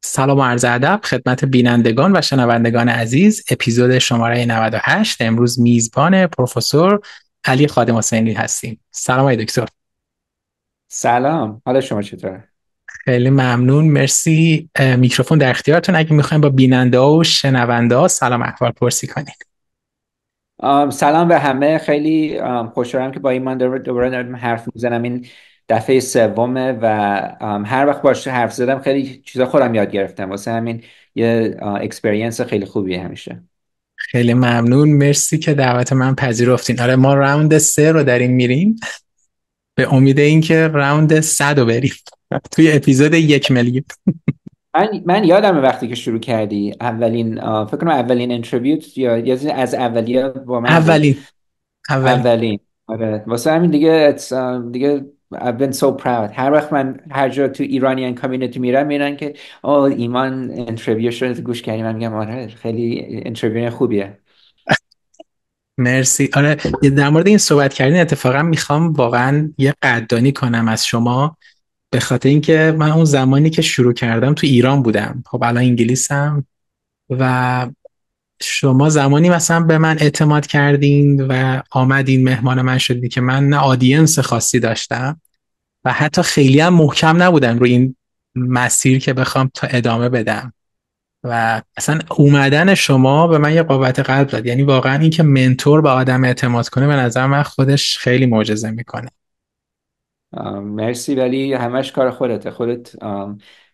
سلام و عرض ادب خدمت بینندگان و شنوندگان عزیز. اپیزود شماره 98. امروز میزبان پروفسور علی خادم حسینی هستیم. سلام آقای دکتر. سلام، حالا شما چطوره؟ خیلی ممنون، مرسی. میکروفون در اختیارتون. اگه میخوایم با بیننده ها و شنونده ها سلام احوال پرسی کنید. سلام به همه. خیلی خوشحالم که با ایمان دوباره دارم حرف میزنم. این دفعه سومه و هر وقت باش حرف زدم خیلی چیزا خودم یاد گرفتم، واسه همین یه اکسپریانس خیلی خوبیه همیشه. خیلی ممنون، مرسی که دعوت من پذیرفتین. آره، ما راوند 3 رو داریم میریم به امید اینکه راوند 100 رو بریم توی اپیزود 1 میلیون. من یادم وقتی که شروع کردی اولین فکر کنم اولین اینترویوت یا از اولیه با من بود. اولین. اولین. آره، واسه همین دیگه دیگه I've been so proud. هر وقت من هر جا تو ایرانیان کامیونیتی میرم میرن که ایمان انترویو شده گوش کردیم، من میگم آره خیلی انترویو خوبیه. مرسی. آره، در مورد این صحبت کردین اتفاقا میخوام واقعا یه قدردانی کنم از شما، به خاطر اینکه من اون زمانی که شروع کردم تو ایران بودم. خب الان انگلیسم و شما زمانی مثلا به من اعتماد کردین و آمدین مهمان من شدید که من نه آدینس خاصی داشتم و حتی خیلی هم محکم نبودم روی این مسیر که بخوام تا ادامه بدم و اصلا اومدن شما به من یه قوت قلب داد. یعنی واقعا این که منتور به آدم اعتماد کنه به نظر من خودش خیلی معجزه میکنه. مرسی، ولی همش کار خودته. خودت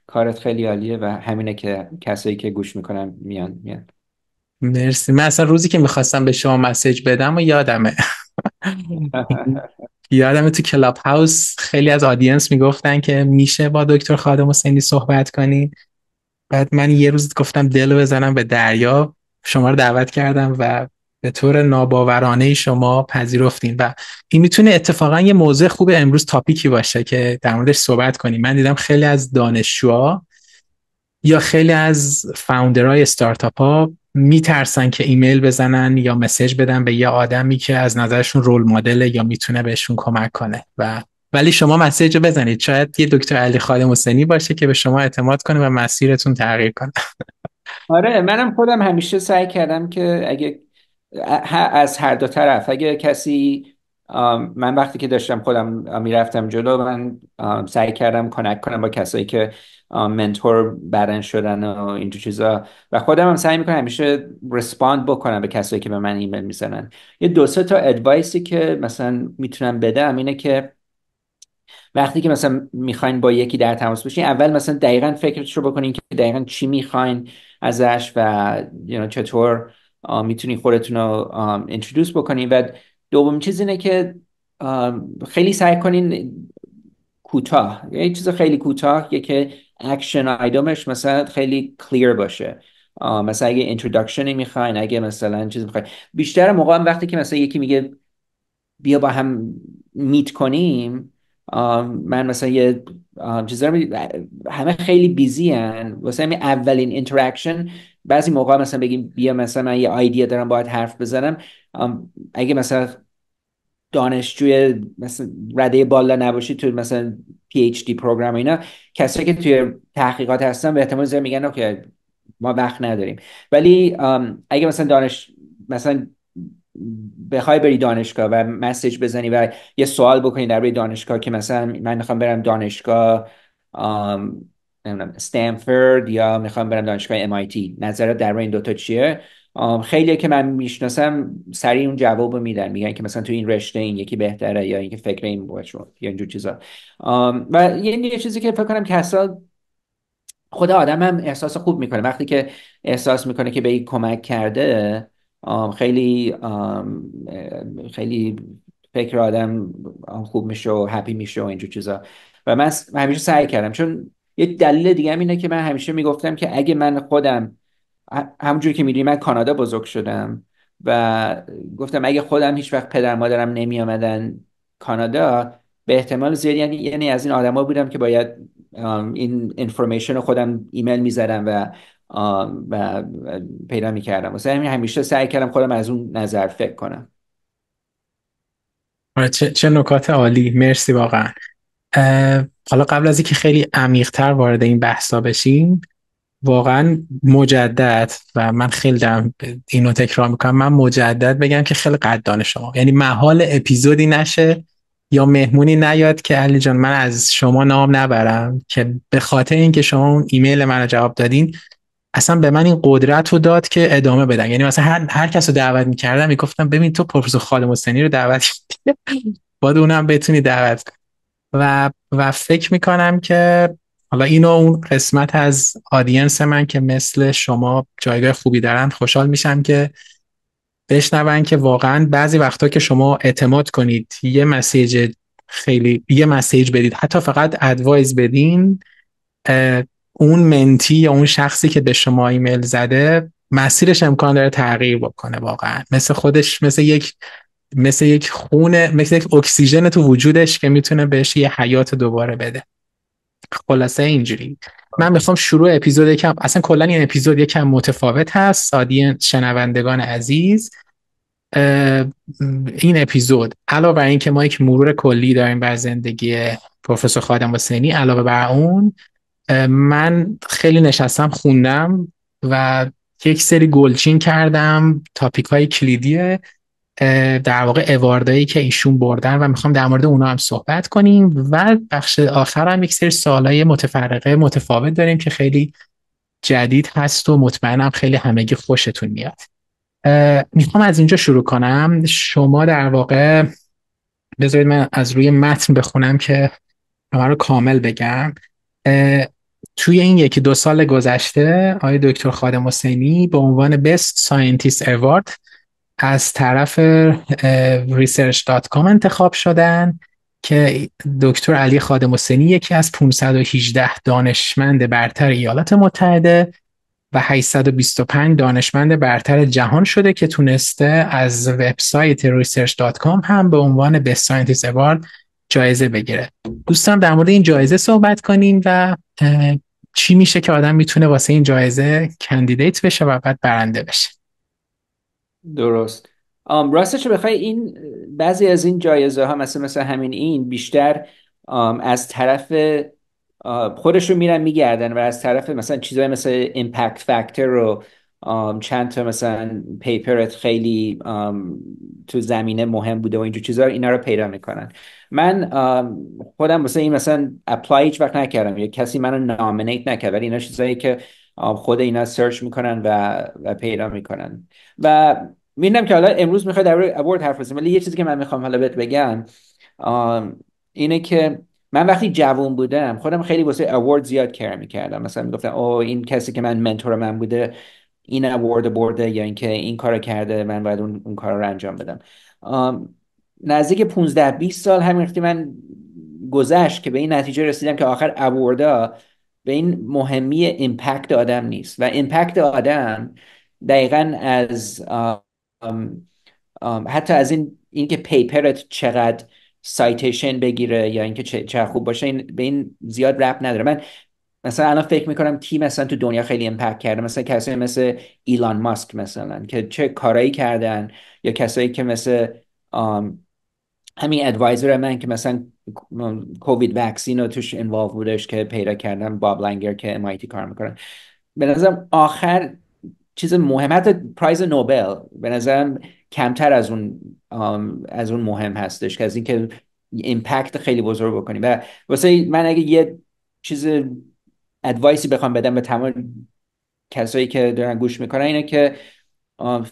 کارت خیلی عالیه و همینه که کسایی که گوش میکنن میان. مرسی. من اصلا روزی که میخواستم به شما مسیج بدم و یادمه یادمه تو کلاب هاوس خیلی از آدینس میگفتن که میشه با دکتر خادم حسینی صحبت کنی. بعد من یه روز گفتم دل بزنم به دریا، شما رو دعوت کردم و به طور ناباورانه شما پذیرفتین و این میتونه اتفاقا یه موضوع خوب امروز تاپیکی باشه که در موردش صحبت کنیم. من دیدم خیلی از دانشجوها یا خیلی از فاوندرهای استارتاپ ها میترسن که ایمیل بزنن یا مسیج بدن به یه آدمی که از نظرشون رول مدل یا میتونه بهشون کمک کنه و ولی شما مسیج بزنید، شاید یه دکتر علی خادم حسینی باشه که به شما اعتماد کنه و مسیرتون تغییر کنه. آره، منم خودم همیشه سعی کردم که اگه از هر دو طرف، اگه کسی من وقتی که داشتم خودم میرفتم جلو، من سعی کردم کانکت کنم با کسایی که منتور برن شدن و اینجور چیزا، و خودم هم سعی میکنم همیشه رسپاند بکنم به کسایی که به من ایمیل میزنن. یه دو سه تا ادوایسی که مثلا میتونم بدم اینه که وقتی که مثلا میخواین با یکی در تماس باشین، اول مثلا دقیقاً فکرش رو بکنین که دقیقاً چی میخواین ازش و چطور میتونین خودتون رو اینترودوس بکنین. و دومین چیز اینه که خیلی سعی کنین کوتاه، یه چیز خیلی کوتاه، یه که اکشن آیدمش مثلا خیلی کلیر باشه. مثلا اگه اینتروداکشنی میخواین، اگه مثلا چیز میخواین، بیشتر موقع هم وقتی که مثلا یکی میگه بیا با هم میت کنیم، من مثلا یه چیزا همه خیلی بیزی هن، واسه همین اولین اینتراکشن بعضی موقع مثلا بگیم بیا مثلا من یه آیدیا دارم باید حرف بزنم. اگه مثلا دانشجوی مثلا رده بالا نباشی تو مثلا پی اچ دی پروگرام اینا، کسایی که توی تحقیقات هستن به احتمال زیاد میگن اوکی ما وقت نداریم. ولی اگه مثلا مثلا بخوای بری دانشگاه و مسیج بزنی و یه سوال بکنی درباره دانشگاه که مثلا من میخوام برم دانشگاه نمیدونم استنفورد یا میخوام برم دانشگاه MIT، نظرت درباره این دوتا چیه؟ خیلی که من میشناسم سریع اون جواب رو میدن، میگن که مثلا تو این رشته این یکی بهتره یا اینکه فکر این باشه یا اینجور چیزا. و یه چیزی که فکر کنم که اصلا خود آدم هم احساس خوب میکنه وقتی که احساس میکنه که به این کمک کرده. خیلی فکر آدم خوب میشه و هپی میشه و اینجور چیزا. و من همیشه سعی کردم، چون یه دلیل دیگه هم اینه که من همیشه میگفتم که اگه من خودم همونجوری که میدونی من کانادا بزرگ شدم و گفتم اگه خودم هیچ وقت پدر مادرم نمی آمدن کانادا، به احتمال زیاد یعنی از این آدما بودم که باید این اینفورمیشن رو خودم ایمیل میزدم و و پیدا میکردم. واسه همین همیشه سعی کردم خودم از اون نظر فکر کنم. آره، چه نکات عالی، مرسی واقعا. حالا قبل از اینکه خیلی عمیق‌تر وارد این بحثا بشیم، واقعا مجدد، و من خیلی دارم اینو تکرار میکنم، من مجدد بگم که خیلی قدردان شما، یعنی محال اپیزودی نشه یا مهمونی نیاد که علی جان من از شما نام نبرم، که به خاطر اینکه شما اون ایمیل منو جواب دادین اصلا به من این قدرت رو داد که ادامه بدم. یعنی مثلا هر کس رو دعوت میکردم میگفتم ببین تو پروفسور خالد حسینی رو دعوت کردی، باید اونم بتونی دعوت کنی. و فکر میکنم که حالا اینو اون قسمت از آدینس من که مثل شما جایگاه خوبی دارن، خوشحال میشم که بشنون که واقعا بعضی وقتا که شما اعتماد کنید یه مسیج بدید، حتی فقط ادوایز بدین، اون منتی یا اون شخصی که به شما ایمیل زده مسیرش امکان داره تغییر بکنه. واقعا مثل خودش، مثل یک خونه، مثل یک اکسیژن تو وجودش که میتونه بهش یه حیات دوباره بده. خلاصه اینجوری من میخوام شروع اپیزود یکم، اصلا کلا این اپیزود یکم متفاوت هست. شنوندگان عزیز، این اپیزود علاوه بر این که ما یک مرور کلی داریم بر زندگی پروفسور خادم حسینی، علاوه بر اون من خیلی نشستم خوندم و یک سری گلچین کردم تاپیک های کلیدی در واقع اواردهایی که ایشون بردن و میخوام در مورد اونا هم صحبت کنیم، و بخش آخر هم یک سری سوالای متفرقه متفاوت داریم که خیلی جدید هست و مطمئنم خیلی همگی خوشتون میاد. میخوام از اینجا شروع کنم. شما در واقع، بذارید من از روی متن بخونم که همه رو کامل بگم. توی این 1-2 سال گذشته آقای دکتر خادم حسینی به عنوان Best Scientist Award از طرف research.com انتخاب شدن که دکتر علی خادم حسینی یکی از 518 دانشمند برتر ایالات متحده و 825 دانشمند برتر جهان شده که تونسته از وبسایت research.com هم به عنوان Best Scientist Award جایزه بگیره. دوستان در مورد این جایزه صحبت کنیم و چی میشه که آدم میتونه واسه این جایزه کندیدیت بشه و بعد برنده بشه. درست. راستش بخوای این بعضی از این جایزه ها مثل همین این بیشتر از طرف خودش رو میرن میگردن و از طرف مثلا چیزای مثل ایمپکت فاکتور رو چند تا مثلا پیپرت خیلی تو زمینه مهم بوده و اینجور چیزا اینا رو پیدا میکنن. من خودم مثلا این مثلا اپلای هیچ وقت نکردم یا کسی منو نامینیت نکرد، ولی اینا چیزایی که خود اینا سرچ میکنن و پیدا میکنن. و میبینم که حالا امروز میخواد در ابورد حرف بزنیم، ولی یه چیزی که من میخوام حالا بهت بگم اینه که من وقتی جوان بودم خودم خیلی واسه اوارد زیاد کار میکردم. مثلا میگفتم او این کسی که من منتور من بوده این اوارد برده، یا اینکه این کارو کرده من باید اون کار رو انجام بدم. نزدیک 15-20 سال همین وقتی من گذشت که به این نتیجه رسیدم که آخر اواردا به این مهمی ایمپکت آدم نیست، و ایمپکت آدم دقیقا از حتی از اینکه پیپرت چقدر سایتیشن بگیره یا اینکه چقدر خوب باشه به این زیاد ربط نداره. من مثلا الان فکر میکنم کی مثلا تو دنیا خیلی ایمپکت کرده، مثلا کسایی مثل ایلان ماسک مثلا که چه کارایی کردن، یا کسایی که مثل همین ادوایزر من که مثلا کووید واکسین رو توش انوالو بودش که پیدا کردم، باب لنگر که MIT کار میکنن. به نظرم آخر چیز مهم، حتی پرایز نوبل به نظرم کمتر از اون مهم هستش که از اینکه ایمپکت خیلی بزرگ بکنیم. و واسه من اگه یه چیز ادوایسی بخوام بدم به تمام کسایی که دارن گوش میکنن اینه که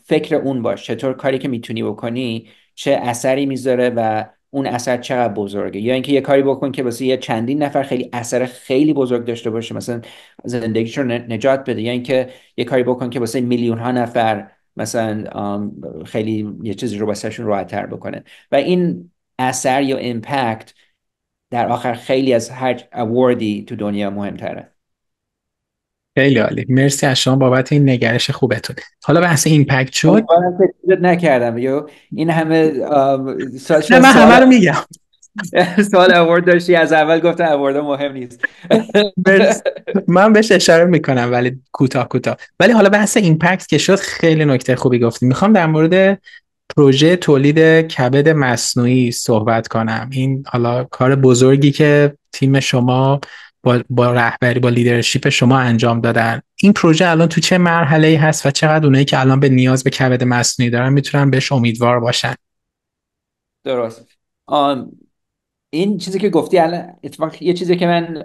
فکر اون باش، چطور کاری که میتونی بکنی چه اثری میذاره و اون اثر چقدر بزرگه، یا اینکه یه کاری بکن که واسه یه چندین نفر خیلی اثر خیلی بزرگ داشته باشه، مثلا زندگیشون نجات بده، یا اینکه یه کاری بکن که واسه میلیون ها نفر مثلا خیلی یه چیزی رو واسهشون راحت‌تر بکنه. و این اثر یا ایمپکت در آخر خیلی از هر اواردی تو دنیا مهمتره. خیلی عالی، مرسی از شما بابت این نگرش خوبتون. حالا بحث ایمپکت شد. امیدوارم که چیزت نکردم یا این همه نه من همه رو میگم. سوال اوارد داشتی، از اول گفتم اوارد مهم نیست. مرسی. من بهش اشاره میکنم ولی کوتاه کوتاه. ولی حالا بحث ایمپکت که شد، خیلی نکته خوبی گفتیم. میخوام در مورد پروژه تولید کبد مصنوعی صحبت کنم. این حالا کار بزرگی که تیم شما با رهبری، با لیدرشپ شما انجام دادن. این پروژه الان تو چه مرحله‌ای هست و چقدر اونایی که الان به نیاز به کبد مصنوعی دارن میتونن بهش امیدوار باشن؟ درست. این چیزی که گفتی الان اتفاق یه چیزی که من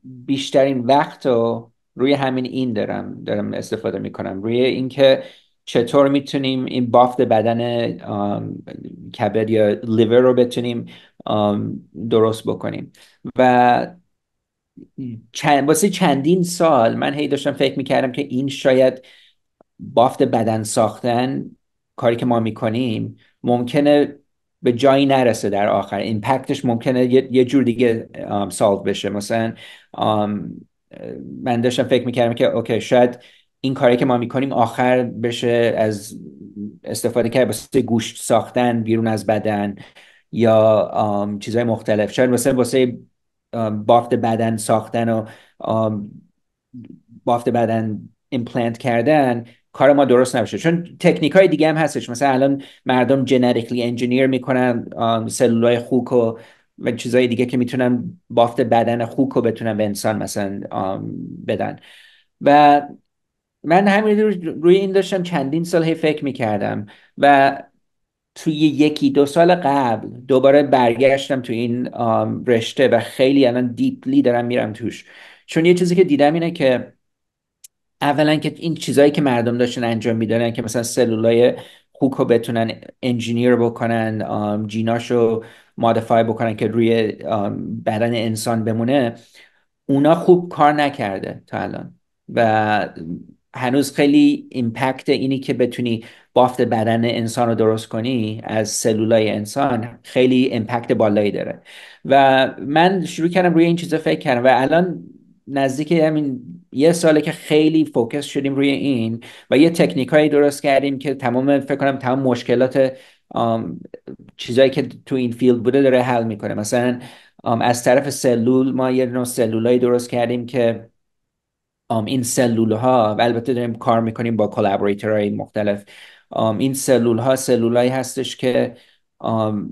بیشترین وقت رو روی همین این دارم استفاده میکنم، روی اینکه چطور میتونیم این بافت بدن کبد یا لیور رو بتونیم درست بکنیم. و واسه چندین سال من هی داشتم فکر میکردم که این شاید بافت بدن ساختن، کاری که ما میکنیم ممکنه به جایی نرسه، در آخر ایمپکتش ممکنه یه جور دیگه سالو بشه. مثلا آم، من داشتم فکر میکردم که اوکی، شاید این کاری که ما میکنیم آخر بشه از استفاده کرد واسه گوشت ساختن بیرون از بدن، یا چیزهای مختلف. شاید واسه بافت بدن ساختن و آم، بافت بدن ایمپلنت کردن کار ما درست نباشه، چون تکنیک های دیگه هم هستش. مثلا الان مردم جنتیکلی انجینیر میکنن سلولای خوک و چیزهای دیگه که میتونن بافت بدن خوک رو بتونن به انسان مثلا بدن. و من همین روی این داشتم چندین سال هی فکر میکردم، و توی یکی دو سال قبل دوباره برگشتم توی این رشته و خیلی الان دیپلی دارم میرم توش. چون یه چیزی که دیدم اینه که اولا که این چیزایی که مردم داشتن انجام میدادن که مثلا سلولای خوک رو بتونن انجینیر بکنن، جیناشو مادیفای بکنن که روی بدن انسان بمونه، اونا خوب کار نکرده تا الان. و هنوز خیلی ایمپکت اینی که بتونی بافت بدن انسان رو درست کنی از سلولای انسان خیلی ایمپکت بالایی داره. و من شروع کردم روی این چیزا فکر کردم، و الان نزدیک همین یه ساله که خیلی فوکس شدیم روی این و یه تکنیک هایی درست کردیم که تمام فکر کنم تمام مشکلات چیزایی که تو این فیلد بوده داره حل میکنه. مثلا از طرف سلول ما یه نوع سلولایی درست کردیم که این سلول ها، و البته داریم کار میکنیم با کلابوریتورهای مختلف، این سلول ها سلولایی هستش که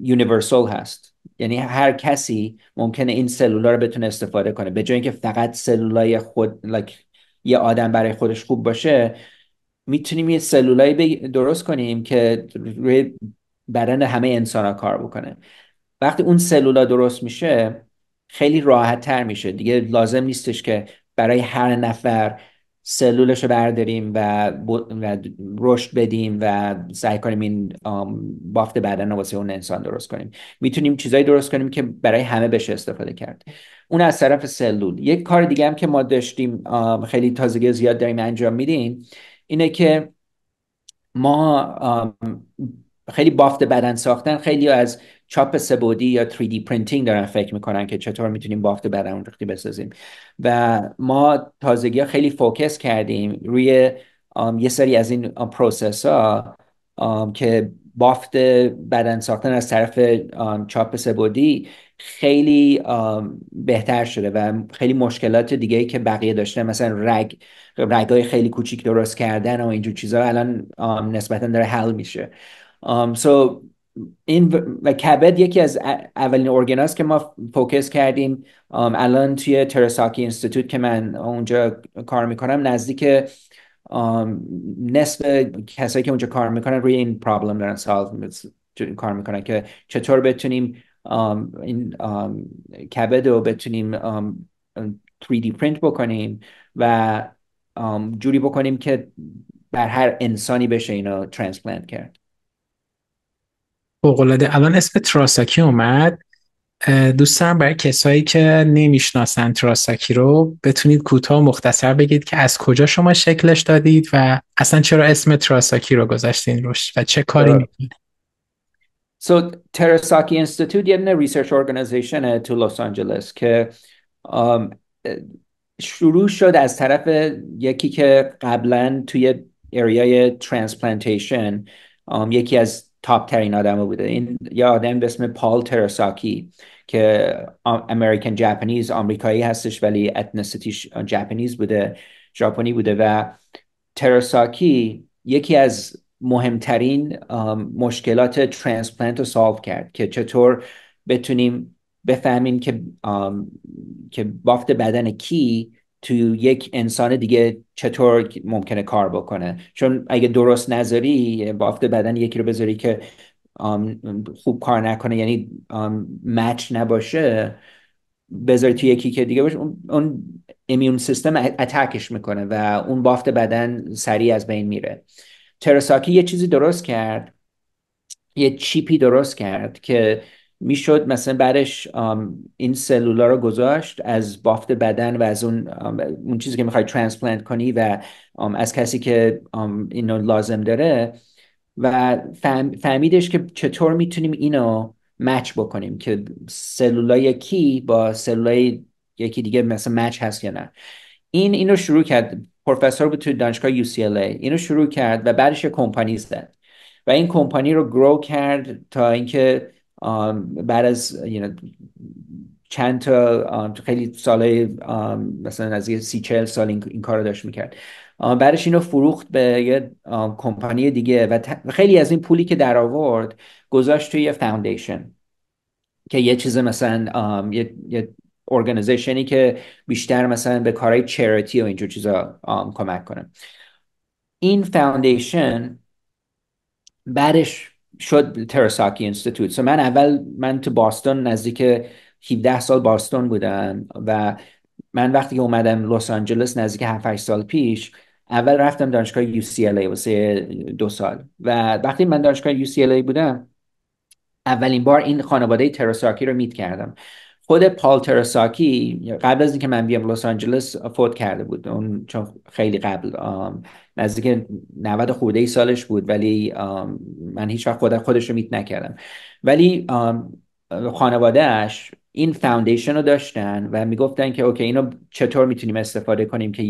یونیورسال هست. یعنی هر کسی ممکنه این سلول ها رو بتونه استفاده کنه، به جای اینکه فقط سلولای خود یه آدم برای خودش خوب باشه. میتونیم یه سلولایی درست کنیم که روی بدن همه انسان ها کار بکنه. وقتی اون سلولا درست میشه خیلی راحت تر میشه دیگه. لازم نیستش که برای هر نفر سلولش رو برداریم و رشد بدیم و سعی کنیم این بافت بدن رو واسه اون انسان درست کنیم. میتونیم چیزایی درست کنیم که برای همه بشه استفاده کرد. اون از طرف سلول. یک کار دیگه هم که ما داشتیم، خیلی تازگی زیاد داریم انجام میدیم، اینه که ما خیلی بافت بدن ساختن، خیلی از چاپ سه‌بعدی یا 3D پرینتینگ دارن فکر میکنن که چطور میتونیم بافت بدن اونجوری بسازیم. و ما تازگی ها خیلی فوکس کردیم روی یه سری از این پروسس ها که بافت بدن ساختن از طرف چاپ سه‌بعدی خیلی بهتر شده و خیلی مشکلات دیگه ای که بقیه داشته، مثلا رگای خیلی کوچیک درست کردن و اینجور چیزها، الان نسبتا داره حل میشه. so این و کبد یکی از اولین ارگاناست که ما فوکس کردیم. الان توی تراساکی اینستیتوت که من اونجا کار میکنم، نزدیک نصف کسایی که اونجا کار میکنن روی این پرابلم دارن کار میکنن که چطور بتونیم این کبد رو بتونیم 3D پرینت بکنیم و جوری بکنیم که بر هر انسانی بشه اینو ترانسپلنت کرد. فوق‌العاده. الان اسم تراساکی اومد. دوست دارم برای کسایی که نمیشناسن تراساکی رو بتونید کوتاه و مختصر بگید که از کجا شما شکلش دادید و اصلا چرا اسم تراساکی رو گذاشتین روش و چه کاری میکنید. تراساکی اینستیتوت یه دونه ریسرچ ارگانیزیشنه تو لس آنجلس که آم، شروع شد از طرف یکی که قبلا توی اریای ترانسپلانتیشن یکی از تاپ ترین آدم بوده. این یه آدم به اسم پال تراساکی که امریکن ژاپنیز، آمریکایی هستش ولی اتنیسیتیش ژاپنیز بوده، ژاپنی بوده. و تراساکی یکی از مهمترین مشکلات ترانسپلنت رو سالو کرد که چطور بتونیم بفهمیم که بافت بدن کی تو یک انسان دیگه چطور ممکنه کار بکنه. چون اگه درست نذاری بافت بدن یکی رو بذاری که خوب کار نکنه، یعنی مچ نباشه، بذاری تو یکی که دیگه باشه، اون ایمیون سیستم اتکش میکنه و اون بافت بدن سریع از بین میره. تراساکی یه چیزی درست کرد، یه چیپی درست کرد که میشد مثلا بعدش این سلولا رو گذاشت از بافت بدن و از اون چیزی که میخوای ترانسپلنت کنی و از کسی که اینو لازم داره، و فهمیدش که چطور میتونیم اینو مچ بکنیم که سلولای کی با سلولای یکی دیگه مثلا مچ هست یا نه. اینو شروع کرد، پروفسور بود توی دانشگاه UCLA، اینو شروع کرد و بعدش یه کمپانی زد و این کمپانی رو گرو کرد تا اینکه بعد از چند تا خیلی سالهای مثلا از 30-40 سال این کار رو داشت میکرد. بعدش اینو فروخت به یه کمپانی دیگه و خیلی از این پولی که در آورد گذاشت توی یه فاوندیشن که یه چیز مثلا یه ارگانیزیشنی که بیشتر مثلا به کارهای چریتی و اینجور چیزا کمک کنه. این فاوندیشن بعدش شد تراساکی اینستیتوت. من تو باستون نزدیک 17 سال باستون بودم و من وقتی که اومدم لس آنجلس نزدیک 7-8 سال پیش، اول رفتم دانشگاه UCLA واسه 2 سال و وقتی من دانشگاه UCLA بودم اولین بار این خانواده تراساکی رو میت کردم. خود پال تراساکی قبل از اینکه من بیام لس آنجلس فوت کرده بود، اون چون خیلی قبل نزدیک 90 خورده ای سالش بود، ولی من هیچ وقت خودش رو میت نکردم. ولی خانوادهش این فاوندیشن رو داشتن و میگفتن که اوکی اینو چطور میتونیم استفاده کنیم که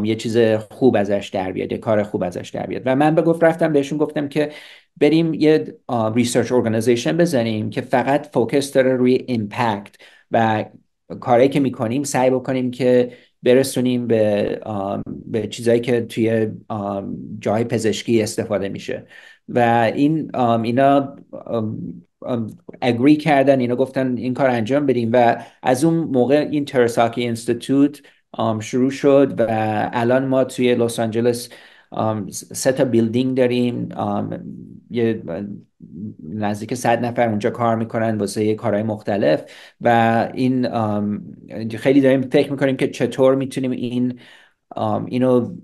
یه چیز خوب ازش در بیاد، یه کار خوب ازش در بیاد. و من رفتم بهشون گفتم که بریم یه ریسرچ ارگانیزیشن بزنیم که فقط فوکس داره روی ایمپکت و کاری که میکنیم سعی بکنیم که برسونیم به چیزایی که توی جای پزشکی استفاده میشه. و اینا اگری کردن، اینا گفتن این کار انجام بدیم و از اون موقع این تراساکی اینستیتوت شروع شد و الان ما توی لس آنجلس 3 تا بیلدینگ داریم، یه نزدیک 100 نفر اونجا کار میکنن واسه یه کارهای مختلف و این خیلی داریم فکر میکنیم که چطور میتونیم اینو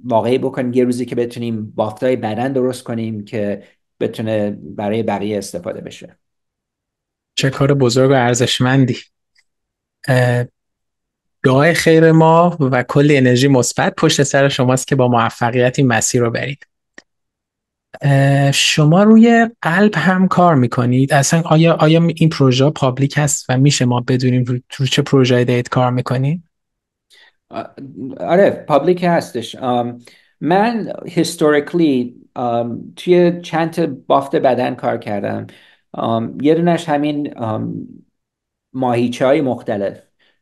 واقعی بکنیم یه روزی که بتونیم بافتای بدن درست کنیم که بتونه برای بقیه استفاده بشه. چه کار بزرگ و ارزشمندی. دعای خیر ما و کل انرژی مثبت پشت سر شماست که با موفقیت این مسیر رو برید. شما روی قلب هم کار میکنید؟ اصلا آیا این پروژه پابلیک هست و میشه ما بدونیم رو چه پروژه دارید کار میکنید؟ آره پابلیک هستش. من هیستوریکلی توی چند تا بافت بدن کار کردم. یه دونش همین ماهیچه های مختلف،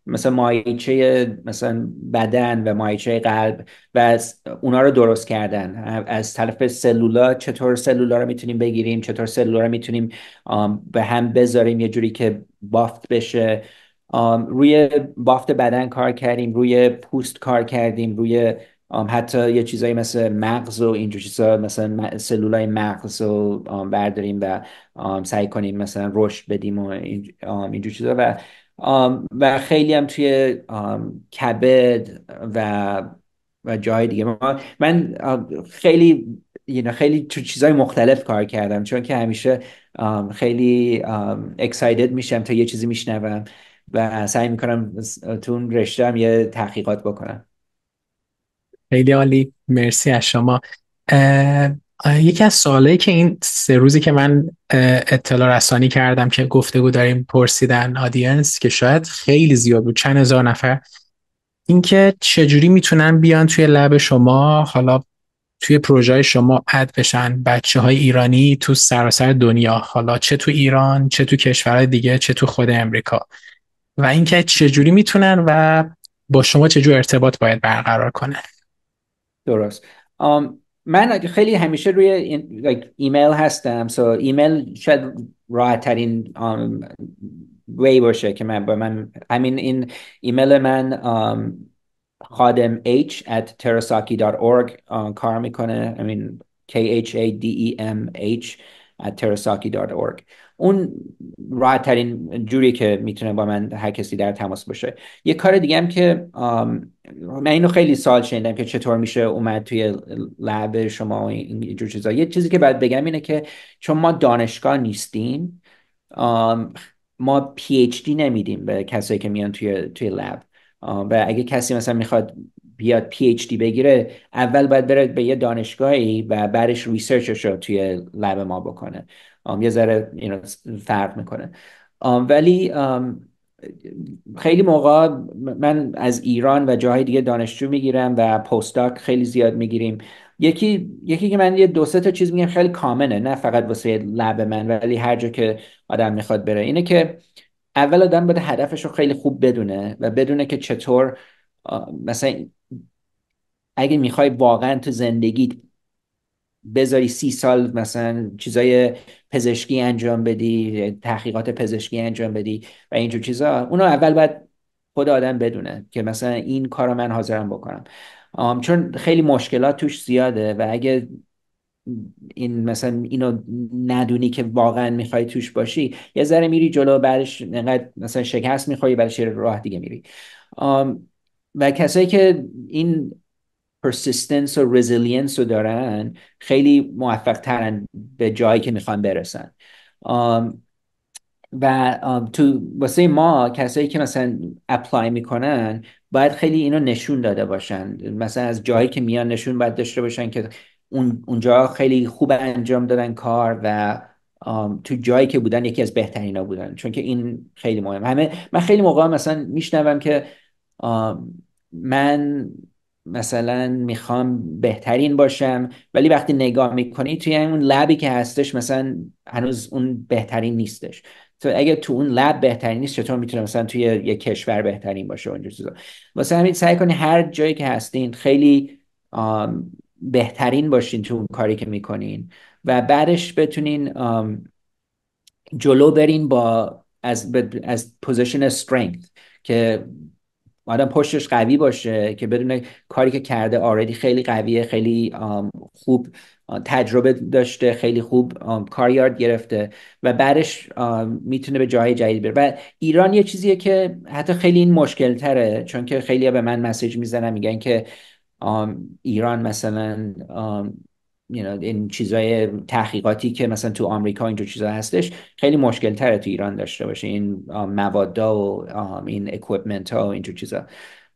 مثلا ماهیچه مثلا بدن و ماهیچه قلب و اونا رو درست کردن از طرف سلولا. چطور سلولا رو میتونیم بگیریم، چطور سلولا رو میتونیم به هم بذاریم یه جوری که بافت بشه. روی بافت بدن کار کردیم، روی پوست کار کردیم، روی حتی یه چیزایی مثل مغز و اینجور چیزا، مثلا سلولای مغز رو برداریم و سعی کنیم مثلا رشد بدیم و اینجور چیزا و خیلی هم توی کبد و جای دیگه. من خیلی تو چیزای مختلف کار کردم چون که همیشه خیلی excited میشم تا یه چیزی میشنوم و سعی میکنم تو اون رشته هم یه تحقیقات بکنم. خیلی عالی، مرسی از شما. یکی از سوالایی که این 3 روزی که من اطلاع رسانی کردم که گفتگو داریم پرسیدن آدینس که شاید خیلی زیاد بود، چند هزار نفر، اینکه چجوری میتونن بیان توی لب شما، حالا توی پروژه شما اد بشن بچه های ایرانی تو سراسر دنیا، حالا چه تو ایران، چه تو کشورهای دیگه، چه تو خود امریکا، و اینکه چجوری میتونن و با شما چجور ارتباط باید برقرار کنن. درست. من خیلی همیشه روی ایمیل هستم، ایمیل شاید راحت ترین وی باشه که من همین این ایمیل من خادم h at terasaki.org کار میکنه. I mean KHADEMH at terasaki.org. اون راحت ترین جوری که میتونه با من هر کسی در تماس باشه. یه کار دیگه هم که من اینو خیلی سال شنیدم که چطور میشه اومد توی لب شما و این جور چیزا. یه چیزی که باید بگم اینه که چون ما دانشگاه نیستیم، ما پی اچ دی نمیدیم به کسایی که میان توی لب. و اگه کسی مثلا میخواد بیاد پی اچ دی بگیره، اول باید بره به یه دانشگاهی و بعدش ریسرچش رو توی لب ما بکنه. یه ذره فرق میکنه. ولی خیلی موقع من از ایران و جاهای دیگه دانشجو میگیرم و پستاک خیلی زیاد میگیریم. یکی که من یه دو سه تا چیز میگم خیلی کامنه، نه فقط واسه لب من ولی هر جا که آدم میخواد بره، اینه که اول آدم باید هدفش رو خیلی خوب بدونه و بدونه که چطور مثلا اگه میخوای واقعا تو زندگی بذاری 30 سال مثلا چیزای پزشکی انجام بدی، تحقیقات پزشکی انجام بدی و اینجور چیزا، اونو اول باید خود آدم بدونه که مثلا این کارو من حاضرم بکنم. چون خیلی مشکلات توش زیاده و اگه این مثلا اینو ندونی که واقعا میخوای توش باشی، یه ذره میری جلو، بعدش انقدر مثلا شکست میخوری، بعدش یه راه دیگه میری. و کسایی که این persistence و resilience رو دارن خیلی موفق ترن به جایی که میخوان برسن. و تو واسه ما کسایی که مثلا اپلای میکنن باید خیلی اینو نشون داده باشن، مثلا از جایی که میان نشون باید داشته باشن که اونجا خیلی خوب انجام دادن کار و تو جایی که بودن یکی از بهترینا بودن. چون که این خیلی مهم. من خیلی موقع مثلا میشنوم که من مثلا میخوام بهترین باشم، ولی وقتی نگاه میکنی توی اون لبی که هستش مثلا هنوز اون بهترین نیستش. تو اگه تو اون لب بهترین نیست، چطور میتونه مثلا توی یه کشور بهترین باشه و اینجور چیزا؟ واسه همین سعی کنی هر جایی که هستین خیلی بهترین باشین تو اون کاری که میکنین و بعدش بتونین جلو برین با از پوزیشن استرنگث، که آدم پشتش قوی باشه که بدون کاری که کرده آردی خیلی قویه، خیلی خوب تجربه داشته، خیلی خوب کار یاد گرفته و بعدش میتونه به جای جدید بره. و ایران یه چیزیه که حتی خیلی این مشکل تره، چون که خیلی به من مسیج میزنن میگن که ایران مثلا این چیزای تحقیقاتی که مثلا تو آمریکا اینجور چیزا هستش خیلی مشکل تره تو ایران داشته باشه، این موادا و این اکویپمنت ها و اینجور چیزا.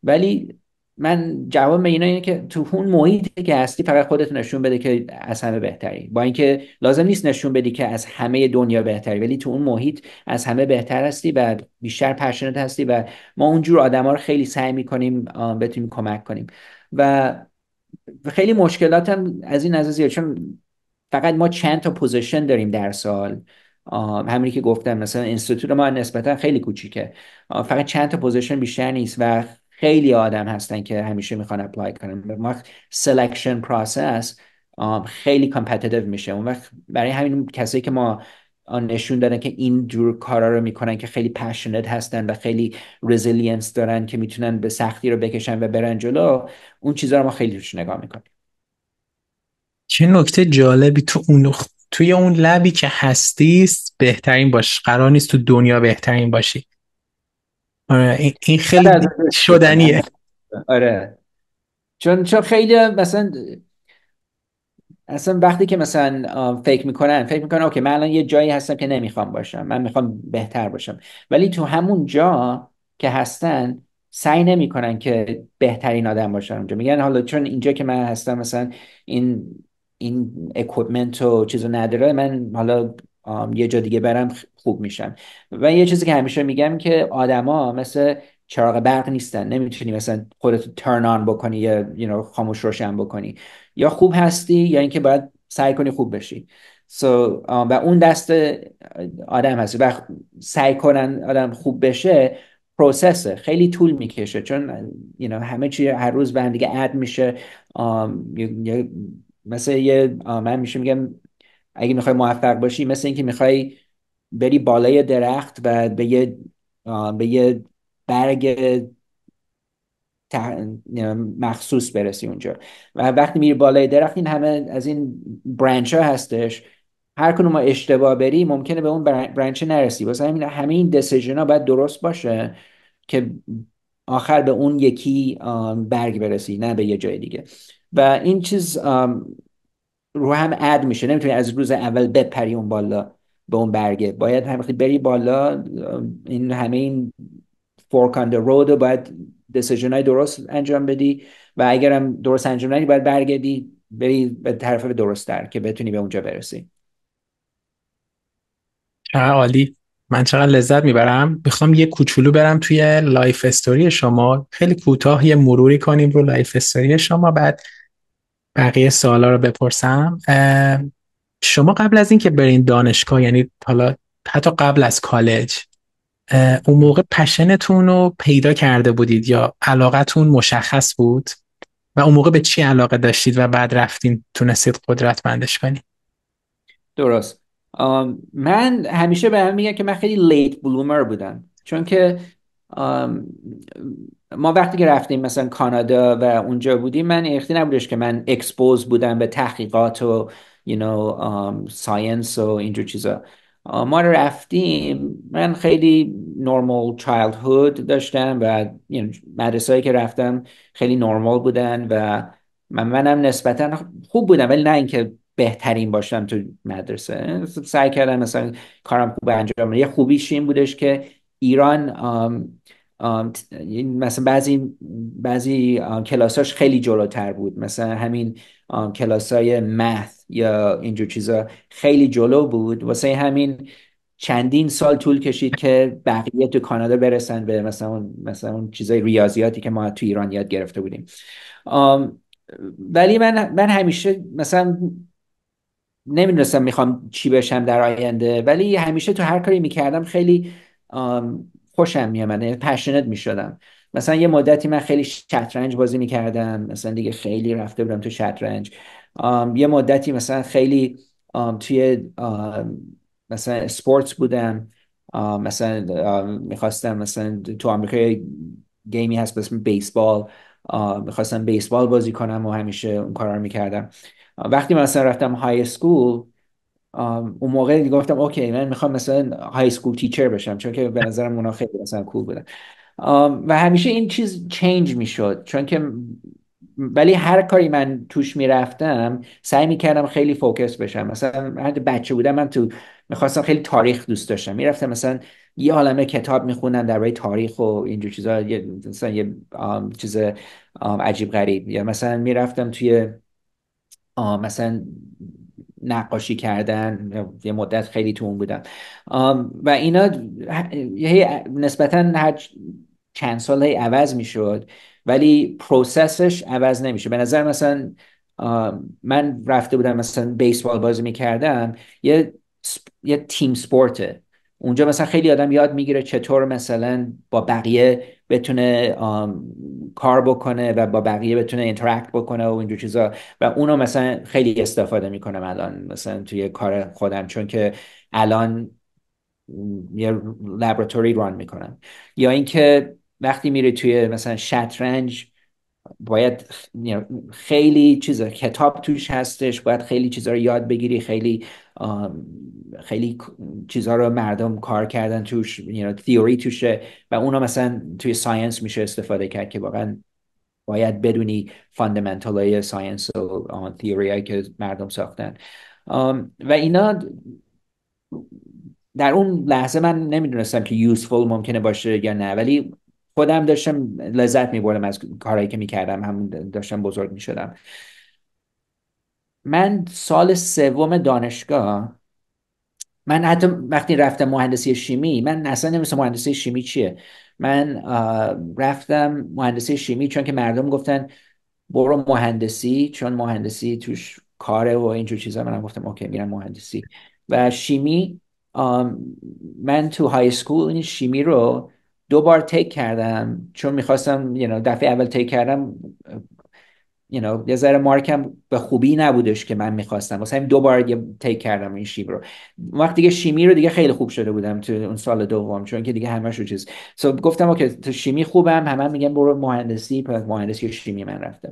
ولی من جواب به اینا اینه که تو اون محیطی که هستی فقط خودت نشون بده که از همه بهتری، با اینکه لازم نیست نشون بدی که از همه دنیا بهتری، ولی تو اون محیط از همه بهتر هستی و بیشتر پشنت هستی و ما اونجور آدما رو خیلی سعی میکنیم بتونیم کمک کنیم. و خیلی مشکلات هم از این نظر زیاد، چون فقط ما چند تا پوزیشن داریم در سال. همونی که گفتم مثلا اینستیتوت ما نسبتا خیلی کوچیکه، فقط چند تا پوزیشن بیشتر نیست و خیلی آدم هستن که همیشه میخوان اپلای کنن. ما سلکشن پروسس خیلی کامپتیتیو میشه اون وقت. برای همین کسایی که ما نشون دادن که این جور کارا رو میکنن که خیلی پشنت هستن و خیلی رزیلینس دارن که میتونن به سختی رو بکشن و برن جلو، اون چیزا رو ما خیلی روش نگاه میکنیم. چه نکته جالبی. توی اون لبی که هستیست بهترین باش، قرار نیست تو دنیا بهترین باشی. آره، این آره، خیلی شدنیه. آره. چون خیلی مثلا اصلا وقتی که مثلا فکر میکنن اوکی من الان یه جایی هستم که نمیخوام باشم، من میخوام بهتر باشم، ولی تو همون جا که هستن سعی نمیکنن که بهترین آدم باشن اونجا. میگن حالا چون اینجا که من هستم مثلا این اکویپمنت و چیزو نداره، من حالا یه جا دیگه برم خوب میشم. و یه چیزی که همیشه میگم که آدما مثل چراغ برق نیستن، نمیتونی مثلا خودت ترن آن بکنی یا خاموش روشن بکنی. یا خوب هستی یا اینکه باید سعی کنی خوب بشی. so, و اون دست آدم هستی و سعی کنن آدم خوب بشه پروسسه، خیلی طول میکشه، چون همه چی هر روز به هم دیگه اد میشه. مثل من میشه میگم اگه میخوای موفق باشی مثل اینکه میخوای بری بالای درخت و به یه برگ مخصوص برسی اونجا. و وقتی میری بالای درخت این همه از این برانچ ها هستش، هر کدوم ما اشتباه بری ممکنه به اون برانچ نرسی. واسه همه این دسیژن ها باید درست باشه که آخر به اون یکی برگ برسی، نه به یه جای دیگه. و این چیز رو هم اد میشه، نمیتونی از روز اول بپری اون بالا به اون برگه، باید هم وقتی بری بالا این همه این فورک آن رود رو باید دسیژن های درست انجام بدی و اگرم درست انجام ندی باید برگردی بری به طرف درست تر که بتونی به اونجا برسی. چقدر عالی. من چقدر لذت میبرم. میخوام یه کوچولو برم توی لایف استوری شما، خیلی کوتاه یه مروری کنیم رو لایف استوری شما، بعد بقیه سوالا رو بپرسم. شما قبل از اینکه برین دانشگاه، یعنی حالا حتی قبل از کالج، اون موقع پشنتون رو پیدا کرده بودید یا علاقتون مشخص بود و اون موقع به چی علاقه داشتید و بعد رفتین تونستید قدرتمندش کنید؟ درست. من همیشه به هم میگن که من خیلی لیت بلومر بودم، چون که آم، ما وقتی که رفتیم مثلا کانادا و اونجا بودیم من اختی نبودش که من اکسپوز بودم به تحقیقات و ساینس و اینجور چیزا. ما رفتیم، من خیلی نورمال چایلدهود داشتم و مدرسه هایی که رفتم خیلی نورمال بودن و منم نسبتا خوب بودم، ولی نه اینکه بهترین باشم تو مدرسه. سعی کردم مثلا کارم خوب انجام بدم. یه خوبیش این بودش که ایران مثلا بعضی کلاساش خیلی جلوتر بود، مثلا همین کلاسای مث یا اینجور چیزا خیلی جلو بود. واسه همین چندین سال طول کشید که بقیه تو کانادا برسن به مثلا اون چیزای ریاضیاتی که ما تو ایران یاد گرفته بودیم. آم، ولی من همیشه مثلا نمیدونستم میخوام چی بشم در آینده، ولی همیشه تو هر کاری میکردم خیلی خوشم میامد، یعنی پشنت میشدم. مثلا یه مدتی من خیلی شطرنج بازی میکردم، مثلا دیگه خیلی رفته بودم تو شطرنج. یه مدتی مثلا خیلی توی مثلا اسپورتس بودم. مثلا میخواستم مثلا تو آمریکا گیمی هست به اسم بیسبال، میخواستم بیسبال بازی کنم و همیشه اون کارا رو میکردم. وقتی مثلا رفتم های سکول اون موقع دیگه گفتم اوکی من میخوام مثلا های سکول تیچر بشم، چون که به نظرم اونا خیلی مثلا کول بودن. و همیشه این چیز چینج میشد، چون که ولی هر کاری من توش میرفتم سعی میکردم خیلی فوکس بشم. مثلا هر بچه بودم من تو میخواستم خیلی تاریخ دوست داشتم، میرفتم مثلا یه عالمه کتاب میخوندم درباره تاریخ و اینجور چیزا، مثلا یه چیز عجیب غریب. یا مثلا میرفتم توی مثلا نقاشی کردن، یه مدت خیلی تو اون بودم. و اینا نسبتا هر چند سال عوض میشد، ولی پروسسش عوض نمیشه. به نظر مثلا من رفته بودم مثلا بیسبال بازی میکردم، یه تیم سپورته اونجا، مثلا خیلی آدم یاد میگیره چطور مثلا با بقیه بتونه کار بکنه و با بقیه بتونه اینتراکت بکنه و اینجور چیزا. و اونو مثلا خیلی استفاده میکنم الان مثلا توی کار خودم، چون که الان یه لابراتوری ران میکنم. یا اینکه وقتی میری توی مثلا شطرنج باید خیلی چیزا کتاب توش هستش، باید خیلی چیزا رو یاد بگیری، خیلی چیزا رو مردم کار کردن توش، تیوری توشه و اونو مثلا توی ساینس میشه استفاده کرد که واقعا باید بدونی فاندامنتال های ساینس و تیوری هایی که مردم ساختن. و اینا در اون لحظه من نمیدونستم که یوزفول ممکنه باشه یا نه، ولی خودم داشتم لذت میبردم از کارهایی که میکردم، هم داشتم بزرگ میشدم. من سال سوم دانشگاه من حتی وقتی رفتم مهندسی شیمی، من اصلا نمی‌دونستم مهندسی شیمی چیه. من رفتم مهندسی شیمی چون که مردم گفتن برو مهندسی، چون مهندسی توش کاره و اینجور چیزا. منم گفتم اوکی میرم مهندسی. و شیمی، آم، من تو های سکول این شیمی رو 2 بار تیک کردم، چون میخواستم دفعه اول تیک کردم، یه ذره مارکم به خوبی نبودش که من میخواستم، واسه همین 2 بار یه تیک کردم این شیمی رو. اون وقت دیگه شیمی رو دیگه خیلی خوب شده بودم تو اون سال دوم، چون که دیگه همش رو چیز گفتم اوکی تو شیمی خوبم، همه میگن برو مهندسی، پس مهندسی شیمی من رفتم.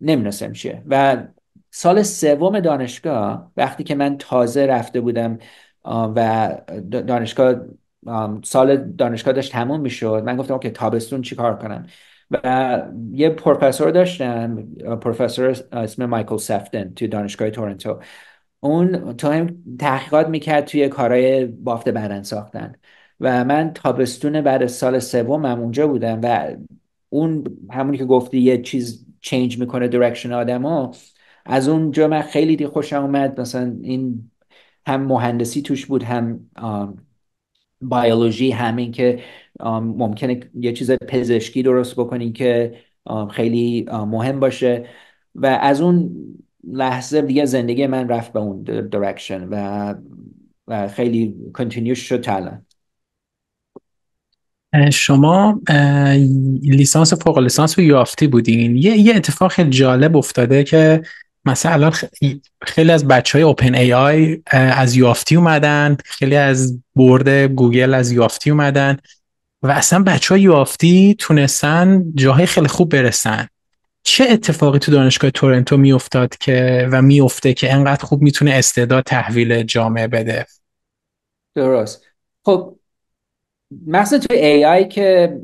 نمیدونستم چیه. و سال سوم دانشگاه وقتی که من تازه رفته بودم، و دانشگاه، سال دانشگاه داشت تموم میشد، من گفتم اوکی تابستون چی کار کنم. و یه پروفسور داشتم، پروفسور اسم مایکل سفتن توی دانشگاه تورنتو. اون تو هم تحقیقات میکرد توی کارهای بافت بدن ساختن. و من تابستون بعد از سال سومم اونجا بودم، و اون همونی که گفتی یه چیز چینج میکنه درکشن آدمو. از اونجا من خیلی خوشم اومد، مثلا این هم مهندسی توش بود، هم بیولوژی، همین که ممکنه یه چیز پزشکی درست بکنی که خیلی مهم باشه. و از اون لحظه دیگه زندگی من رفت به اون درکشن، و خیلی کنتینیو شد تا الان. شما لیسانس و فوق لیسانس رو یافتی بودین. یه اتفاق خیلی جالب افتاده که مثلا الان خیلی از بچه های اوپن ای آی از یافتی اومدن، خیلی از بورد گوگل از یافتی اومدن و اصلا بچه های یافتی تونستن جاهای خیلی خوب برسن. چه اتفاقی تو دانشگاه تورنتو میافتاد که و میفته که انقدر خوب میتونه استعداد تحویل جامعه بده؟ درست. خب مثلا تو AI که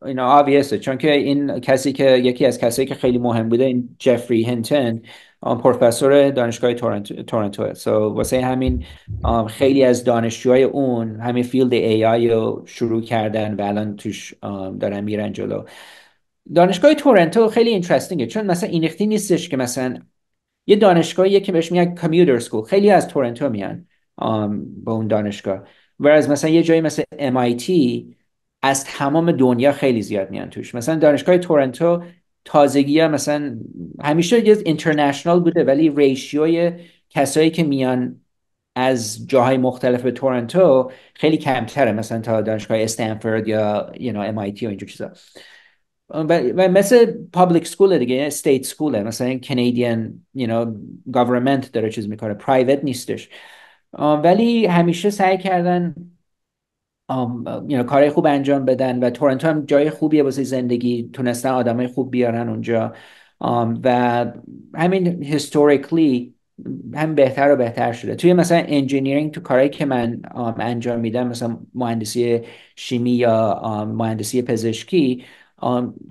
اینا obviously، چون که این کسی که یکی از کسایی که خیلی مهم بوده، این جفری هینتون، پروفسور دانشگاه تورنتو. واسه همین خیلی از دانشجوهای اون همین فیلد AI رو شروع کردن و الان توش دارن میرن جلو. دانشگاه تورنتو خیلی اینترستینگه، چون مثلا این ریختی نیستش که مثلا یه دانشگاهیه که بهش میگن کامیوتر سکول، خیلی از تورنتو میان به اون دانشگاه. از مثلا یه جایی مثل MIT از تمام دنیا خیلی زیاد میان توش. مثلا دانشگاه تورنتو تازگی ها مثلا همیشه یه اینترنشنال بوده، ولی ریشیوی کسایی که میان از جاهای مختلف به تورنتو خیلی کمتره، مثلا تا دانشگاه استنفورد یا MIT و اینجور چیزا. و مثل پابلیک سکول دیگه، استیت سکوله، مثلا کنیدین گورنمنت داره چیز میکنه، پرایوت نیستش. ولی همیشه سعی کردن کارهای خوب انجام بدن، و تورنتو هم جای خوبیه واسه زندگی، تونستن آدمای خوب بیارن اونجا. و همین هیستوریکلی هم بهتر و بهتر شده. توی مثلا انجینیرینگ، تو کارهایی که من انجام میدم، مثلا مهندسی شیمی یا مهندسی پزشکی،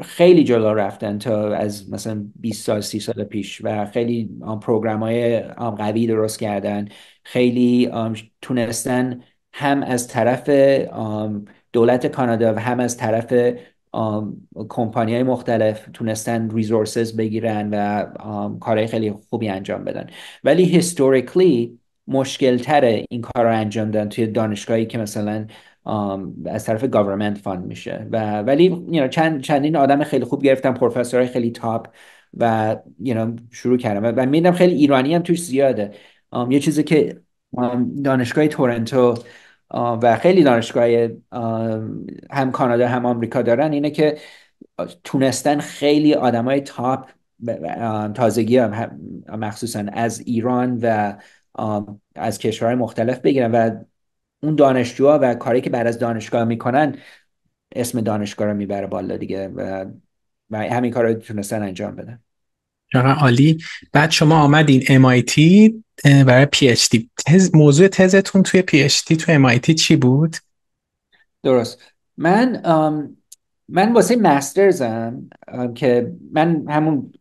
خیلی جلو رفتن تا از مثلا 20 سال 30 سال پیش، و خیلی پروگرام های قوی درست کردن. خیلی تونستن هم از طرف دولت کانادا و هم از طرف کمپانی های مختلف تونستن ریسورسز بگیرن و کارهای خیلی خوبی انجام بدن. ولی هیستوریکلی مشکل تره این کار رو انجام دادن توی دانشگاهی که مثلا از طرف گورنمنت فاند میشه. ولی چندین آدم خیلی خوب گرفتن، پروفسورهای خیلی تاپ، و شروع کردم. و میدونم خیلی ایرانی هم توش زیاده. یه چیزی که دانشگاه تورنتو و خیلی دانشگاه هم کانادا هم آمریکا دارن، اینه که تونستن خیلی آدمای تاپ، تازگی هم مخصوصا از ایران و از کشورهای مختلف بگیرن، و اون دانشجوها و کاری که بعد از دانشگاه میکنن اسم دانشگاه رو میبره بالا دیگه، و همین کار رو تونستن انجام بدن. چقدر عالی. بعد شما آمدین MIT برای PhD. موضوع تزتون توی PhD تو MIT چی بود؟ درست. من من واسه مسترزم، که من همون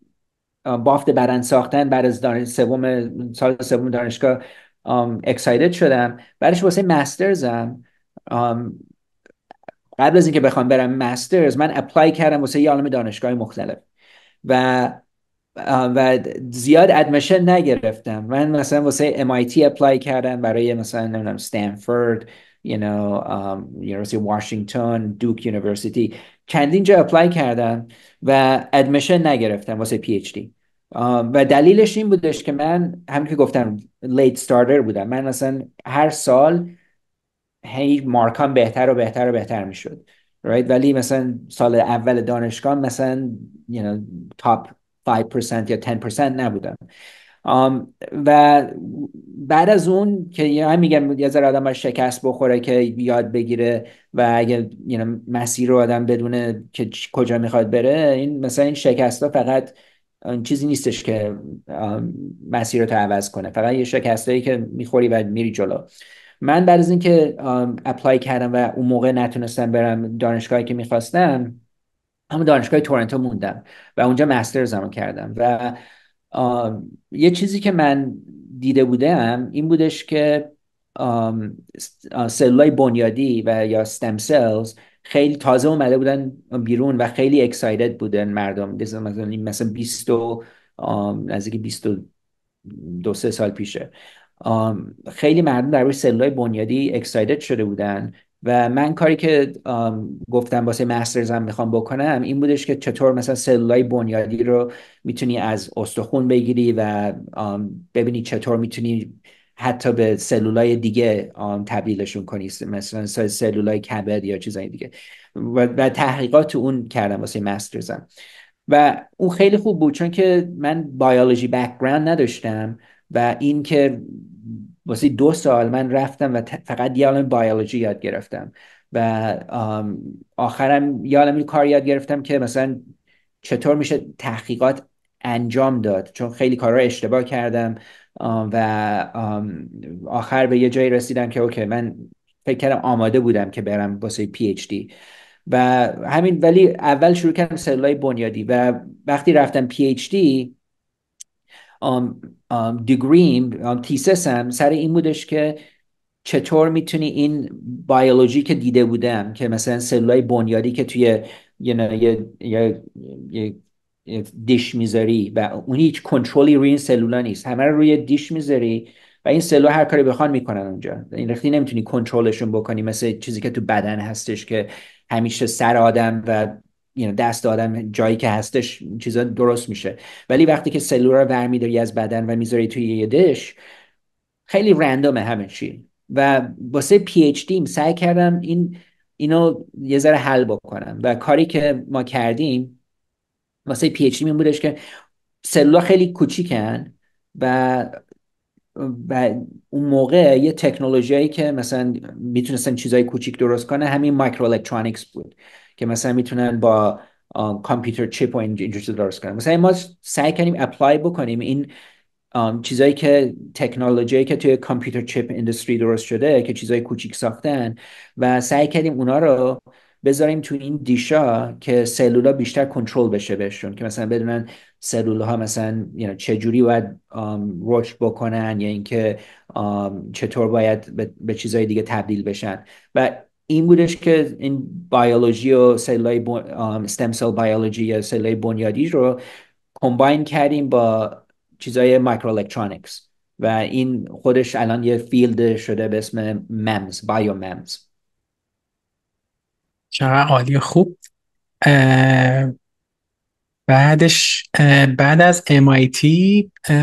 بافت بدن ساختن بعد از سال سوم دانشگاه اکسایتد شدم. بعدش واسه مسترزم، قبل از اینکه بخوام برم مسترز، من اپلای کردم واسه یه عالم دانشگاه مختلف. و و زیاد ادمیشن نگرفتم. من مثلا واسه MIT اپلای کردم، برای مثلا نمیدونم استنفورد، یونیورسیتی واشنگتن، دوک یونیورسیتی، چندین جا اپلای کردم و ادمیشن نگرفتم واسه PhD. و دلیلش این بودش که من همین که گفتم لیت ستارتر بودم. من مثلا هر سال هی مارکام بهتر و بهتر و بهتر میشد، right؟ ولی مثلا سال اول دانشگاه مثلا تاپ 5% یا 10% نبودم. و بعد از اون که هم میگم یه ذره آدم باید شکست بخوره که یاد بگیره، و اگه مسیر رو آدم بدونه که کجا میخواد بره، این مثلا این شکست ها فقط چیزی نیستش که مسیر رو عوض کنه، فقط یه شکستایی که میخوری و میری جلو. من بعد از اینکه اپلای کردم و اون موقع نتونستم برم دانشگاهی که میخواستم، همون دانشگاه تورنتو موندم و اونجا مسترزمو کردم. و یه چیزی که من دیده بودم این بودش که سلولای بنیادی و یا استم سلز خیلی تازه اومده بودن بیرون و خیلی اکسایتد بودن مردم. مثلا 20 نزدیک 22-23 سال پیشه خیلی مردم در روی سلولای بنیادی اکسایتد شده بودن. و من کاری که گفتم واسه مسترزم میخوام بکنم این بودش که چطور مثلا سلولای بنیادی رو میتونی از استخون بگیری و ببینی چطور میتونی حتی به سلولای دیگه تبدیلشون کنی، مثلا سلولای کبد یا چیزای دیگه. و تحقیقات اون کردم واسه مسترزم و اون خیلی خوب بود، چون که من بیولوژی بک‌گراند نداشتم. و این که واسه 2 سال من رفتم و فقط یه عالم بیولوژی یاد گرفتم. و آخرم یه عالم کار یاد گرفتم که مثلا چطور میشه تحقیقات انجام داد، چون خیلی کارها اشتباه کردم. و آخر به یه جایی رسیدم که اوکی، من فکر کردم آماده بودم که برم واسه PhD و همین. ولی اول شروع کردم سلولای بنیادی و وقتی رفتم PhD دیگریم تیسسم سر این بودش که چطور میتونی این بیولوژی که دیده بودم که مثلا سلولای بنیادی که توی یه دیش میذاری و اون هیچ کنترلی روی این سلولا نیست، همه رو روی دیش میذاری و این سلول هر کاری بخوان میکنن اونجا. این رختی نمیتونی کنترلشون بکنی مثل چیزی که تو بدن هستش که همیشه سر آدم و دست آدم جایی که هستش چیزا درست میشه. ولی وقتی که سلول رو برمیداری از بدن و میذاری توی یه دیش، خیلی رندومه همه چی. و واسه PhD سعی کردم اینو یه ذره حل بکنم و کاری که ما کردیم واسه PhD این بودش که سلولا خیلی کوچیکن و و اون موقع یه تکنولوژیایی که مثلا میتونستن چیزای کوچیک درست کنه همین مایکرو الکترونیکس بود، که مثلا میتونن با کامپیوتر چیپ و اینجور چیز درست کنن. مثلا ما سعی کنیم اپلای بکنیم این چیزایی که تکنولوژی که توی کامپیوتر چیپ اندستری درست شده که چیزای کوچیک ساختن، و سعی کردیم اونا رو بذاریم تو این دیشا که سلولا بیشتر کنترل بشه بهشون، که مثلا بدونن سلول ها مثلا چجوری باید رشد بکنن یا اینکه چطور باید به چیزای دیگه تبدیل بشن. و این بودش که این بیولوژی و سلولای استم سل بیولوژی یا سلولای بنیادی رو کمباین کردیم با چیزای مایکرو الکترونیکس و این خودش الان یه فیلد شده به اسم ممز، بایو ممز. چقدر عالی، خوب. اه، بعد از MIT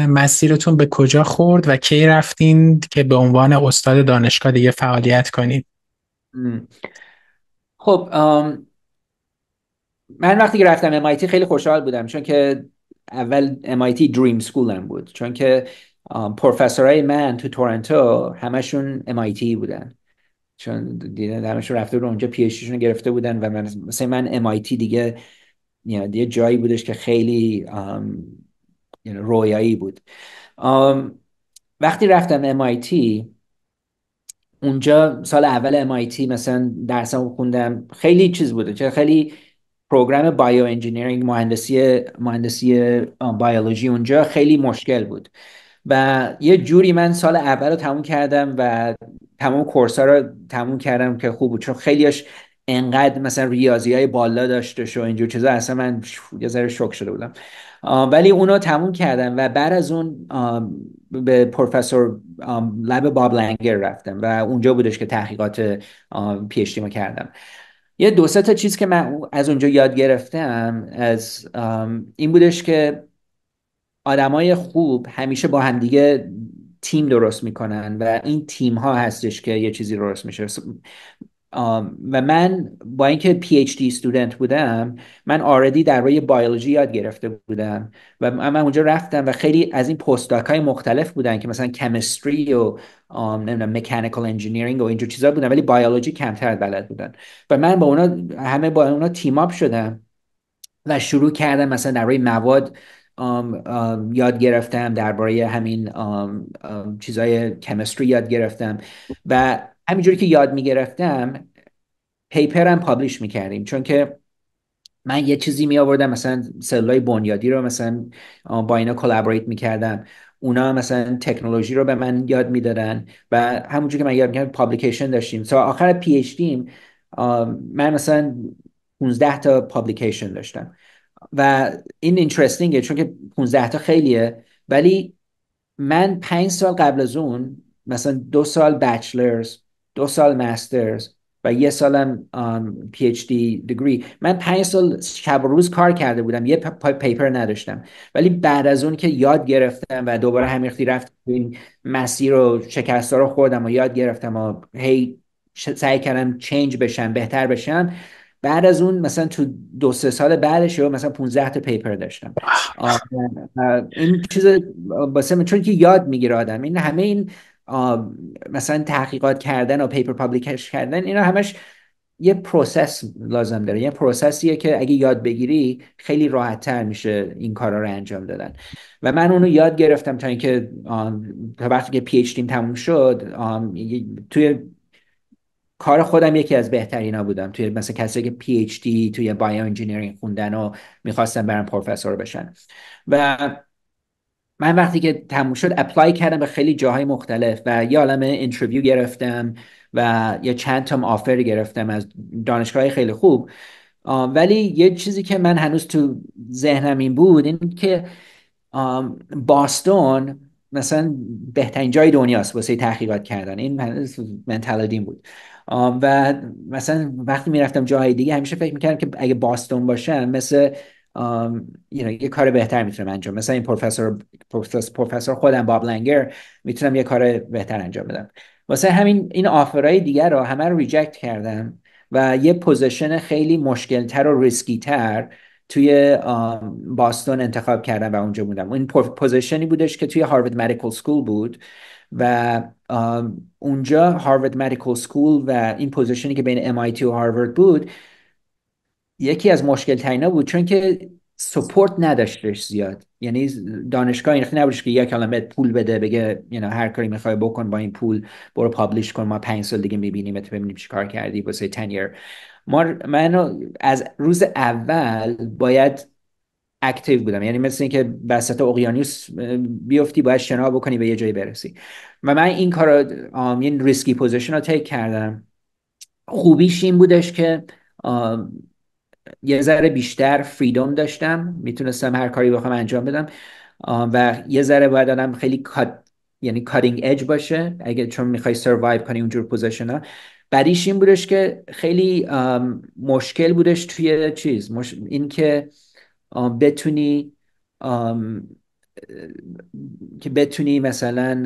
مسیرتون به کجا خورد و کی رفتین که به عنوان استاد دانشگاه دیگه فعالیت کنید؟ خب من وقتی که رفتم MIT خیلی خوشحال بودم، چون که اول MIT دریم سکولم بود، چون که پروفسورای من تو تورنتو همشون MIT بودن، چون دیدن همشون رفته بودن اونجا PhDشون گرفته بودن و من MIT دیگه یه جایی بودش که خیلی رویایی بود. وقتی رفتم MIT اونجا سال اول MIT مثلا درسمو خوندم، خیلی چیز بوده، چه خیلی پروگرام بایو انجینیرینگ، مهندسی بیولوژی اونجا خیلی مشکل بود. و یه جوری من سال اول رو تموم کردم و تمام کورس ها رو تموم کردم که خوب بود، چون خیلیش انقدر مثلا ریاضی های بالا داشته و اینجور چیزا، اصلا من یه ذره شوک شده بودم. ولی اونو تموم کردم و بعد از اون به پروفسور لب باب لنگر رفتم و اونجا بودش که تحقیقات پی اچ دی ما کردم. یه دو سه تا چیز که من از اونجا یاد گرفتم از این بودش که آدمای خوب همیشه با همدیگه تیم درست میکنن و این تیم ها هستش که یه چیزی درست میشه. و من با اینکه پی اچ دی استودنت بودم، من آردی در روی بیولوژی یاد گرفته بودم و من اونجا رفتم و خیلی از این پستاک های مختلف بودن که مثلا کمیستری و نمیدونم مکانیکال انجینیرینگ و اینجور چیزا بودن، ولی بیولوژی کمتر بلد بودن و من با اونا همه با اونا تیم اپ شدم و شروع کردم مثلا در روی مواد یاد گرفتم، درباره همین چیزای کمیستری یاد گرفتم و همینجوری که یاد میگرفتم پیپرم پابلیش میکردیم، چون که من یه چیزی می آوردم مثلا سلولای بنیادی رو مثلا با اینا کلابریت میکردم، اونا مثلا تکنولوژی رو به من یاد میدادن و همونجوری که من یاد میکردم پابلیکیشن داشتیم. تا آخر پی اچ دیم من مثلا 15 تا پابلیکیشن داشتم و این اینترستینگه چون که 15 تا خیلیه، ولی من 5 سال قبل از اون مثلا 2 سال بچلرز، 2 سال مسترز و یه سالم پی اچ دی دیگری، من 5 سال شب و روز کار کرده بودم، یه پیپر نداشتم. ولی بعد از اون که یاد گرفتم و دوباره همیختی رفتم این مسیر و شکستا رو خوردم و یاد گرفتم و هی سعی کردم چینج بشم، بهتر بشم، بعد از اون مثلا تو 2 3 سال بعدش رو مثلا 15 تا پیپر داشتم. این چیز واسه من، چون که یاد میگیره آدم، این همه این مثلا تحقیقات کردن و پیپر پابلیکش کردن، اینا همش یه پروسس لازم داره، یه پروسسیه که اگه یاد بگیری خیلی راحت تر میشه این کارا رو انجام دادن. و من اونو یاد گرفتم تا اینکه تا وقتی که پی اچ دیم تموم شد توی کار خودم یکی از بهترینا بودم، توی مثلا کسایی که پی اچ دی توی بایو انجینیرینگ خوندن و میخواستن برن پروفسور بشن. و من وقتی که تموم شد اپلای کردم به خیلی جاهای مختلف و یه عالمه اینترویو گرفتم و یه چند تا آفر گرفتم از دانشگاه خیلی خوب. ولی یه چیزی که من هنوز تو ذهنم این بود، این که باستون مثلا بهترین جای دنیاست واسه تحقیقات کردن، این منتالیتیم بود. و مثلا وقتی میرفتم جاهای دیگه همیشه فکر میکردم که اگه باستون باشم مثل یه کار بهتر میتونم انجام، مثلا این پروفسور خودم باب لنگر میتونم یه کار بهتر انجام بدم. واسه همین این آفرهای دیگر رو همه رو ریجکت کردم و یه پوزیشن خیلی مشکلتر و ریسکی تر توی باستون انتخاب کردم و اونجا بودم. این پوزیشنی بودش که توی هاروارد مدیکال سکول بود و اونجا هاروارد مدیکال سکول و این پوزیشنی که بین MIT و هاروارد بود یکی از مشکل ترینا بود، چون که سپورت نداشتش زیاد. یعنی دانشگاه این نبودش که یک کلمه پول بده بگه هر کاری میخوای بکن با این پول، برو پابلش کن، ما 5 سال دیگه میبینیم ببینیم چی کار کردی واسه تنیر. من از روز اول باید اکتیو بودم، یعنی مثل اینکه وسط اقیانوس بیفتی باید شنا بکنی به یه جایی برسی. و من این کار این ریسکی پوزیشن رو تیک کردم. خوبیش این بودش که یه ذره بیشتر فریدوم داشتم، میتونستم هر کاری بخوام انجام بدم و یه ذره باید آدم خیلی یعنی کاتینگ اج باشه اگه چون میخوای سروایو کنی اونجور پوزیشن ها. بعدیش این بودش که خیلی مشکل بودش توی این که بتونی که بتونی مثلا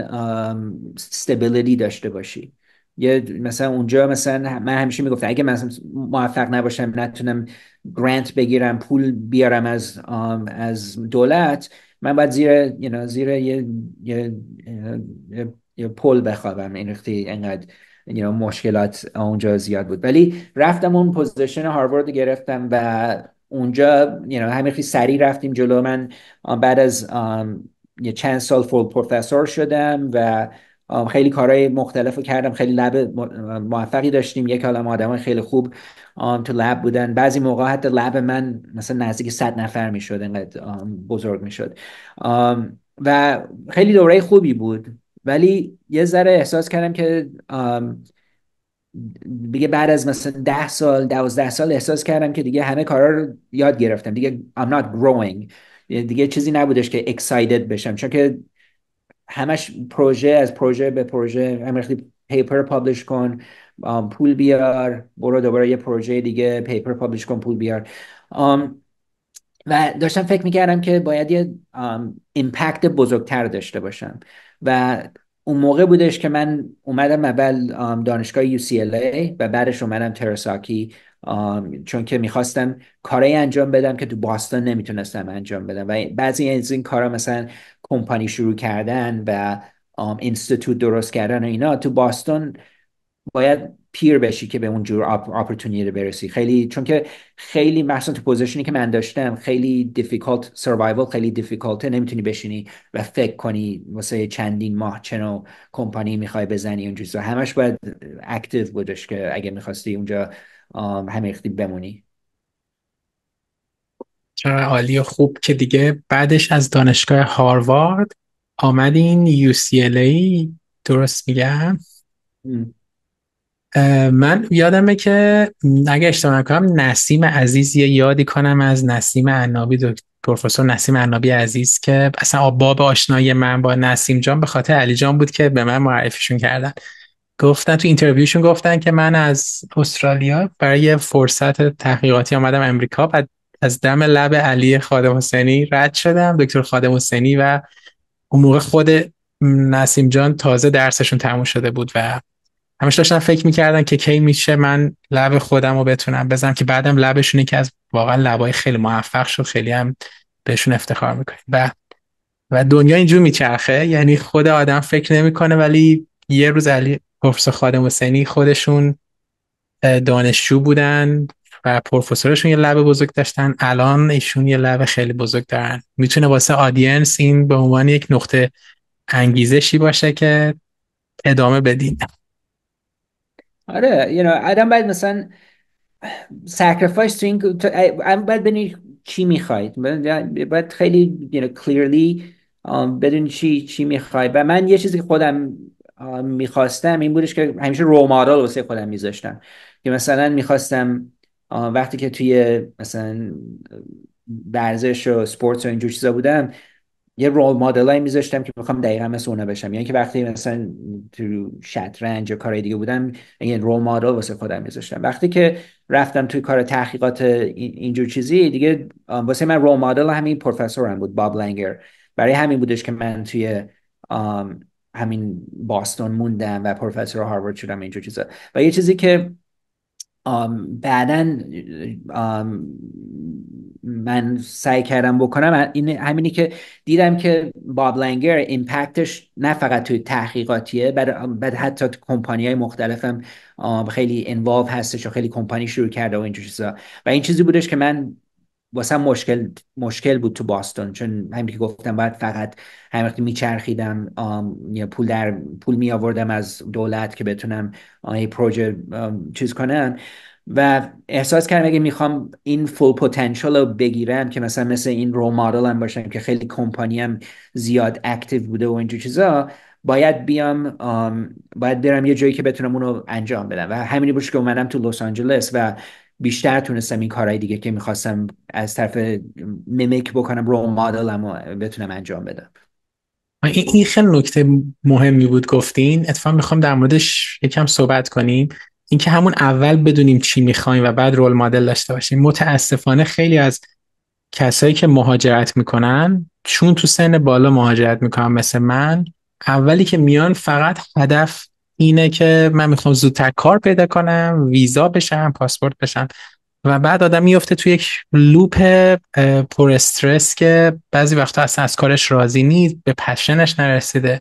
stability داشته باشی. یه مثلا اونجا مثلا من همیشه میگفتم اگه مثلا موفق نباشم، نتونم گرانت بگیرم، پول بیارم از دولت، من باید زیر یه پل بخوابم. این وقتی انقدر مشکلات اونجا زیاد بود. ولی رفتم اون پوزیشن هاروارد گرفتم و اونجا همین خیلی سریع رفتیم جلو. من بعد از یه چند سال فول پروفسور شدم و خیلی کارهای مختلف رو کردم، خیلی لب موفقی داشتیم، یک عالم آدم خیلی خوب تو لب بودن. بعضی موقع حتی لب من مثلا نزدیک 100 نفر میشد، انقدر بزرگ میشد و خیلی دوره خوبی بود. ولی یه ذره احساس کردم که دیگه بعد از مثلا 10 سال 12 سال احساس کردم که دیگه همه کارا رو یاد گرفتم دیگه. I'm not growing. دیگه چیزی نبودش که excited بشم، چون که همش پروژه از پروژه به پروژه، هم وقتی پیپر پابلش کن، پول بیار، برو دوباره یه پروژه دیگه پیپر پابلش کن، پول بیار. و داشتم فکر میکردم که باید یه ایمپکت بزرگتر داشته باشم. و اون موقع بودش که من اومدم اول دانشگاه UCLA و بعدش اومدم تراساکی، چون که میخواستم کارایی انجام بدم که تو باستون نمیتونستم انجام بدم. و بعضی از این کارا مثلا کمپانی شروع کردن و اینستیتوت درست کردن و اینا تو باستون باید پیر بشی که به اون جور اپورتونیتی برسی. خیلی، چون که خیلی مثلا تو پوزیشنی که من داشتم خیلی دیفیکالت، سروایوال خیلی دیفیکالته، نمیتونی بشینی و فکر کنی واسه چندین ماه چه نوع کمپانی میخوای بزنی اون چیزا. همش باید اکتیو بودش که اگه میخواستی اونجا همیختی بمونی. چقدر عالی و خوب که دیگه بعدش از دانشگاه هاروارد آمدین UCLA، درست میگم؟ م. من یادمه که اگه اشتباه نکنم نسیم عزیز، یه یادی کنم از نسیم عنابی، پروفسور نسیم عنابی عزیز، که اصلا باب آشنایی من با نسیم جان به خاطر علی جان بود که به من معرفیشون کردن. گفتن تو اینترویوشون گفتن که من از استرالیا برای یه فرصت تحقیقاتی آمدم امریکا، بعد از دم لب علی خادم حسینی رد شدم، دکتر خادم حسینی، و اون موقع خود نسیم جان تازه درسشون تموم شده بود و همش داشتن فکر میکردن که کی میشه من لب خودم رو بتونم بزنم، که بعدم لبشونه که از واقعا لبای خیلی موفق شد، خیلی هم بهشون افتخار میکنیم. و دنیا اینجور میچرخه، یعنی خود آدم فکر نمیکنه ولی یه روز علی پروفسور خادم حسینی خودشون دانشجو بودن و پروفسورشون یه لب بزرگ داشتن، الان ایشون یه لب خیلی بزرگ دارن. میتونه واسه آدینس این به عنوان یک نقطه انگیزشی باشه که ادامه بدین. آره، آدم باید مثلا sacrifice تو این باید بدونی چی میخواید. باید خیلی clearly بدونی چی میخواید. و من یه چیزی که خودم میخواستم این بودش که همیشه رول مدل واسه خودم میذاشتم، که مثلا میخواستم وقتی که توی مثلا ورزش و سپورت و اینجور چیزا بودم یه رول مدلایی میذاشتم که میخوام دقیقا مثل اونا بشم. یعنی که وقتی مثلا تو شطرنج یا کارهای دیگه بودم یه رول مدل واسه خودم میذاشتم. وقتی که رفتم توی کار تحقیقات اینجور چیزی دیگه، واسه من رول مدل همین پروفسورم بود، باب لنگر. برای همین بودش که من توی همین باستون موندم و پروفسور هاروارد شدم اینجور چیزا. و یه چیزی که بعدا من سعی کردم بکنم این همینی که دیدم که باب لنگر ایمپکتش نه فقط توی تحقیقاتیه، بعد حتی تو کمپانی های مختلفم خیلی انوالو هستش و خیلی کمپانی شروع کرده و اینجور چیزا. و این چیزی بودش که من واسه مشکل بود تو باستون، چون همین که گفتم باید فقط همین وقتی میچرخیدم یا پول می آوردم از دولت که بتونم یه پروژه چیز کنم. و احساس کردم اگه میخوام این فول پتانسیل رو بگیرم که مثل این رول مدل هم باشم که خیلی کمپانی هم زیاد اکتیو بوده و اینجور چیزا، باید برم یه جایی که بتونم اونو انجام بدم. و همینی بود که اومدم تو لس آنجلس و بیشتر تونستم این کارهای دیگه که میخواستم از طرف میمیک بکنم رول مدلم و بتونم انجام بدم. این خیلی نکته مهمی بود گفتین، اتفاقا میخوام در موردش یکم صحبت کنیم. اینکه همون اول بدونیم چی میخوایم و بعد رول مدل داشته باشیم. متاسفانه خیلی از کسایی که مهاجرت میکنن، چون تو سن بالا مهاجرت میکنن مثل من، اولی که میان فقط هدف اینه که من میخوام زودتر کار پیدا کنم، ویزا بشم، پاسپورت بشم، و بعد آدم میفته توی یک لوپ پر استرس که بعضی وقتا اصلا از کارش راضی نیست، به پشنش نرسیده.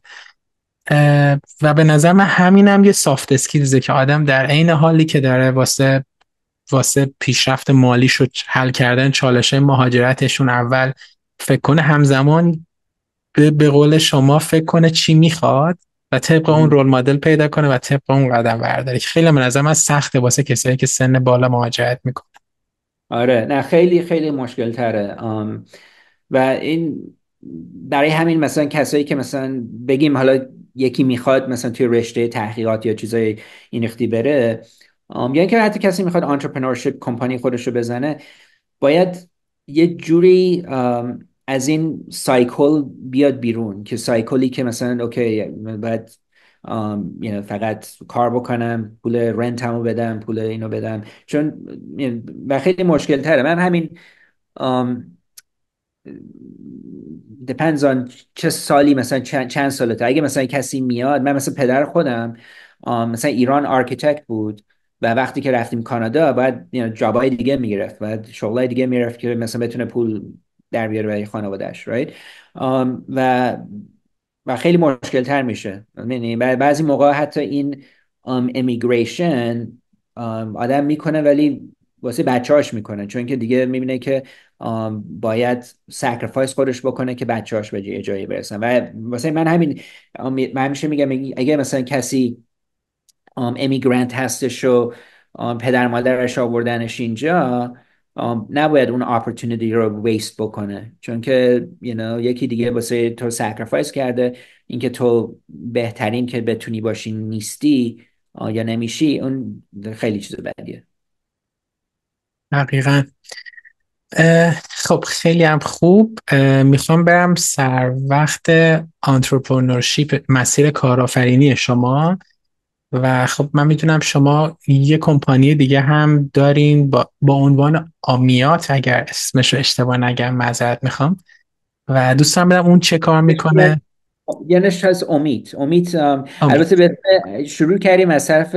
و به نظر من همینم یه سافت اسکیلزه که آدم در عین حالی که داره واسه پیشرفت مالیش و حل کردن چالش‌های مهاجرتشون اول فکر کنه، همزمان به قول شما فکر کنه چی میخواد و طبق اون رول مدل پیدا کنه و طبق اون قدم برداره، که خیلی به نظر من سخته واسه کسایی که سن بالا مهاجرت میکنه. آره، نه خیلی خیلی مشکل تره. و این برای همین مثلا کسایی که مثلا بگیم حالا یکی میخواد مثلا توی رشته تحقیقات یا چیزای این اختی بره، یا اینکه حتی کسی میخواد انترپرنورشیپ کمپانی خودش رو بزنه، باید یه جوری از این سایکل بیاد بیرون، که سایکلی که مثلا اوکی باید فقط کار بکنم، پول رنتمو بدم، پول اینو بدم، چون و خیلی مشکل تره. من همین depends on چه سالی، مثلا چند سالته. اگه مثلا کسی میاد، من مثلا پدر خودم مثلا ایران آرکیتکت بود و وقتی که رفتیم کانادا باید جابای دیگه میگرفت، باید شغلای دیگه میرفت که مثلا بتونه پول در بیاره برای خانواده‌اش، right؟ و خیلی مشکل تر میشه. یعنی بعضی موقع حتی این امیگریشن آدم میکنه ولی واسه بچه‌هاش میکنه، چون که دیگه میبینه که باید سکریفایس خودش بکنه که بچه‌هاش به جایی برسن. و واسه من همین من همیشه میگم اگه مثلا کسی امیگرانت هستش و پدر مادرش آوردنش اینجا، نباید اون اپورتونیتی رو ویست بکنه، چون که یکی دیگه واسه تو سکریفایس کرده. اینکه تو بهترین که بتونی باشی نیستی یا نمیشی، اون خیلی چیز بدیه. دقیقا. خب خیلی هم خوب. میخوام برم سر وقت انترپرنورشیپ، مسیر کارآفرینی شما. و خب من میدونم شما یه کمپانی دیگه هم دارین با عنوان آمیات، اگر اسمش رو اشتباه نگم معذرت میخوام. و دوستم بدم اون چه کار میکنه. یه نش هست امید. البته آمیت. شروع کردیم از طرف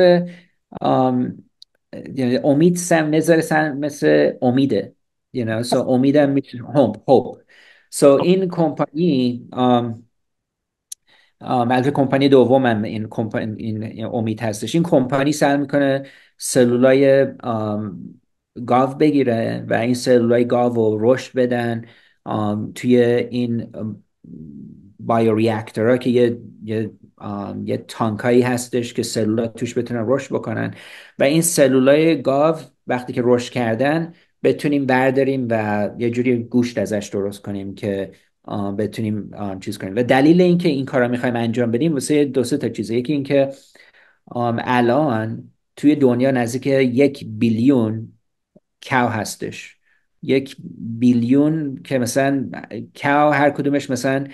یعنی امید سم نظر سم مثل امیده، so امیدم میشه hope. So این کمپانی البته کمپانی دومم این کمپانی این امید هستش. این کمپانی سعی میکنه سلولای گاو بگیره و این سلولای گاو رو رشد بدن توی این بایو ریاکتورها که یه تانکایی هستش که سلولا توش بتونن رشد بکنن. و این سلولای گاو وقتی که رشد کردن بتونیم برداریم و یه جوری گوشت ازش درست کنیم که بتونیم چیز کنیم. و دلیل اینکه این کارا میخوایم انجام بدیم واسه دو سه تا چیزه. یکی اینکه الان توی دنیا نزدیک 1 بیلیون کو هستش. 1 بیلیون که مثلا کو هر کدومش مثلا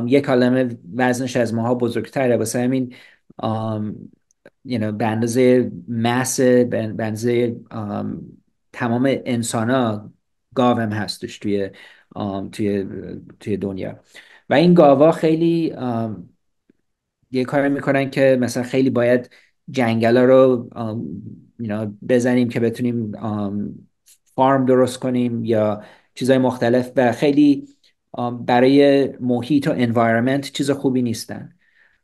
یک عالمه وزنش از ماها بزرگتره. واسه همین به اندازه به اندازه تمام انسان ها گاو هم هستش توی دنیا. و این گاوا خیلی یه کاری میکنن که مثلا خیلی باید جنگلا رو بزنیم که بتونیم فارم درست کنیم یا چیزهای مختلف، و خیلی برای محیط و انوایرمنت چیز خوبی نیستن.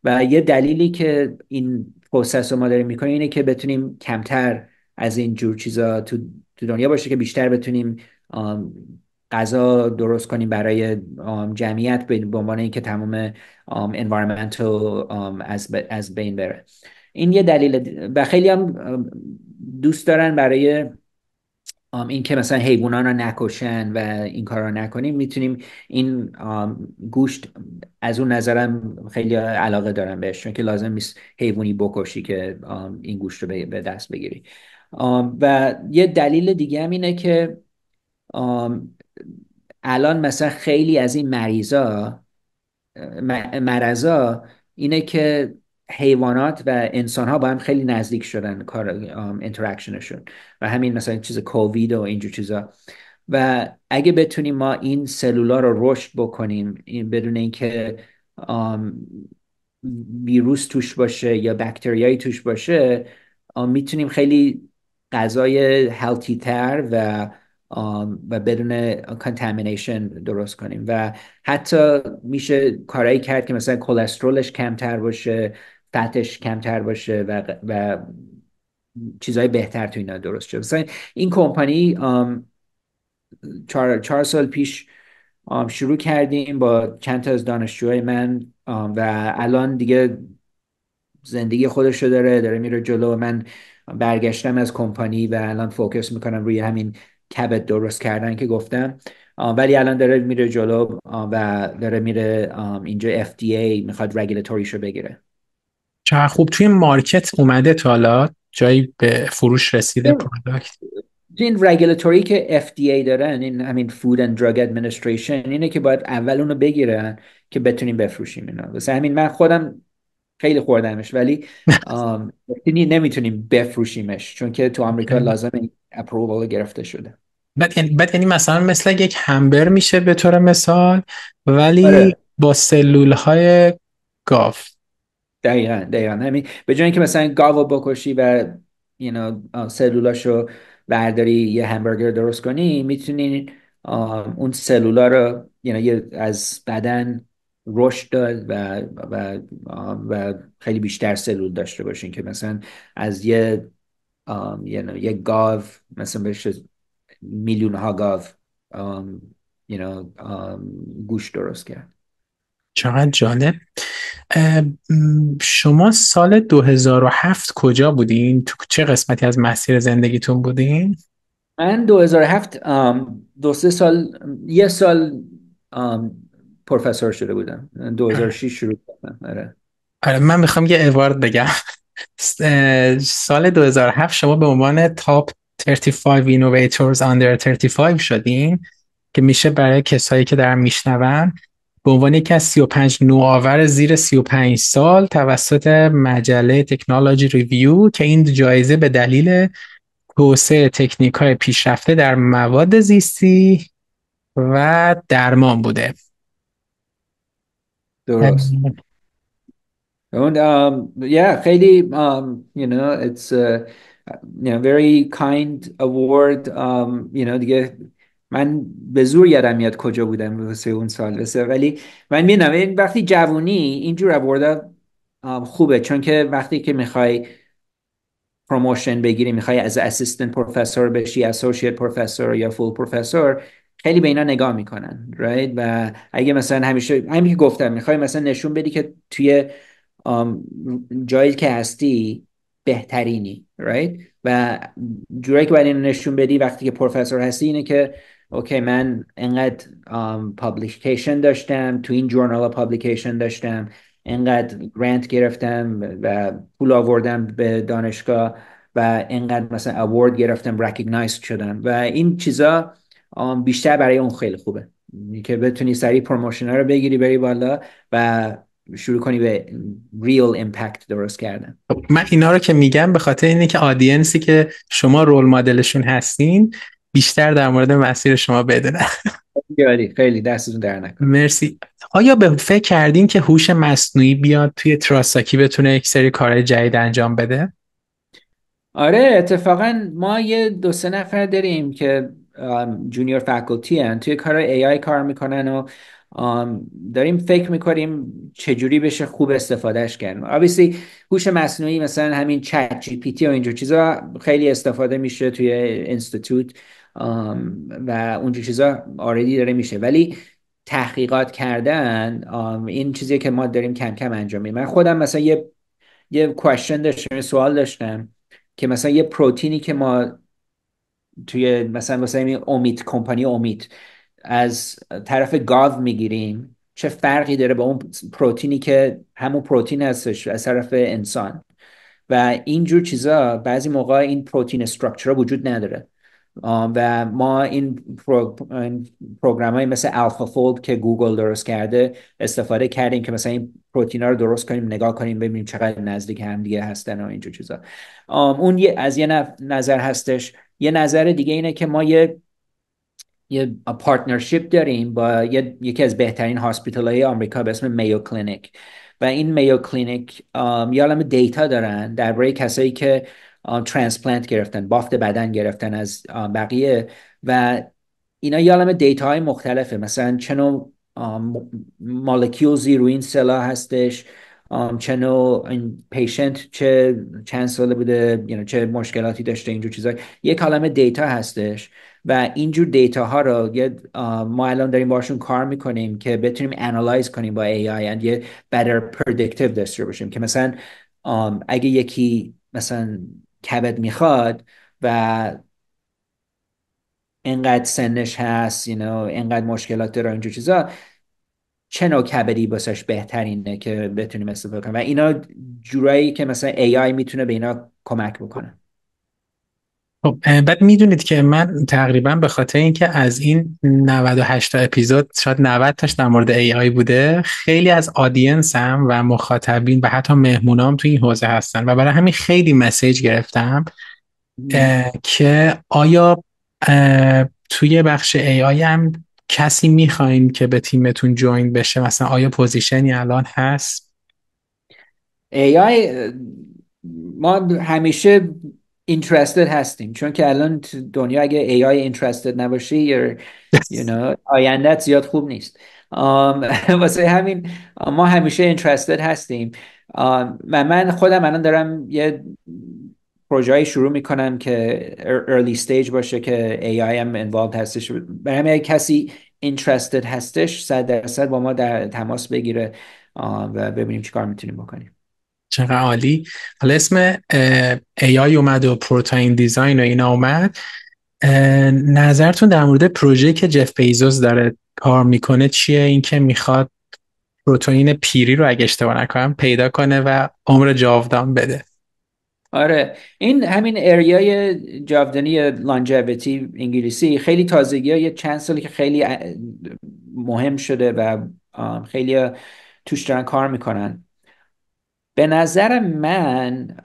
و یه دلیلی که این پروسس رو ما داریم میکنیم اینه که بتونیم کمتر از این جور چیزا تو دنیا باشه، که بیشتر بتونیم غذا درست کنیم برای جمعیت، به عنوان اینکه تمام environmental از بین بره. این یه دلیل. و خیلی هم دوست دارن برای این که مثلا حیوانات رو نکشن و این کار رو نکنیم، میتونیم این گوشت از اون نظرم خیلی علاقه دارم بهش، چون که لازم نیست حیوانی بکشی که این گوشت رو به دست بگیری. و یه دلیل دیگه هم اینه که الان مثلا خیلی از این مرضا اینه که حیوانات و انسان ها با هم خیلی نزدیک شدن، کار اینتراکشنشون، و همین مثلا چیز کووید و اینجور چیزا. و اگه بتونیم ما این سلولا رو رشد بکنیم بدون اینکه ویروس توش باشه یا بکتریایی توش باشه، میتونیم خیلی غذای هلتی تر و بدون کانتامینیشن درست کنیم. و حتی میشه کارایی کرد که مثلا کلسترولش کمتر باشه، فتش کمتر باشه و چیزهای بهتر تو اینا درست شد. مثلا این کمپانی 4 سال پیش شروع کردیم با چند تا از دانشجوهای من، و الان دیگه زندگی خودش رو داره میره جلو. من برگشتم از کمپانی و الان فوکس میکنم روی همین کبد درست کردن که گفتم. ولی الان داره میره جلو و داره میره اینجا FDA میخواد رگولاتوریشو بگیره. چقدر خوب. توی مارکت اومده تا حالا جایی به فروش رسیده پروداکت؟ این رگولاتوری که FDA دارن، این همین فود اند دراگ ادمنستریشن، اینه که باید اول اونو بگیرن که بتونیم بفروشیم اینا. واسه همین من خودم خیلی خوردمش، ولی نمیتونیم بفروشیمش چون که تو آمریکا لازم این اپرووال گرفته شده. بعد یعنی مثلا مثل یک همبر میشه به طور مثال، ولی آره، با سلول های گاو. دقیقا همین. به جای اینکه مثلا گاو رو بکشی و سلولاشو برداری یه همبرگر درست کنی، میتونی اون سلولا رو از بدن رشد داد و خیلی بیشتر سلول داشته باشین که مثلا از یه گاو مثلا بشه میلیون ها گاو آم، گوشت درست کرد. چقدر جالب. اه، شما سال 2007 کجا بودین؟ تو چه قسمتی از مسیر زندگیتون بودین؟ من 2007 دو سه سال، یه سال پروفسور شده بودم. 2006 شروع کردم. آره. آره، من میخوام یه اوارد بگم. سال 2007 شما به عنوان تاپ 35 Innovators Under 35 شدین، که میشه برای کسایی که دارن میشنون به عنوان یکی از 35 نوآور زیر 35 سال توسط مجله تکنولوژی ریویو، که این جایزه به دلیل توسعه تکنیک‌های پیشرفته در مواد زیستی و درمان بوده. درست. اون خیلی it's a very kind award. دیگه من به زور یادم میاد کجا بودم واسه اون سال واسه، ولی من میدونم وقتی جوونی اینجور اواردها خوبه، چون که وقتی که میخوای پروموشن بگیری، میخوای از اسیستنت پروفسور بشی، اسوسییت پروفسور یا فول پروفسور، خیلی به اینا نگاه میکنن right. و اگه مثلا همیشه همین که گفتم میخوای مثلا نشون بدی که توی آم، جایی که هستی بهترینی right. و جورایی که باید اینو نشون بدی وقتی که پروفسور هستی اینه که اوکی من انقدر پابلیکیشن داشتم، تو این جورنال پابلیکیشن داشتم، اینقدر گرانت گرفتم و پول آوردم به دانشگاه و اینقدر مثلا اوارد گرفتم، ریکگنایزد شدم و این چیزا بیشتر برای اون خیلی خوبه که بتونی سریع پروموشن ها رو بگیری بری بالا و شروع کنی به ریل ایمپکت درست کردن. من اینا رو که میگم به خاطر اینه که آدینسی که شما رول مدلشون هستین بیشتر در مورد مسیر شما بدونن. خیلی دستتون در نکنه. مرسی. آیا به فکر کردین که هوش مصنوعی بیاد توی تراساکی بتونه یک سری کارهای جدید انجام بده؟ آره، اتفاقا ما یه دو سه نفر داریم که جونیور فاکولتی هن توی کار AI کار میکنن و داریم فکر میکنیم چجوری بشه خوب استفادهش کرد. obviously هوش مصنوعی مثلا همین چت جی پی تی و اینجور چیزا خیلی استفاده میشه توی اینستیتوت و اونجور چیزا آردی داره میشه، ولی تحقیقات کردن این چیزی که ما داریم کم کم انجام میدیم. من خودم مثلا یه کوشن داشتم، یه سوال داشتم که مثلا یه پروتئینی که ما توی مثلا این امید کمپانی امید از طرف گاو میگیریم چه فرقی داره با اون پروتئینی که همون پروتئین هستش از طرف انسان. و اینجور چیزا بعضی موقع این پروتئین استراکچر وجود نداره و ما این پروگرام های مثل الفا فولد که گوگل درست کرده استفاده کردیم که مثلا این پروتئین ها رو درست کنیم، نگاه کنیم ببینیم چقدر نزدیک هم دیگه هستن و اینجور چیزا. اون از یه نظر هستش. یه نظر دیگه اینه که ما یه پارتنرشیپ داریم با یکی از بهترین هاسپیتال های آمریکا به اسم میو کلینیک و این میو کلینیک یه عالم دیتا دارن درباره کسایی که ترانسپلنت گرفتن، بافت بدن گرفتن از بقیه و اینا یه عالم دیتا های مختلفه، مثلا چه نوع مولکیولزی روی این سلا هستش، چه نوع این پیشنت چند ساله بوده، چه مشکلاتی داشته، اینجور چیزا یک عالم دیتا هستش و اینجور دیتا ها رو ما الان داریم باشون کار میکنیم که بتونیم انالایز کنیم با AI یه better predictive داشته باشیم که مثلا اگه یکی مثلا کبد میخواد و اینقدر سنش هست اینقدر مشکلات داره اینجور چیزا، چه نوع کبدی واسش بهترینه که بتونیم استفاده کنیم و اینا جورایی که مثلا AI میتونه به اینا کمک بکنه. خب بعد میدونید که من تقریبا به خاطر اینکه از این 98 تا اپیزود شاید 90 تاش در مورد AI بوده، خیلی از آدینس هم و مخاطبین و حتی مهمونام تو این حوزه هستن و برای همین خیلی مسیج گرفتم که آیا توی بخش AI هم کسی میخواین که به تیمتون جوین بشه؟ مثلا آیا پوزیشنی الان هست؟ AI ما همیشه interested هستیم، چون که الان تو دنیا اگه AI interested نباشی آیندت زیاد خوب نیست. واسه همین ما همیشه interested هستیم. و من خودم الان دارم یه پروژه شروع میکنم که early stage باشه که AI هم involved هستش. برای همین اگه کسی interested هستش 100% با ما در تماس بگیره و ببینیم چی کار میتونیم بکنیم. چقدر عالی. حالا اسم AI اومد و پروتئین دیزاین و اینا اومد. نظرتون در مورد پروژه‌ای که جف بیزوس داره کار میکنه چیه؟ این که میخواد پروتئین پیری رو اگه اشتباه نکنم پیدا کنه و عمر جاودان بده. آره، این همین اریای جاودانی لانجویتی انگلیسی خیلی تازگی ها، یه چند سالی که خیلی مهم شده و خیلی توش دارن کار میکنن. به نظر من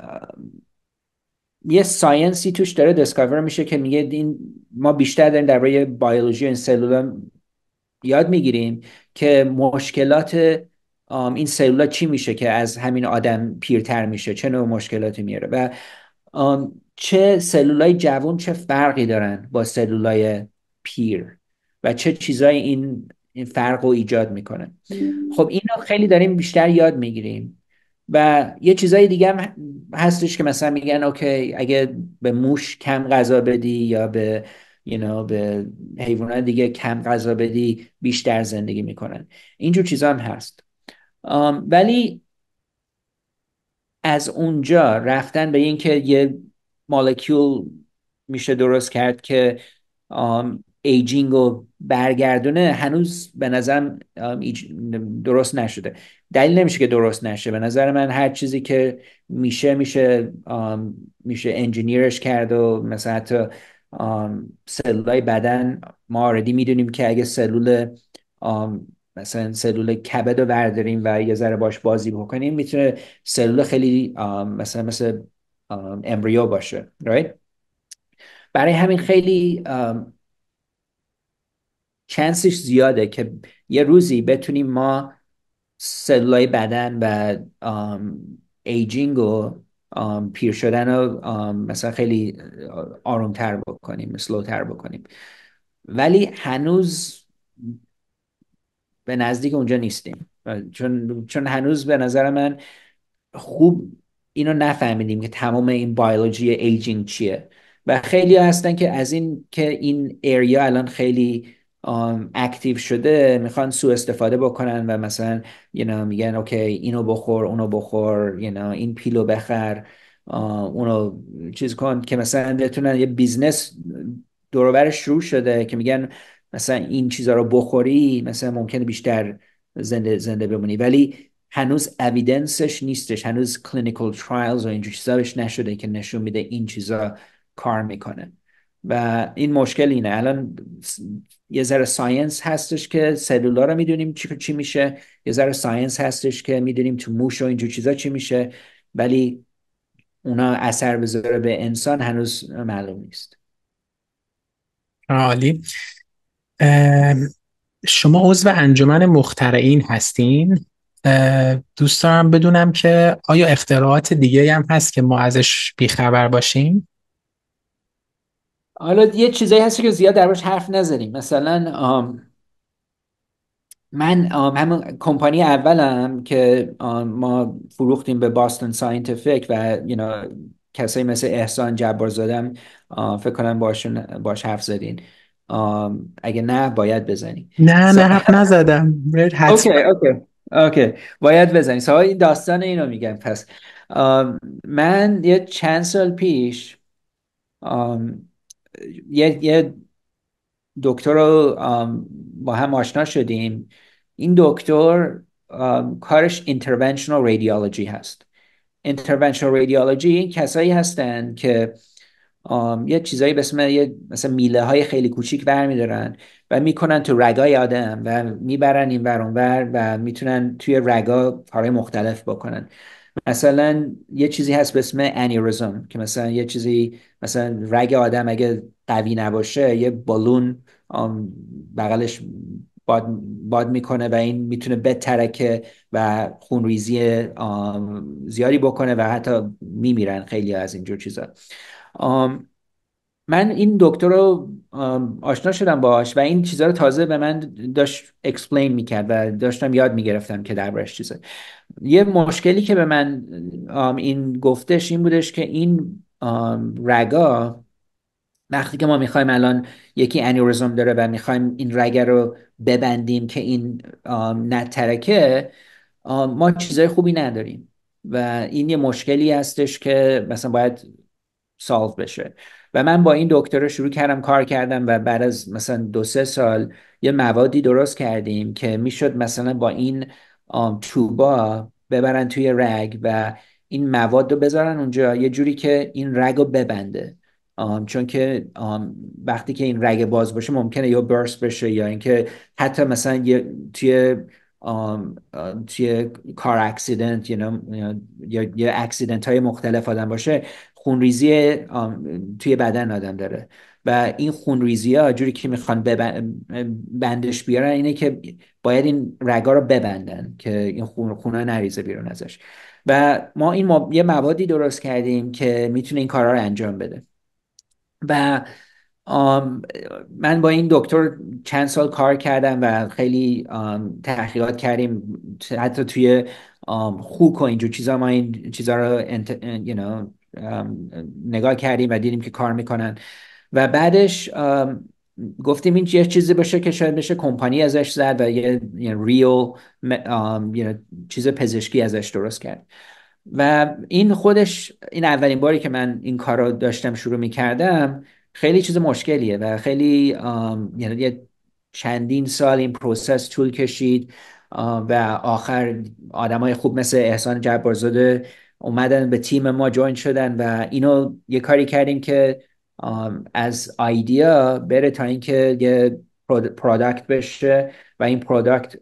یه ساینسی توش داره دیسکاور میشه که میگه ما بیشتر داریم درباره بیولوژی این سلول یاد میگیریم که مشکلات این سلولا چی میشه که از همین آدم پیرتر میشه، چه نوع مشکلاتی میاره و چه سلولای جوان چه فرقی دارن با سلولای پیر و چه چیزایی این فرق رو ایجاد میکنه. خب اینا خیلی داریم بیشتر یاد میگیریم و یه چیزای دیگه هم هستش که مثلا میگن اوکی اگه به موش کم غذا بدی یا به حیوانات دیگه کم غذا بدی بیشتر زندگی میکنن. اینجور چیزا هم هست. ولی از اونجا رفتن به اینکه یه مولکول میشه درست کرد که ایجینگ رو برگردونه، هنوز به نظرم درست نشده. دلیل نمیشه که درست نشه. به نظر من هر چیزی که میشه انجینیرش کرد و مثلا حتی سلولای بدن ما آردی میدونیم که اگه مثلا سلول کبد رو برداریم و یه ذره باش بازی بکنیم میتونه سلول خیلی مثل امبریو باشه right؟ برای همین خیلی چانسش زیاده که یه روزی بتونیم ما سلولای بدن و ایجینگ و پیر شدن رو مثلا خیلی آرومتر بکنیم، سلوتر بکنیم. ولی هنوز به نزدیک اونجا نیستیم چون هنوز به نظر من خوب اینو نفهمیدیم که تمام این بیولوژی ایجینگ چیه و خیلی هستن که از این که این ایریا الان خیلی اکتیو شده میخوان سوء استفاده بکنن و مثلا میگن اوکی اینو بخور اونو بخور این پیلو بخر اونو چیز کن که مثلا بتونن یه بیزنس دور و برش شروع شده که میگن مثلا این چیزا رو بخوری مثلا ممکنه بیشتر زنده بمونی. ولی هنوز اویدنسش نیستش، هنوز کلینیکال ترایلز و اینجور چیزا بهش نشده که نشون میده این چیزا کار میکنه و این مشکل اینه. الان یه ذره ساینس هستش که سلولا رو میدونیم چی میشه، یه ذره ساینس هستش که میدونیم تو موش و اینجور چیزا چی میشه، ولی اونا اثر بذاره به انسان هنوز معلوم نیست. عالی. شما عضو انجمن مخترعین هستین. دوست دارم بدونم که آیا اختراعات دیگه هم هست که ما ازش بیخبر باشیم؟ حالا یه چیزایی هست که زیاد دربارش حرف نزنیم. مثلا من همون کمپانی اولم که ما فروختیم به باستون ساینتیفیک و کسایی مثل احسان جبار زادم فکر کنم باش حرف زدین. اگه نه باید بزنی. نه حرف نزدم. اوکی حتما. اوکی اوکی باید بزنی. این داستان اینو میگم. پس من یه چند سال پیش یه دکتر رو با هم آشنا شدیم. این دکتر کارش interventional radiology هست. interventional radiology کسایی هستن که یه چیزایی به اسم مثلا میله های خیلی کوچیک برمیدارن و میکنن تو رگای آدم و میبرن این ور اون ور و میتونن توی رگا کارهای مختلف بکنن. مثلا یه چیزی هست به اسم انیوریزم که مثلا یه چیزی مثلا رگ آدم اگه قوی نباشه یه بالون بغلش باد میکنه و این میتونه بترکه و خونریزی زیادی بکنه و حتی میمیرن خیلی از اینجور چیزا. من این دکتر رو آشنا شدم باش و این چیزها رو تازه به من داشت اکسپلین میکرد و داشتم یاد میگرفتم که دربارش چیزه. یه مشکلی که به من این گفتش این بودش که این رگا وقتی که ما میخوایم الان یکی انیوریزم داره و میخوایم این رگه رو ببندیم که این نترکه، ما چیزای خوبی نداریم و این یه مشکلی هستش که مثلا باید سالو بشه. و من با این دکتر رو شروع کردم کار کردم و بعد از مثلا 2-3 سال یه موادی درست کردیم که میشد مثلا با این توبا ببرن توی رگ و این مواد رو بذارن اونجا یه جوری که این رگ رو ببنده. چون که وقتی که این رگ باز باشه ممکنه یا برست بشه یا اینکه حتی مثلا توی کار اکسیدنت یا اکسیدنت های مختلف آدم باشه خونریزی توی بدن آدم داره و این خونریزی ها جوری که میخوان بندش بیارن اینه که باید این رگا رو ببندن که این خونه نریزه بیرون ازش. و ما یه موادی درست کردیم که میتونه این کارا رو انجام بده. و من با این دکتر چند سال کار کردم و خیلی تحقیقات کردیم حتی توی خوک و اینجور چیزا. ما این چیزا رو نگاه کردیم و دیدیم که کار میکنن و بعدش گفتیم این یه چیزی باشه که شاید بشه کمپانی ازش زد و یه ریل چیز پزشکی ازش درست کرد. و این خودش این اولین باری که من این کار رو داشتم شروع می کردم خیلی چیز مشکلیه و خیلی یعنی یه چندین سال این پروسس طول کشید و آخر آدمای خوب مثل احسان جبارزاده اومدن به تیم ما جوین شدن و اینو یه کاری کردیم که از ایدیا بره تا اینکه یه پروداکت بشه و این پروداکت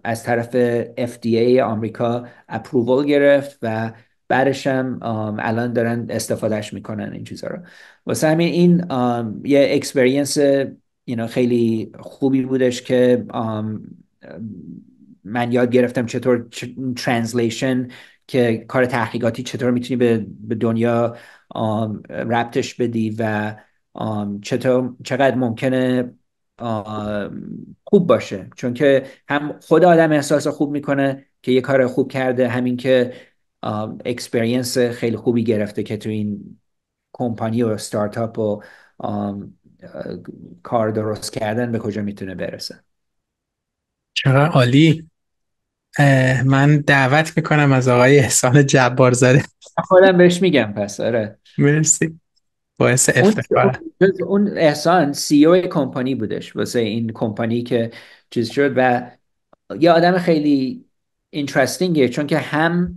از طرف FDA آمریکا اپرووال گرفت و بعدش هم الان دارن استفادهش میکنن این چیزها رو. واسه همین این یه اکسپریانس خیلی خوبی بودش که من یاد گرفتم چطور ترنسلیشن که کار تحقیقاتی چطور میتونی به دنیا ربطش بدی و چقدر ممکنه خوب باشه. چون که هم خود آدم احساس خوب میکنه که یه کار خوب کرده، همین که اکسپریانس خیلی خوبی گرفته که تو این کمپانی و استارتاپ و کار درست کردن به کجا میتونه برسه. چقدر عالی. من دعوت میکنم از آقای احسان جبارزاده. خودم بهش میگم پس. آره. مرسی، باعث اون افتخاره. اون احسان سی او کمپانی بودش واسه این کمپانی که چیز شد و یه آدم خیلی اینترستینگه چون که هم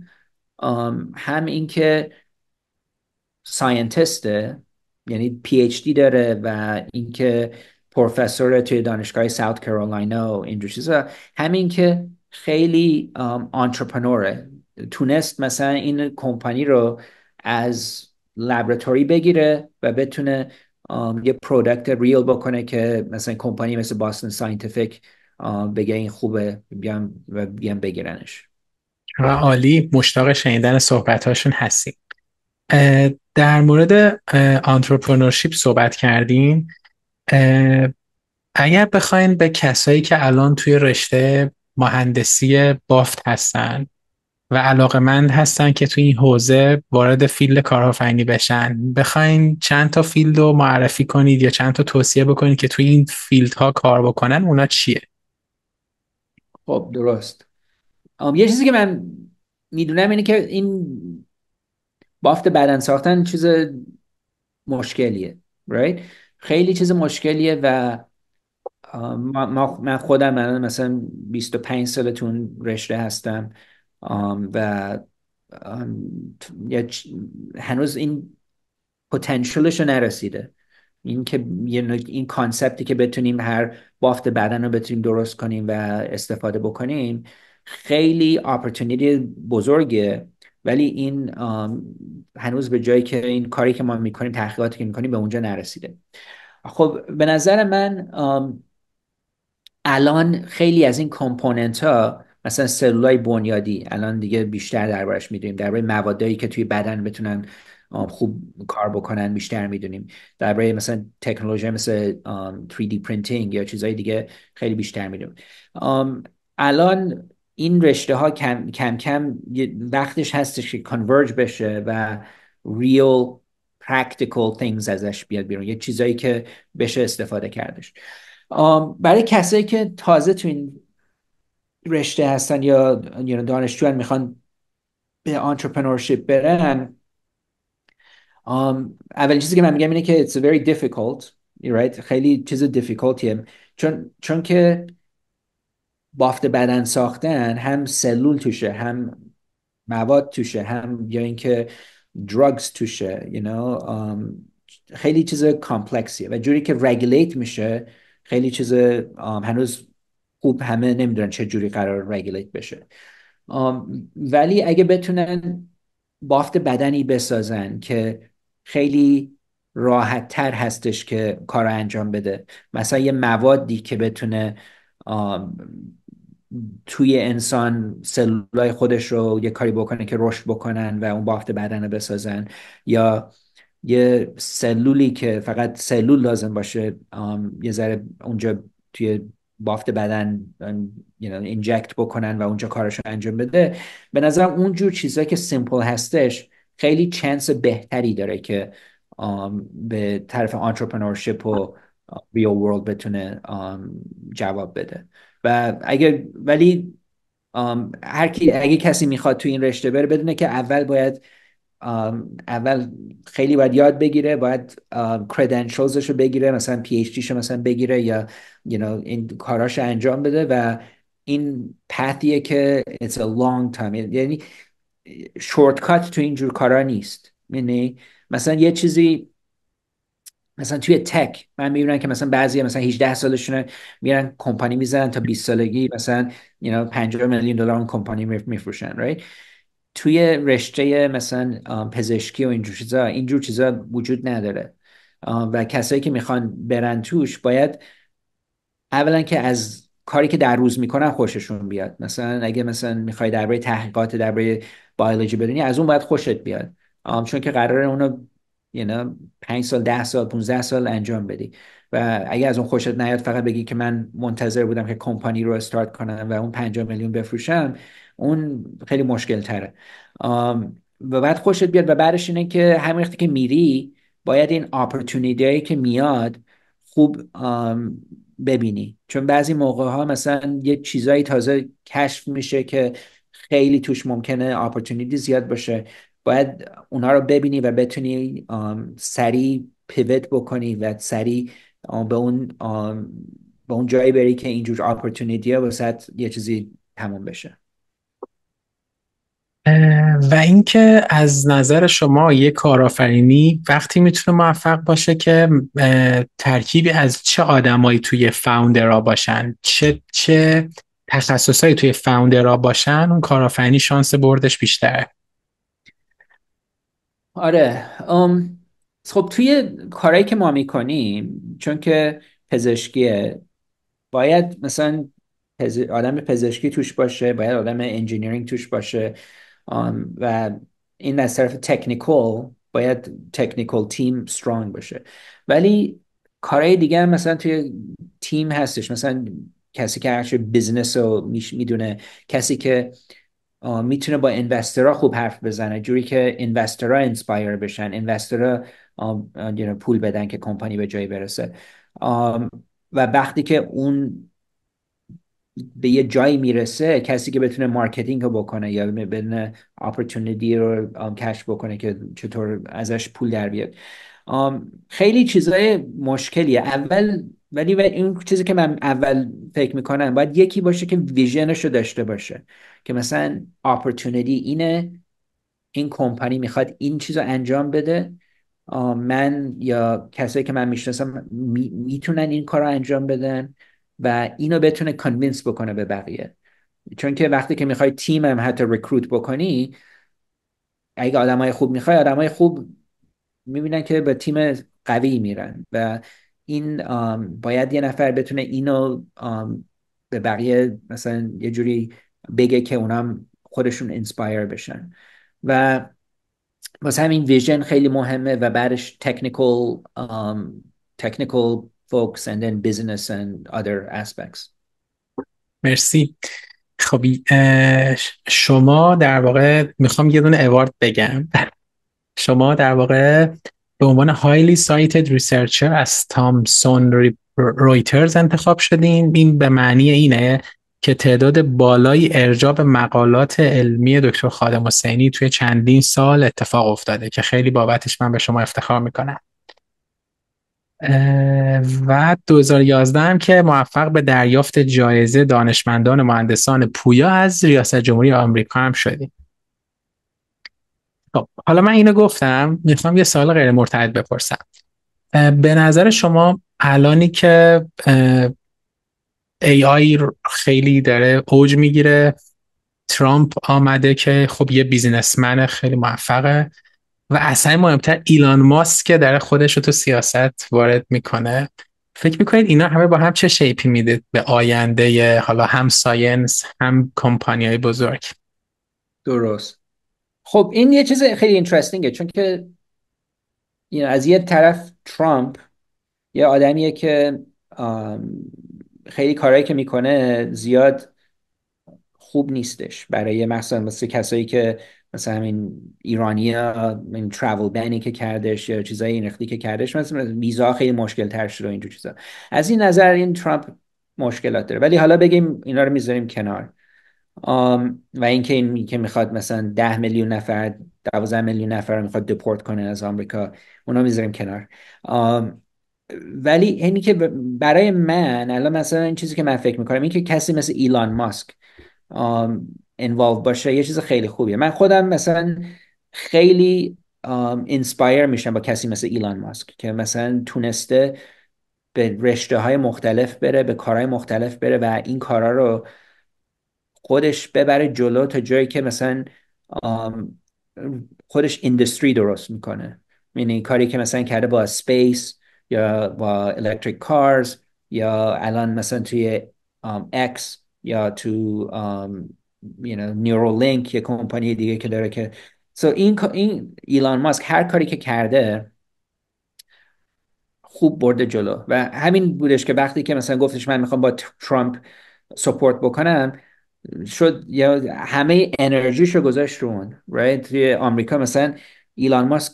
این که ساینتسته، یعنی پی اچ دی داره و اینکه پروفسور توی دانشگاه ساوت کرولاینا و اینجور چیزا، همین که خیلی آنترپرنوره. تونست مثلا این کمپانی رو از لابراتوری بگیره و بتونه یه پرودکت ریل بکنه که مثلا کمپانی مثل باستون ساینتیفیک بگه این خوبه بیان بگیرنش. چقدر عالی، مشتاق شنیدن صحبتاشون هستیم. در مورد آنترپرنورشیپ صحبت کردیم. اگر بخواین به کسایی که الان توی رشته مهندسی بافت هستن و علاقه‌مند هستن که توی این حوزه وارد فیلد کارآفرینی بشن، بخواین چند تا فیلد رو معرفی کنید یا چند تا توصیه بکنید که توی این فیلدها کار بکنن، اونا چیه؟ خب درست. یه چیزی که من میدونم اینه که این بافت بدن ساختن چیز مشکلیه. right؟ خیلی چیز مشکلیه و من خودم الان مثلا 25 سالتون رشته هستم. و هنوز این پتانسیلش رو نرسیده. این که این کانسپتی که بتونیم هر بافت بدن رو بتونیم درست کنیم و استفاده بکنیم خیلی اپورتونیتی بزرگه. ولی این هنوز به جایی که این کاری که ما میکنیم، تحقیقاتی که میکنیم، به اونجا نرسیده. خب به نظر من الان خیلی از این کامپوننت ها، مثلا سلولای بنیادی، الان دیگه بیشتر دربارش میدونیم. درباره موادایی که توی بدن بتونن خوب کار بکنن بیشتر میدونیم. درباره مثلا تکنولوژی مثل 3D پرینتینگ یا چیزهای دیگه خیلی بیشتر میدونیم. الان این رشته ها کم کم کم وقتش هستش که کانورج بشه و real practical things ازش بیاد بیرون، یه چیزایی که بشه استفاده کردش. برای کسایی که تازه تو این رشته هستن یا دانشجویان میخوان به entrepreneurship برن، اولین چیزی که من میگم اینه که it's very difficult. right؟ خیلی چیز difficultیه، چون که بافت بدن ساختن هم سلول توشه، هم مواد توشه، هم یا اینکه drugs توشه. خیلی چیز کامپلکسیه و جوری که رگولیت میشه خیلی چیز هنوز خوب همه نمیدونن چه جوری قرار رگولیت بشه. ولی اگه بتونن بافت بدنی بسازن که خیلی راحت تر هستش که کار رو انجام بده، مثلا یه موادی که بتونه توی انسان سلولای خودش رو یه کاری بکنه که رشد بکنن و اون بافت بدن رو بسازن، یا یه سلولی که فقط سلول لازم باشه یه ذره اونجا توی بافت بدن اینجکت بکنن و اونجا کارش رو انجام بده. به نظرم اونجور چیزایی که سیمپل هستش خیلی چانس بهتری داره که به طرف entrepreneurship و real world بتونه جواب بده. و اگه کسی میخواد تو این رشته بره، بدونه که اول خیلی باید یاد بگیره، باید credentialsش رو بگیره، مثلا پی اچ دیشو مثلا بگیره، یا این کاراش انجام بده. و این پثیه که it's a long time، یعنی شورتکات تو اینجور کارا نیست. یعنی مثلا یه چیزی مثلا توی تک من میبینم که مثلا بعضی مثلا 18 سالشونه میرن کمپانی میزنن تا 20 سالگی مثلا 50 میلیون دلار اون کمپانی میفروشن. right؟ توی رشته مثلا پزشکی و اینجور چیزا وجود نداره. و کسایی که میخوان برن توش باید اولا که از کاری که در روز میکنن خوششون بیاد. مثلا اگه مثلا میخوای درباره تحقیقات درباره بیولوژی بدونی، از اون باید خوشت بیاد. چون که قراره اونو 5 سال 10 سال 15 سال انجام بدی. و اگه از اون خوشت نیاد، فقط بگی که من منتظر بودم که کمپانی رو استارت کنم و اون 50 میلیون بفروشم، اون خیلی مشکل تره. و بعد خوشت بیاد و بعدش اینه که همین وقتی که میری باید این اپورتونیتی هایی که میاد خوب ببینی. چون بعضی موقع ها مثلا یه چیزایی تازه کشف میشه که خیلی توش ممکنه اپورتونیتی زیاد باشه. باید اونا رو ببینی و بتونی سریع پیوت بکنی و سریع به اون جایی بری که اینجور اپورتونیتی ها واسه یه چیزی تموم بشه. و اینکه از نظر شما یک کارآفرینی وقتی میتونه موفق باشه که ترکیبی از چه آدمایی توی فاوندرها باشن، چه تخصصایی توی فاوندرها باشن، اون کارآفرینی شانس بردش بیشتره؟ آره. خب توی کارهایی که ما میکنیم، چون که پزشکیه، باید مثلا آدم پزشکی توش باشه، باید آدم انجینیرینگ توش باشه. و این از طرف تکنیکال باید تکنیکال تیم سترونگ باشه. ولی کارهای دیگه هم مثلا توی تیم هستش، مثلا کسی که هرچه بیزنس رو میدونه، کسی که میتونه با اینوسترها خوب حرف بزنه جوری که اینوسترها اینسپایر بشن، اینوسترها پول بدن که کمپانی به جایی برسه. و وقتی که اون به یه جایی میرسه، کسی که بتونه مارکتینگ رو بکنه یا بتونه اپورتونیتی رو کشف بکنه که چطور ازش پول در بیاد. خیلی چیزای مشکلیه. اول ولی این چیزی که من اول فکر میکنم باید یکی باشه که ویژنش رو داشته باشه، که مثلا opportunity اینه، این کمپانی میخواد این چیز رو انجام بده، من یا کسایی که من میشناسم میتونن این کار رو انجام بدن و اینو بتونه کنوینس بکنه به بقیه. چون که وقتی که میخوای تیم هم حتی رکروت بکنی، اگه آدمای خوب میخوای، آدمای خوب میبینن که به تیم قوی میرن و این باید یه نفر بتونه اینو به بقیه مثلا یه جوری بگه که اونام خودشون اینسپایر بشن. و واسه همین ویژن خیلی مهمه و بعدش technical folks and then business and other aspects. مرسی. خب شما در واقع میخوام یه دونه اوارد بگم. شما در واقع به عنوان highly cited researcher از تامسون رویترز انتخاب شدین. این به معنی اینه که تعداد بالای ارجاع به مقالات علمی دکتر خادم حسینی توی چندین سال اتفاق افتاده که خیلی بابتش من به شما افتخار میکنم. و 2011 هم که موفق به دریافت جایزه دانشمندان مهندسان پویا از ریاست جمهوری آمریکا هم شدیم. خب حالا من اینو گفتم، میخوام یه سوال غیر مرتبط بپرسم. به نظر شما الانی که AI خیلی داره اوج میگیره، ترامپ آمده که خب یه بیزینسمن خیلی موفقه و اصلا مهمتر ایلان ماسک که داره خودش رو تو سیاست وارد میکنه، فکر میکنید اینا همه با هم چه شیپی میده به آینده حالا هم ساینس هم کمپانیای بزرگ؟ درست. خب این یه چیز خیلی اینترستینگه، چون که از یه طرف ترامپ یه آدمیه که خیلی کارهایی که میکنه زیاد خوب نیستش برای مثلا مثل کسایی که مثلا همین ایرانیا، این ترافل بانی که کردش یا چیزای این رختی که کردش، مثلا ویزا خیلی مشکل تر شده و اینجور چیزا. از این نظر این ترامپ مشکلات داره. ولی حالا بگیم اینا رو میذاریم کنار، و اینکه این که میخواد مثلا 10 میلیون نفر 12 میلیون نفر رو میخواد دپورت کنه از آمریکا، اونا میذاریم کنار. ولی اینی که برای من الان مثلا این چیزی که من فکر میکنم این که کسی مثل ایلان ماسک انوالو باشه یه چیز خیلی خوبیه. من خودم مثلا خیلی اینسپایر میشم با کسی مثل ایلان ماسک که مثلا تونسته به رشته های مختلف بره، به کارهای مختلف بره و این کارها رو خودش ببره جلو تا جایی که مثلا آم، خودش اندستری درست میکنه. یعنی کاری که مثلا کرده با سپیس یا با الکتریک کارز یا الان مثلا توی اکس یا تو نیورولینک، یه کمپانی دیگه که داره که این ایلان ماسک هر کاری که کرده خوب برده جلو و همین بودش که وقتی که مثلا گفتش من میخوام با ترامپ سپورت بکنم، شد یا همه انرژیشو گذاشت رو اون توی آمریکا. مثلا ایلان ماسک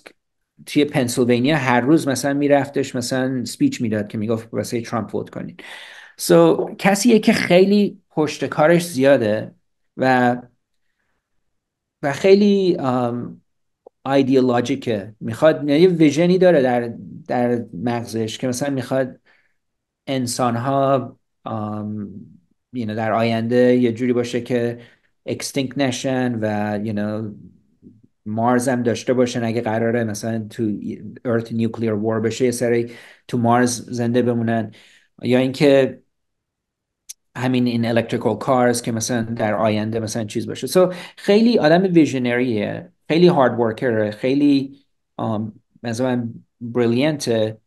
توی پنسیلوانیا هر روز مثلا میرفتش مثلا سپیچ میداد که میگفت واسه ترامپ ووت کنید. کسیه که خیلی پشت کارش زیاده و خیلی ایدئولوژیکه، میخواد یه ویژنی داره در مغزش که مثلا میخواد انسان ها در آینده یه جوری باشه که extinct نشن و مارز هم داشته باشن اگه قراره مثلا تو Earth nuclear war بشه یه سری تو مارز زنده بمونن، یا اینکه همین این electrical cars که مثلا در آینده مثلا چیز باشه. خیلی آدم ویژنریه، خیلی هارد ورکره، خیلی مثلا بریلینته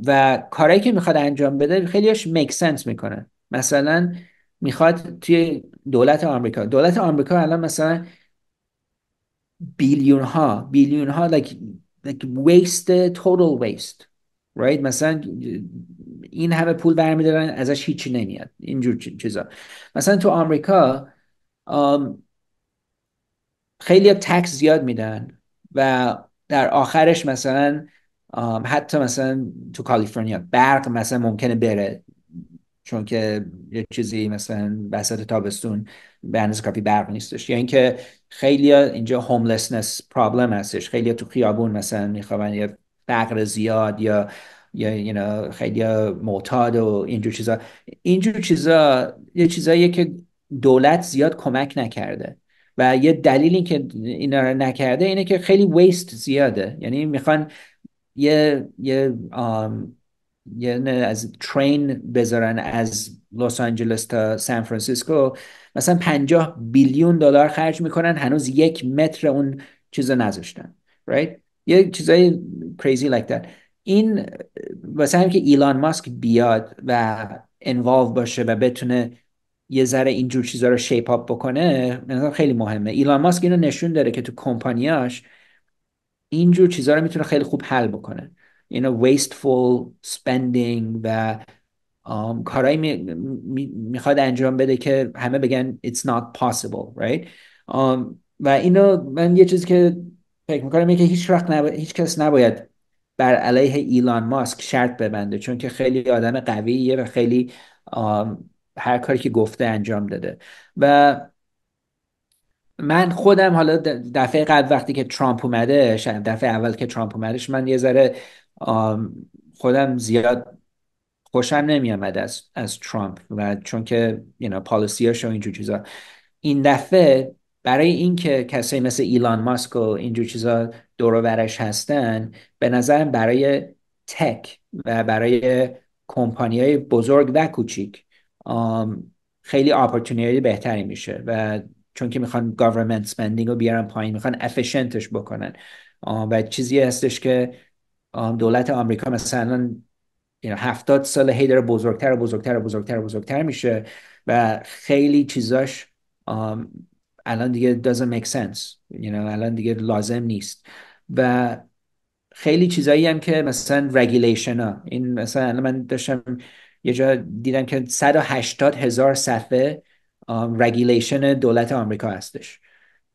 و کارهایی که میخواد انجام بده خیلیش میک سنس میکنه. مثلا میخواد توی دولت آمریکا الان مثلا بیلیون ها like waste, total waste, مثلا این همه پول برمیدارن ازش هیچی نمیاد اینجور چیزا. مثلا تو آمریکا خیلی تکس زیاد میدن و در آخرش مثلا حتی مثلا تو کالیفرنیا برق مثلا ممکنه بره، چون که یه چیزی مثلا وسط تابستون به اندازه کافی برق نیستش، یا اینکه خیلی اینجا هوملسنس پرابلم هستش، خیلی تو خیابون مثلا میخوابن یا فقر زیاد یا یا خیلی معتاد و اینجور چیزا. اینجور چیزا یه چیزاییه که دولت زیاد کمک نکرده و یه دلیل این که اینا رو نکرده اینه که خیلی ویست زیاده. یعنی میخوان یه از ترین بذارن از لس آنجلس تا سان فرانسیسکو، مثلا 50 بیلیون دلار خرج میکنن، هنوز 1 متر اون چیزا نذاشتن. right؟ یه چیزای crazy like that. این واسه هم که ایلان ماسک بیاد و انوالو باشه و بتونه یه ذره اینجور چیزا رو شیپ اپ بکنه، مثلا خیلی مهمه. ایلان ماسک اینو نشون داره که تو کمپانیاش اینجور چیزها رو میتونه خیلی خوب حل بکنه. wasteful spending و کارهایی میخواد انجام بده که همه بگن it's not possible. right؟ و اینو من یه چیزی که فکر میکنم اینه که هیچ کس نباید بر علیه ایلان ماسک شرط ببنده، چون که خیلی آدم قویه و خیلی هر کاری که گفته انجام داده. و من خودم حالا دفعه قبل وقتی که ترامپ اومده، دفعه اول که ترامپ اومدش، من یه ذره خودم زیاد خوشم نمی آمد از ترامپ، و چون که پالیسیاش و اینجور چیزا. این دفعه برای اینکه کسایی مثل ایلان ماسک و اینجور چیزا دور و برش هستن، به نظرم برای تک و برای کمپانی های بزرگ و کوچیک خیلی اپورتونیتی بهتری میشه. و چون که میخوان government spending رو بیارن پایین، میخوان efficientش بکنن. و چیزی هستش که دولت آمریکا مثلا 70 سال هی داره بزرگتر و بزرگتر و بزرگتر و بزرگتر میشه و خیلی چیزاش الان دیگه doesn't make sense. الان دیگه لازم نیست. و خیلی چیزایی هم که مثلا رگولیشن ها، این مثلا الان من داشتم یه جا دیدم که 180,000 صفحه رگولیشن دولت آمریکا هستش.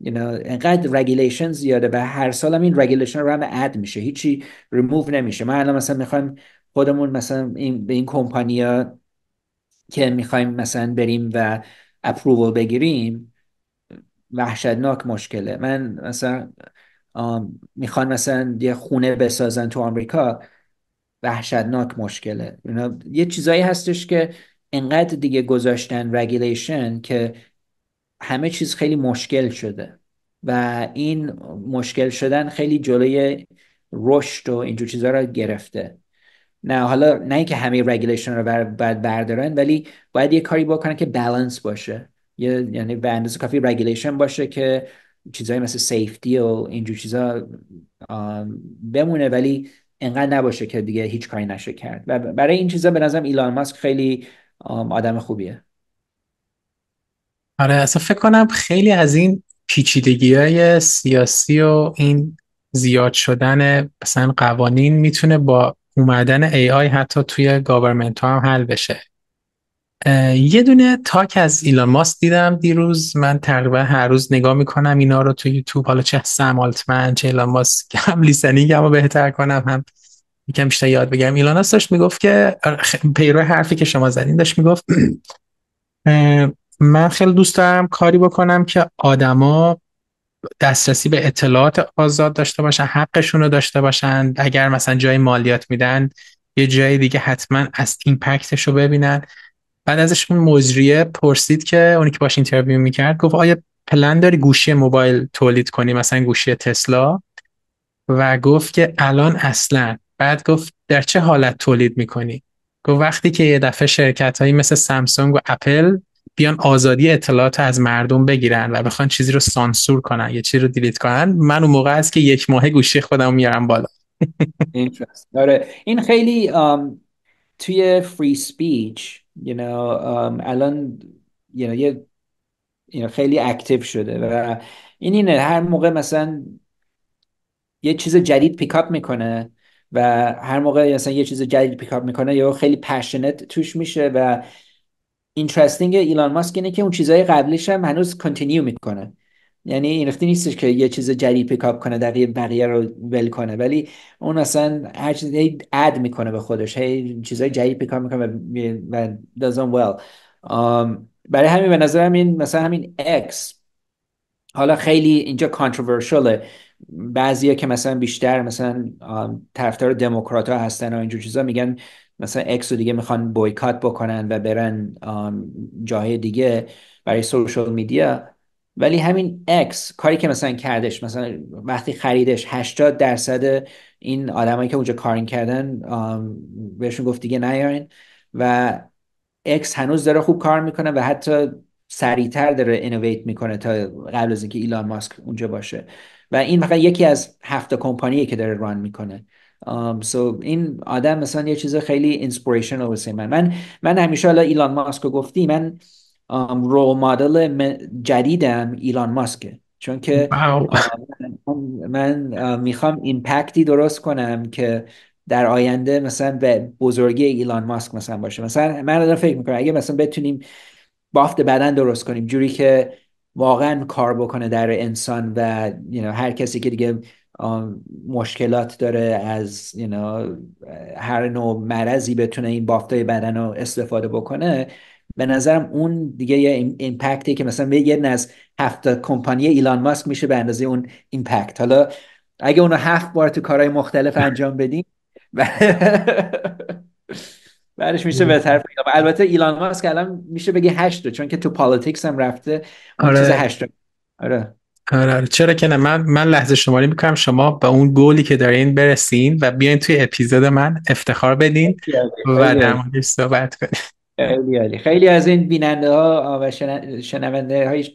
انقدر رگولیشن زیاده و هر سال هم این رگولیشن رو هم اد میشه، هیچی ریموو نمیشه. من الان مثلا میخوایم خودمون مثلا به این کمپانیا که میخوایم مثلا بریم و اپرووال بگیریم، وحشتناک مشکله. من مثلا میخوان مثلا یه خونه بسازن تو آمریکا، وحشتناک مشکله. یه چیزایی هستش که انقدر دیگه گذاشتن رگولیشن که همه چیز خیلی مشکل شده و این مشکل شدن خیلی جلوی رشد و اینجور چیزا رو گرفته. نه حالا نه اینکه همه رگولیشن رو باید بردارن، ولی باید یه کاری بکنن که بالانس باشه. یعنی به اندازه کافی رگولیشن باشه که چیزایی مثل سیفتی و اینجور چیزا بمونه، ولی انقدر نباشه که دیگه هیچ کاری نشه کرد. و برای این چیزا به نظرم ایلان ماسک خیلی آدم خوبیه. آره اصلا فکر کنم خیلی از این پیچیدگی های سیاسی و این زیاد شدن مثلا قوانین میتونه با اومدن AI حتی توی گاورمنت ها هم حل بشه. یه دونه تاک از ایلان ماسک دیدم دیروز، من تقریبا هر روز نگاه میکنم اینا رو توی یوتیوب، حالا چه سم آلتمن چه ایلان ماسک، هم لیسنینگم رو بهتر کنم هم یکم بیشتر یاد بگیرم. ایلان ماسک داشت میگفت که پیرو حرفی که شما زدین داشت میگفت من خیلی دوست دارم کاری بکنم که آدما دسترسی به اطلاعات آزاد داشته باشن، حقشون رو داشته باشن، اگر مثلا جای مالیات میدن یه جای دیگه حتما از ایمپکتش رو ببینن. بعد ازش اون مجریه پرسید که اونی که باش اینترویو میکرد، گفت آیا پلن داری گوشی موبایل تولید کنی مثلا گوشی تسلا؟ و گفت که الان اصلا. بعد گفت در چه حالت تولید میکنی؟ گفت وقتی که یه دفعه شرکت هایی مثل سامسونگ و اپل بیان آزادی اطلاعات از مردم بگیرن و بخوان چیزی رو سانسور کنن یا چیزی رو دیلیت کنن، من اون موقع است که 1 ماه گوشی خودم میارم بالا. آره این خیلی توی فری سپیچ الان یه خیلی اکتیو شده و اینه هر موقع مثلا یه چیز جدید پیکاپ میکنه و هر موقع مثلا یه چیز جدید پیکاپ میکنه یا خیلی پشنت توش میشه. و اینترستینگ ایلان ماسک اینه که اون چیزای قبلیش هم هنوز کنتینیو میکنه. یعنی این وقتی نیستش که یه چیز جدید پیکاپ کنه بقیه رو ول کنه، ولی اون اصلا هر چیزی اد میکنه به خودش، هی چیزای جدید پیکاپ میکنه و doesn't well. برای همین به نظرم این مثلا همین اکس حالا خیلی اینجا کانتروورشاله، بعضیا که مثلا بیشتر مثلا طرفدار دموکرات ها هستن و اینجور چیزا میگن مثلا اکس رو دیگه میخوان بویکات بکنن و برن جاهای دیگه برای سوشال میدیا. ولی همین اکس کاری که مثلا کردش، مثلا وقتی خریدش 80% این آدمایی که اونجا کارین کردن بهشون گفت دیگه نیاین. و اکس هنوز داره خوب کار میکنه و حتی سریعتر داره اینویت میکنه تا قبل از اینکه ایلان ماسک اونجا باشه. و این فقط یکی از 7 کمپانیه که داره ران میکنه. این آدم مثلا یه چیز خیلی اینسپیریشنال واسه من همیشه، حالا ایلان ماسک رو گفتی، من رول مدل جدیدم ایلان ماسکه، چون که واو. من میخوام ایمپکتی درست کنم که در آینده مثلا به بزرگی ایلان ماسک مثلا باشه. مثلا من الان فکر میکنم اگه مثلا بتونیم بافت بدن درست کنیم جوری که واقعا کار بکنه در انسان و هر کسی که دیگه مشکلات داره از هر نوع مرضی بتونه این بافتای بدن رو استفاده بکنه. به نظرم اون دیگه یه ایمپکتی که مثلا به یه از 7 کمپانی ایلان ماسک میشه به اندازه اون ایمپکت. حالا اگه اونو 7 بار تو کارهای مختلف انجام بدیم بعدش میشه بهتر پیدا. البته ایلان ماسک الان میشه بگی 8، چون که تو پالیتیکس هم رفته اون چیز آره 8. آره. آره چرا که نه. من لحظه شماری میکنم شما به اون گولی که دارین برسین و بیاین توی اپیزود من افتخار بدین و خیلی در عالی. موردش صحبت کنیم. خیلی عالی. خیلی از این بیننده ها و شنونده های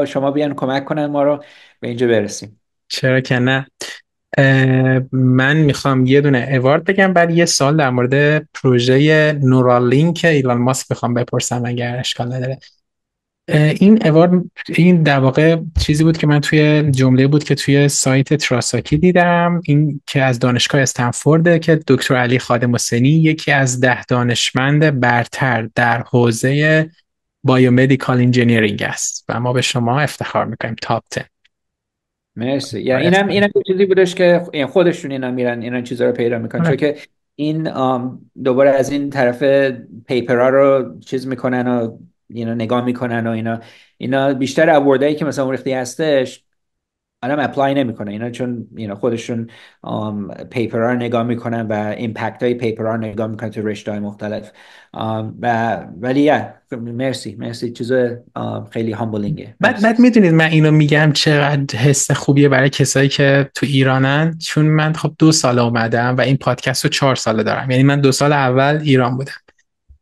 شما بیان کمک کنن ما رو به اینجا برسیم. چرا که نه. من میخوام یه دونه اوارد بگم، بعد یه سال در مورد پروژه نورالینک ایلان ماسک بخوام بپرسم اگر اشکال نداره. این اوارد، این در واقع چیزی بود که من توی جمله بود که توی سایت تراساکی دیدم، این که از دانشگاه استنفورد که دکتر علی خادم حسینی یکی از 10 دانشمند برتر در حوزه بایومدیکال انجینیرینگ است و ما به شما افتخار میکنیم. تاپ 10. مرسی. یا اینم یه چیزی بودش که خودشون اینا میرن اینا چیزا رو پیدا میکنن، چون که این دوباره از این طرف پیپرها رو چیز میکنن و نگاه میکنن و اینا بیشتر اوردهایی که مثلا ورختی هستش آدم اپلای نمیکنه اینا، چون خودشون پیپرها رو نگاه میکنن و ایمپکت های پیپرها رو نگاه میکنن تو رشته های مختلف. ولی مرسی چیز خیلی هامبلینگه. بعد مرسی. میدونید من اینو میگم چقدر حس خوبیه برای کسایی که تو ایرانن، چون من خب 2 سال اومدم و این پادکست رو 4 ساله دارم. یعنی من 2 سال اول ایران بودم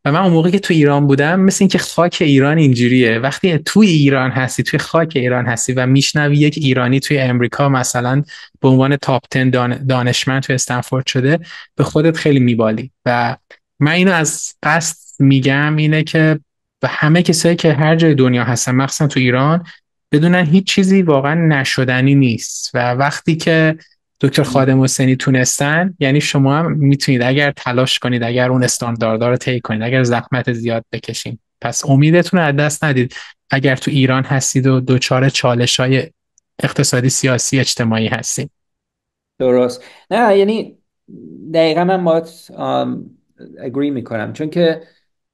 و من اون موقع که تو ایران بودم مثل این که خاک ایران اینجوریه، وقتی توی ایران هستی، توی خاک ایران هستی و میشنوی یک ایرانی توی امریکا مثلا به عنوان تاپ 10 دانشمند توی استنفورد شده، به خودت خیلی میبالی. و من اینو از قصد میگم اینه که به همه کسایی که هر جای دنیا هستن مخصوصا تو ایران بدونن هیچ چیزی واقعا نشدنی نیست و وقتی که دکتر خادم حسینی تونستن، یعنی شما هم میتونید اگر تلاش کنید، اگر اون استانداردها رو طی کنید، اگر زحمت زیاد بکشید. پس امیدتون رو از دست ندید اگر تو ایران هستید و دچار چالش‌های اقتصادی، سیاسی، اجتماعی هستید. درست. نه یعنی دقیقا من باید اگری میکنم، چون که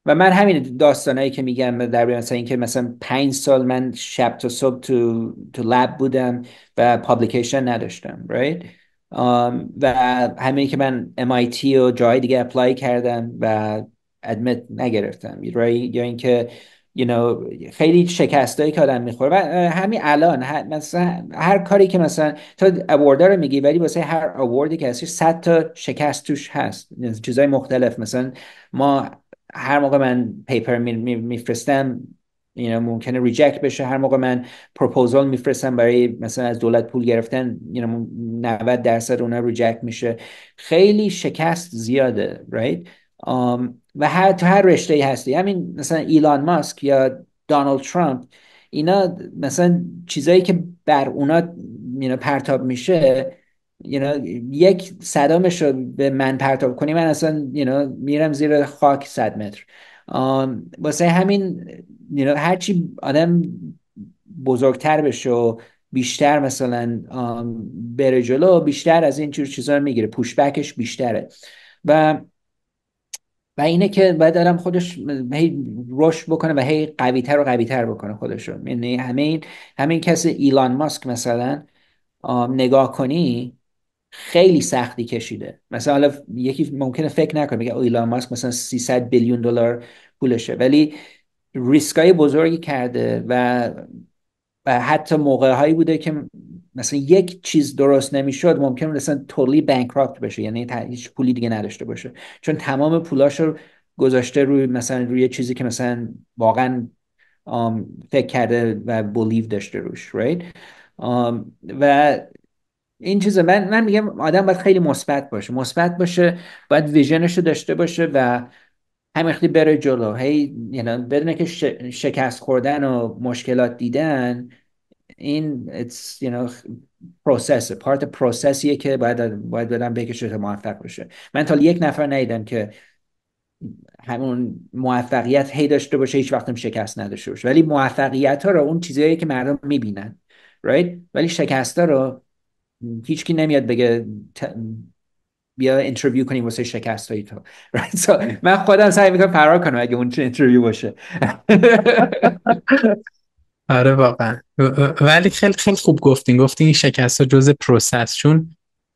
و من همین داستانایی که میگم در مثلا این که مثلا 5 سال من شب تا صبح تو لب بودم و پابلیکیشن نداشتم right. و همین که من MIT و جای دیگه اپلای کردم و ادمیت نگرفتم right. یا اینکه خیلی شکستایی که آدم میخوره. و همین الان مثلا هر کاری که مثلا تو اوارد رو میگی، ولی واسه هر اووردی که هستی 100 تا شکست توش هست، چیزای مختلف. مثلا ما هر موقع من پیپر میفرستم ممکنه ریجکت بشه. هر موقع من پروپوزال میفرستم برای مثلا از دولت پول گرفتن 90% اونها ریجکت میشه. خیلی شکست زیاده right. و تو هر رشته ای هستی، همین مثلا ایلان ماسک یا دونالد ترامپ، اینا مثلا چیزایی که بر اونا پرتاب میشه یک صدامش رو به من پرتاب کنی من اصلا میرم زیر خاک 100 متر. واسه همین هرچی آدم بزرگتر بشه و بیشتر مثلا بره جلو، بیشتر از این چیزا رو میگیره، پوشبکش بیشتره. و و اینه که باید آدم خودش هی رشد بکنه و هی قوی‌تر و قوی‌تر بکنه خودشو. یعنی همین کسی ایلان ماسک مثلا نگاه کنی خیلی سختی کشیده. مثلا حالا یکی ممکنه فکر نکنه بگه ایلان ماسک مثلا 300 بیلیون دلار پولشه، ولی ریسکای بزرگی کرده و حتی موقع هایی بوده که مثلا یک چیز درست نمیشد ممکن مثلا تولی بانکراپت بشه، یعنی هیچ پولی دیگه نداشته باشه، چون تمام پولاشو گذاشته روی مثلا روی چیزی که مثلا واقعا فکر کرده و بولیو داشته روش right؟ و این چیزه من میگم آدم باید خیلی مثبت باشه، باید ویژنش رو داشته باشه و همین بره جلو، هی بدونه که شکست خوردن و مشکلات دیدن این it's پروسس پارت پروسسیه که باید بدم بکشه تا موفق بشه. من تا یک نفر ندیدم که همون موفقیت هی داشته باشه هیچ وقت هم شکست نداشته باشه، ولی موفقیت ها رو اون چیزایی که مردم میبینن right؟ ولی شکست ها رو هیچکی نمیاد بگه بیا اینترویو کنیم واسه شکست هایی تو right؟ so من خودم سعی میکنم فرار کنم اگه اون اینترویو باشه. آره واقعا. ولی خیلی خیلی خوب گفتین این شکست ها جزء پروسس، چون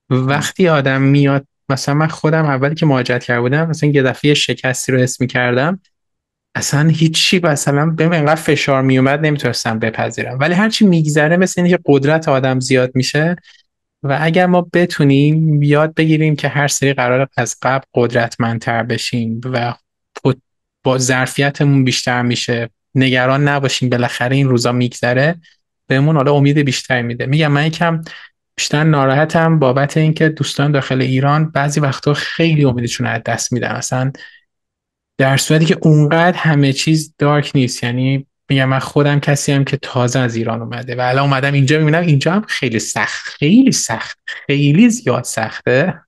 وقتی آدم میاد، مثلا من خودم اولی که مهاجرت کرده بودم مثلا یه دفعه شکستی رو حس می‌کردم، اصلا هیچی مثلا بهم انقدر فشار میومد نمیتونستم بپذیرم. ولی هرچی میگذره مثل اینه که قدرت آدم زیاد میشه و اگر ما بتونیم یاد بگیریم که هر سری قرار از قبل قدرتمندتر بشیم و با ظرفیتمون بیشتر میشه، نگران نباشیم، بالاخره این روزا میگذره، بهمون حالا امید بیشتری میده. میگم من یکم بیشتر ناراحتم بابت اینکه دوستان داخل ایران بعضی وقتا خیلی امیدشون از دست میدن، مثلا در صورتی که اونقدر همه چیز دارک نیست. یعنی میگم من خودم کسی هم که تازه از ایران اومده و الان اومدم اینجا، میبینم اینجا هم خیلی سخت، خیلی سخت، خیلی زیاد سخته.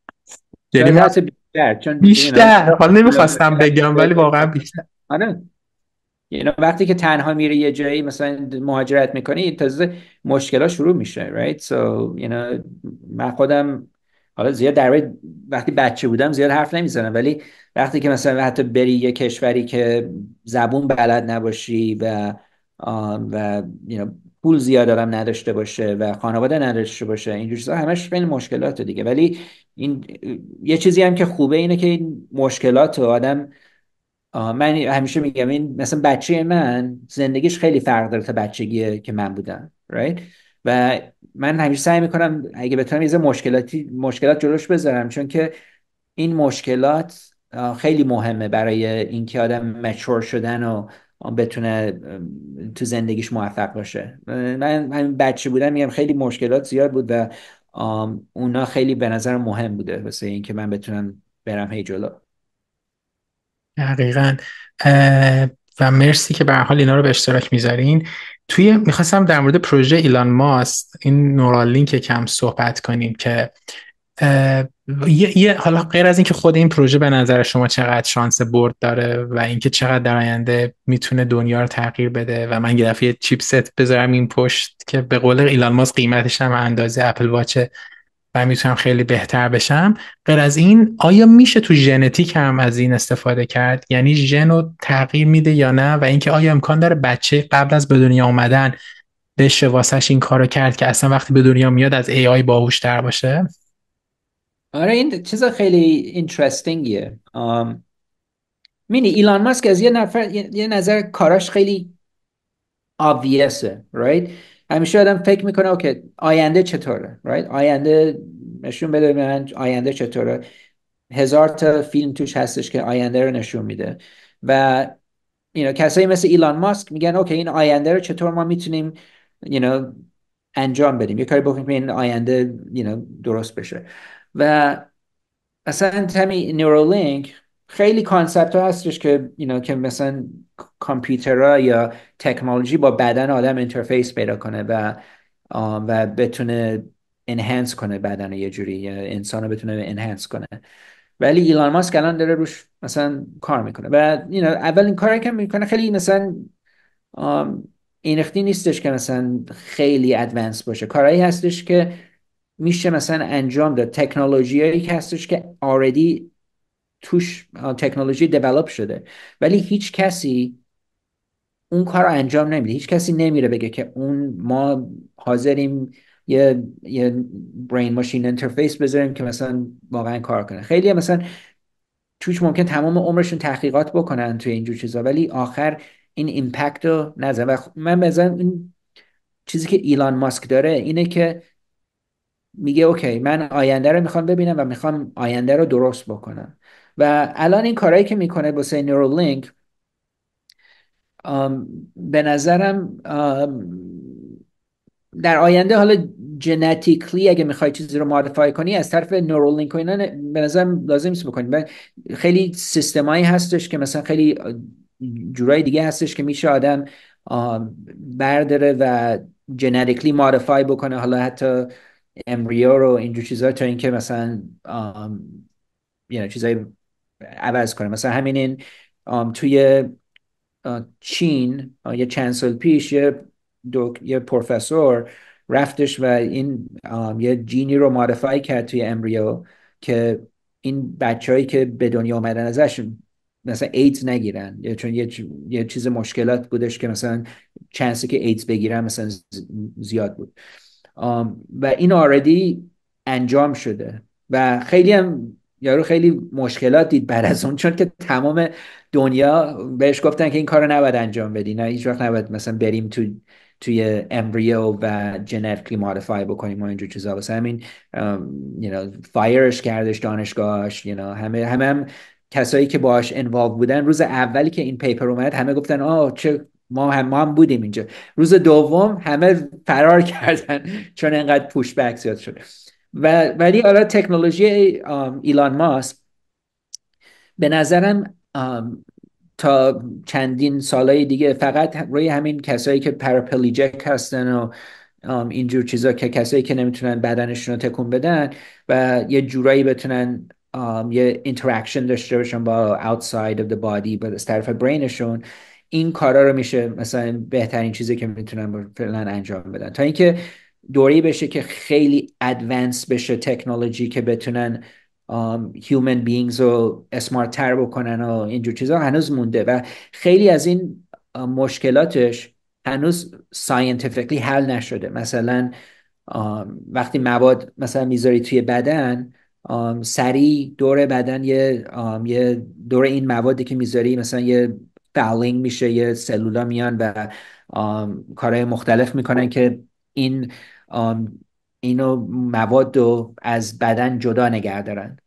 یعنی شاید من حتی بیشتر، چون بیشتر، حالا نمیخواستم بگم ولی واقعا بیشتر. آره وقتی که تنها میره یه جایی مثلا مهاجرت میکنی تازه مشکلات شروع میشه right؟ so من خودم حالا زیاد وقتی بچه بودم زیاد حرف نمیزنم، ولی وقتی که مثلا حتی بری یه کشوری که زبون بلد نباشی و پول زیاد آدم نداشته باشه و خانواده نداشته باشه، اینجور چیزا همش خیلی مشکلات دیگه. ولی این یه چیزی هم که خوبه اینه که این مشکلات رو آدم من همیشه میگم این مثلا بچه من زندگیش خیلی فرق داره تا بچگی که من بودم right؟ و من همیشه سعی میکنم اگه بتونم یه ذره مشکلات جلوش بذارم، چون که این مشکلات خیلی مهمه برای اینکه آدم مچور شدن و بتونه تو زندگیش موفق باشه. من همین بچه بودم میگم خیلی مشکلات زیاد بود و اونا خیلی به نظر مهم بوده واسه اینکه من بتونم برم هی جلو. دقیقاً. اه، و مرسی که به هر حال اینا رو به اشتراک میذارین. میخواستم در مورد پروژه ایلان ماسک، این نورالینک کم صحبت کنیم که حالا غیر از اینکه خود این پروژه به نظر شما چقدر شانس برد داره و اینکه چقدر در آینده میتونه دنیا رو تغییر بده و من یه دفعه چیپست بذارم این پشت که به قول ایلان ماسک قیمتش هم اندازه اپل واچ و میتونم خیلی بهتر بشم، غیر از این آیا میشه تو ژنتیک هم از این استفاده کرد؟ یعنی ژن رو تغییر میده یا نه؟ و اینکه آیا امکان داره بچه قبل از به دنیا اومدن بشه واسش این کارو کرد که اصلا وقتی به دنیا میاد از ای آی باهوش‌تر باشه؟ آره این چیز خیلی اینترستینگیه. مینی ایلان ماسک از یه نظر کاراش خیلی obviousه right؟ همیشه آدم فکر میکنه اوکی آینده چطوره right؟ آینده نشون بده به من آینده چطوره. هزار تا فیلم توش هستش که آینده رو نشون میده و کسایی مثل ایلان ماسک میگن اوکی این آینده رو چطور ما میتونیم you know انجام بدیم، یه کاری بکنیم که این آینده درست بشه. و اصلا همین نورالینک خیلی کانسپت ها هستش که که مثلا کامپیوترها یا تکنولوژی با بدن آدم اینترفیس پیدا کنه و بتونه انهانس کنه بدن یه جوری، یا انسان رو بتونه انهانس کنه. ولی ایلان ماسک الان داره روش مثلا کار میکنه و اولین کاری که میکنه خیلی مثلا این اختی نیستش که مثلا خیلی ادوانس باشه، کارهایی هستش که میشه مثلا انجام داد، تکنولوژیایی که هستش که آردی توش تکنولوژی دیولپ شده، ولی هیچ کسی اون کار رو انجام نمیده. هیچ کسی نمیره بگه که ما حاضریم یه برین ماشین اینترفیس بذاریم که مثلا واقعا کار کنه. خیلی مثلا توش ممکن تمام عمرشون تحقیقات بکنن توی اینجور چیزا، ولی آخر این ایمپکت رو نزن. و من مثلا این چیزی که ایلان ماسک داره اینه که میگه اوکی من آینده رو میخوام ببینم و میخوام آینده رو درست بکنم. و الان این کارهایی که میکنه واسه نورولینک، به نظرم در آینده حالا ژنتیکلی اگه میخوای چیزی رو مودیفای کنی از طرف نورولینک و اینا به نظرم لازم نیست بکنی. خیلی سیستمایی هستش که مثلا خیلی جورای دیگه هستش که میشه آدم برداره و ژنتیکلی مودیفای بکنه، حالا حتی امبریو رو اینجور چیزا، تا اینکه مثلا یعنی چیزایی عوض کنه. مثلا همین این توی چین یه چند سال پیش یه پروفسور رفتش و این یه جینی رو مودیفای کرد توی امبریو که این بچههایی که به دنیا آمدن ازش مثلا ایدز نگیرن، چون یه چیز مشکلات بودش که مثلا چانسی که ایدز بگیرن مثلا زیاد بود. و این آردی انجام شده و خیلی هم یارو خیلی مشکلات دید بعد از اون، چون که تمام دنیا بهش گفتن که این کار رو نباید انجام بدی، نه هیچ وقت نباید مثلا بریم توی امبریو و ژنتیکلی مودیفای بکنیم و اینجور چیزا. واسه همین فایرش کردش دانشگاهش. همه کسایی که باش انوالو بودن روز اولی که این پیپر اومد همه گفتن چه ما هم بودیم اینجا. روز دوم همه فرار کردن چون انقدر پوش بک زیاد شده. ولی حالا تکنولوژی ایلان ماسک به نظرم تا چندین سالهای دیگه فقط روی همین کسایی که پراپلیجک هستن و اینجور چیزا، که کسایی که نمیتونن بدنشون رو تکون بدن و یه جورایی بتونن یه اینتراکشن داشته باشن با outside of the body با از طرف برینشون، این کارا رو میشه مثلا بهترین چیزی که میتونن فعلا انجام بدن. تا اینکه دوری بشه که خیلی ادوانس بشه تکنولوژی که بتونن human beings رو اسمارت تر بکنن و اینجور چیزا، هنوز مونده و خیلی از این مشکلاتش هنوز ساینتیفیکلی حل نشده. مثلا وقتی مواد مثلا میذاری توی بدن، سریع دور بدن یه دور این موادی که میذاری مثلا یه فاولینگ میشه، یه سلولا میان و کارهای مختلف میکنن که این اینو مواد رو از بدن جدا نگه دارن.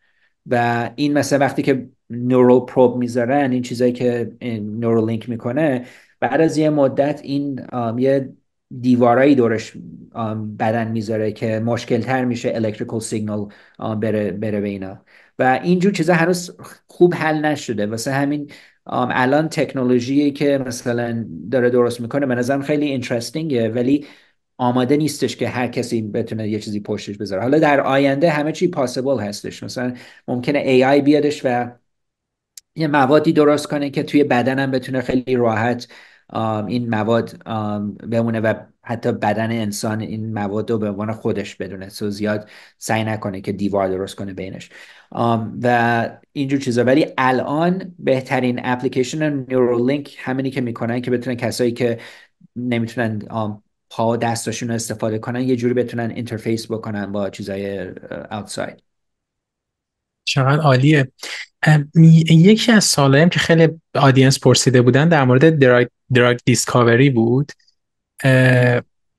و این مثلا وقتی که نورال پروب میذارن، این چیزایی که نورولینک میکنه، بعد از یه مدت این یه دیوارایی دورش بدن میذاره که مشکل تر میشه الکتریکال سیگنال بره به اینا. و اینجور چیزا هنوز خوب حل نشده. واسه همین الان تکنولوژی که مثلا داره درست میکنه به نظرم خیلی اینترستینگه، ولی آماده نیستش که هر کسی بتونه یه چیزی پشتش بذاره. حالا در آینده همه چی پاسیبل هستش، مثلا ممکنه AI بیادش و یه موادی درست کنه که توی بدنم بتونه خیلی راحت این مواد بمونه و حتی بدن انسان این مواد رو به عنوان خودش بدونه، سو زیاد سعی نکنه که دیوار درست کنه بینش و اینجور چیزا. ولی الان بهترین اپلیکیشن نورولینک همینی که میکنن که بتونن کسایی که نمیتونن پا و دستاشون رو استفاده کنن یه جوری بتونن اینترفیس بکنن با چیزای اوتساید. چقدر عالیه. یکی از سالهایی که خیلی آدینس پرسیده بودن در مورد دراگ دیسکاوری بود.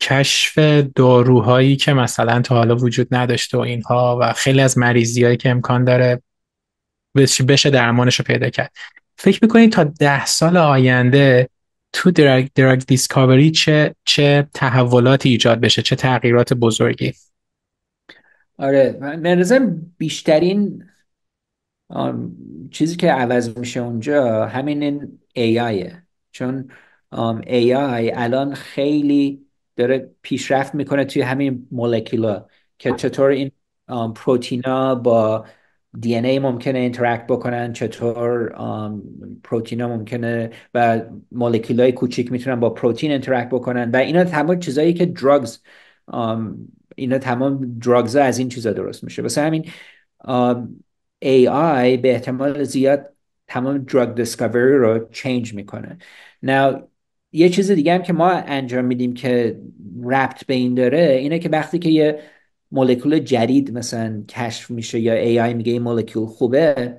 کشف داروهایی که مثلا تا حالا وجود نداشته و اینها، و خیلی از مریضیایی که امکان داره بشه درمانش رو پیدا کرد. فکر میکنید تا 10 سال آینده تو دراگ دیسکاوری چه تحولاتی ایجاد بشه، چه تغییرات بزرگی؟ آره، به نظرم بیشترین چیزی که عوض میشه اونجا همین این AIه. چون AI الان خیلی داره پیشرفت میکنه توی همین مولکولا، که چطور این پروتینا با DNA ممکنه اینتراکت بکنن، چطور پروتینا ممکنه و مولکولای کوچیک میتونن با پروتین اینتراکت بکنن، و اینا تمام چیزایی که دراگز اینا تمام دراگز ها از این چیزا درست میشه. واسه همین AI به احتمال زیاد تمام دراگ دیسکاوری رو چینج میکنه. Now یه چیز دیگه هم که ما انجام میدیم که ربط به این داره اینه که وقتی که یه مولکول جدید مثلا کشف میشه یا AI میگه این مولکول خوبه،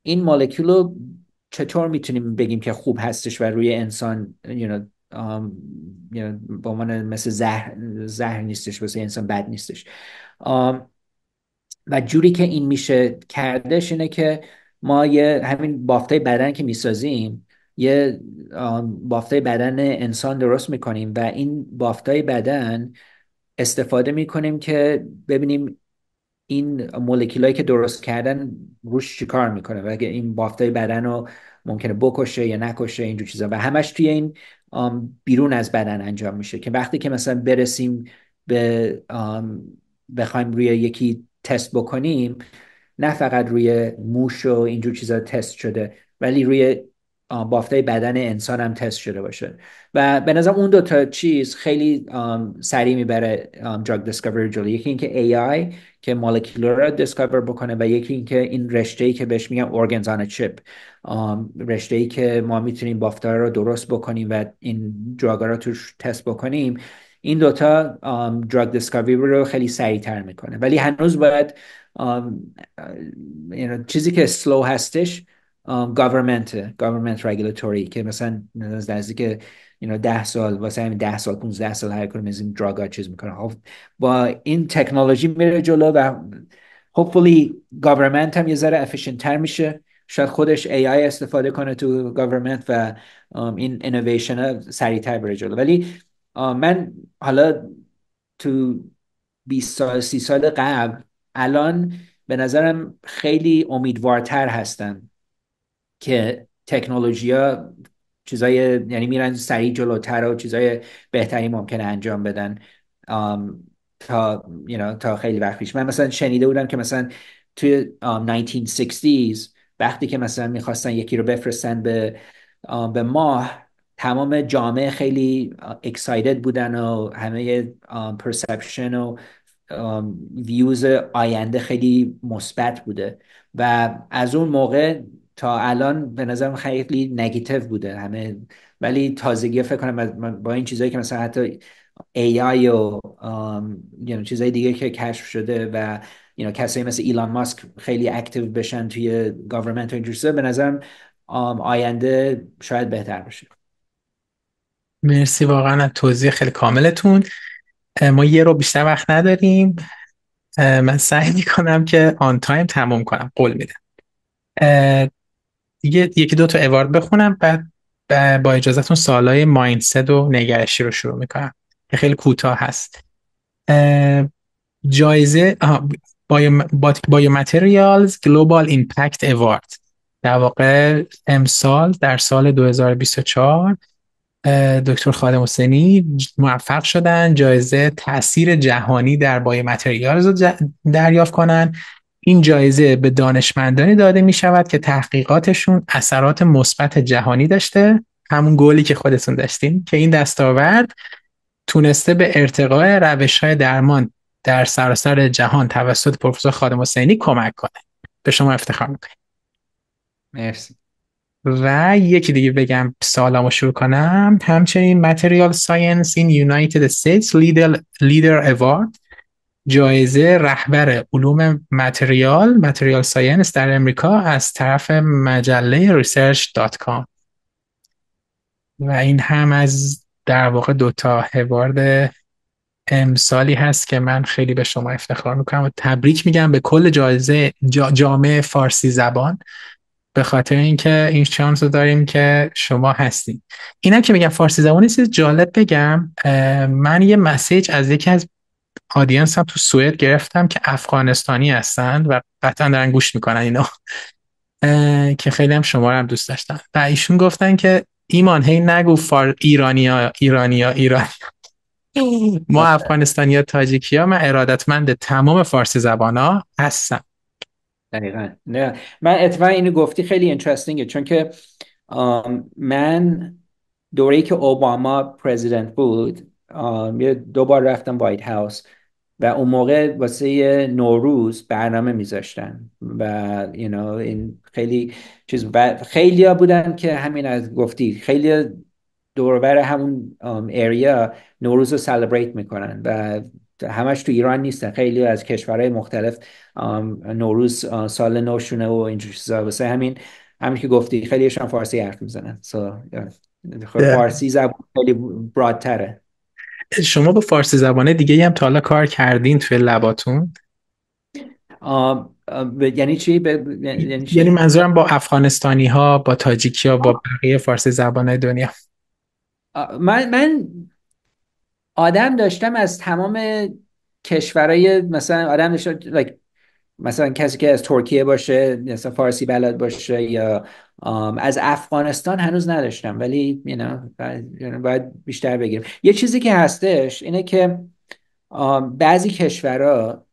این مولکول رو چطور میتونیم بگیم که خوب هستش و روی انسان به عنوان مثل زهر نیستش، مثل انسان بد نیستش. و جوری که این میشه کردش اینه که ما یه همین بافتای بدن که میسازیم، یه بافتای بدن انسان درست میکنیم و این بافتای بدن استفاده میکنیم که ببینیم این مولکولایی که درست کردن روش چیکار میکنه و اگه این بافتای بدن رو ممکنه بکشه یا نکشه، اینجور چیزا. و همش توی این بیرون از بدن انجام میشه که وقتی که مثلا برسیم به بخوایم روی یکی تست بکنیم، نه فقط روی موش و اینجور چیزا تست شده ولی روی بافتای بدن انسان هم تست شده باشه. و به نظرم اون دو تا چیز خیلی سریع میبره دراگ دیسکاوری جلو. یکی اینکه AI که مولکول رو دیسکاور بکنه و یکی اینکه این رشته‌ای که بهش میگن ارگنز آن چیپ، رشته‌ای که ما میتونیم بافت‌ها رو درست بکنیم و این دراگ رو توش تست بکنیم. این دوتا دراگ دیسکاوری رو خیلی سریعتر میکنه، ولی هنوز باید چیزی که سلو هستش government regulatory که مثلا نزدیک 10 سال، واسه همین 10 سال 15 سال هر کدوم از این دراگ ها چیز میکنه. خب با این تکنولوژی میره جلو و hopefully government هم یه ذره efficient تر میشه، شاید خودش AI استفاده کنه تو government و این innovation ها سریعتر بره جلو. ولی من حالا تو 20 سال 30 سال قبل، الان به نظرم خیلی امیدوارتر هستن که تکنولوژیا چیزای یعنی میرن سریع جلوتر و چیزای بهتری ممکنه انجام بدن. تا تا خیلی وقت پیش من مثلا شنیده بودم که مثلا توی 1960s وقتی که مثلا میخواستن یکی رو بفرستن به ماه، تمام جامعه خیلی اکسایتد بودن و همه پرسپشن و ویوز آینده خیلی مثبت بوده. و از اون موقع تا الان به نظرم خیلی نگاتیو بوده همه. ولی تازگی فکر کنم با این چیزایی که مثلا حتی AI و چیزای دیگه که کشف شده و کسایی مثل ایلان ماسک خیلی اکتیو بشن توی گاورمنت و اینجور چیزا، به نظرم آینده شاید بهتر بشه. مرسی واقعا از توضیح خیلی کاملتون. ما یه رو بیشتر وقت نداریم. من سعی میکنم که آن تایم تموم کنم، قول میدم. دیگه یکی دو تا اوارد بخونم، بعد با اجازهتون سوالای مایندست و نگرشی رو شروع میکنم که خیلی کوتاه هست. جایزه بایومتریالز گلوبال ایمپکت اوارد، در واقع امسال در سال 2024 دکتر خادم حسینی موفق شدن جایزه تأثیر جهانی در بایومتریالز رو دریافت کنن. این جایزه به دانشمندانی داده می شود که تحقیقاتشون اثرات مثبت جهانی داشته، همون گولی که خودتون داشتین، که این دستاورد تونسته به ارتقاء روش‌های درمان در سراسر جهان توسط پروفسور خادم حسینی کمک کنه. به شما افتخار میکنم. مرسی. و یکی دیگه بگم سالمو شروع کنم. همچنین Material Science in United States Leader Award، جایزه رهبر علوم متریال ساینس در امریکا از طرف مجله research.com. و این هم از در واقع دوتا اوارد امسالی هست که من خیلی به شما افتخار میکنم و تبریک میگم به کل جامعه فارسی زبان، به خاطر اینکه این شانس رو داریم که شما هستین. اینم که میگم فارسی زبانی، چیز جالب بگم، من یه مسیج از یکی از آدینس هم تو سوئد گرفتم که افغانستانی هستن و قطعا دارن گوش میکنن اینا، که خیلی هم شما رو هم دوست داشتن و ایشون گفتن که ایمان هی نگو ایرانی ما افغانستانی ها تاجیکی ها، من ارادتمند تمام فارسی زبان ها هستم. دقیقا. نه من اتفاقا اینو گفتی خیلی اینترستینگه، چون که من دوره‌ای که اوباما پرزیدنت بود یه 2 بار رفتم وایت هاوس و اون موقع واسه نوروز برنامه میذاشتن و این خیلی چیز. و خیلی ها بودن که همین از گفتی، خیلی دوربر همون اریا نوروز رو سلبریت میکنن و همش تو ایران نیستن، خیلی از کشورهای مختلف نوروز سال نوشونه و اینجور چیزا. واسه همین که گفتی خیلیشون فارسی حرف میزنن. فارسی زبان خیلی برادتره. شما با فارسی زبانه دیگه هم تا حالا کار کردین توی لباتون؟ یعنی چی؟ یعنی یعنی چی؟ منظورم با افغانستانی ها، با تاجیکی ها، با بقیه فارسی زبانه دنیا. من آدم داشتم از تمام کشورهای، مثلا آدم داشتم مثلا کسی که از ترکیه باشه مثلا فارسی بلد باشه، یا از افغانستان هنوز نداشتم، ولی باید بیشتر بگیرم. یه چیزی که هستش اینه که بعضی کشورها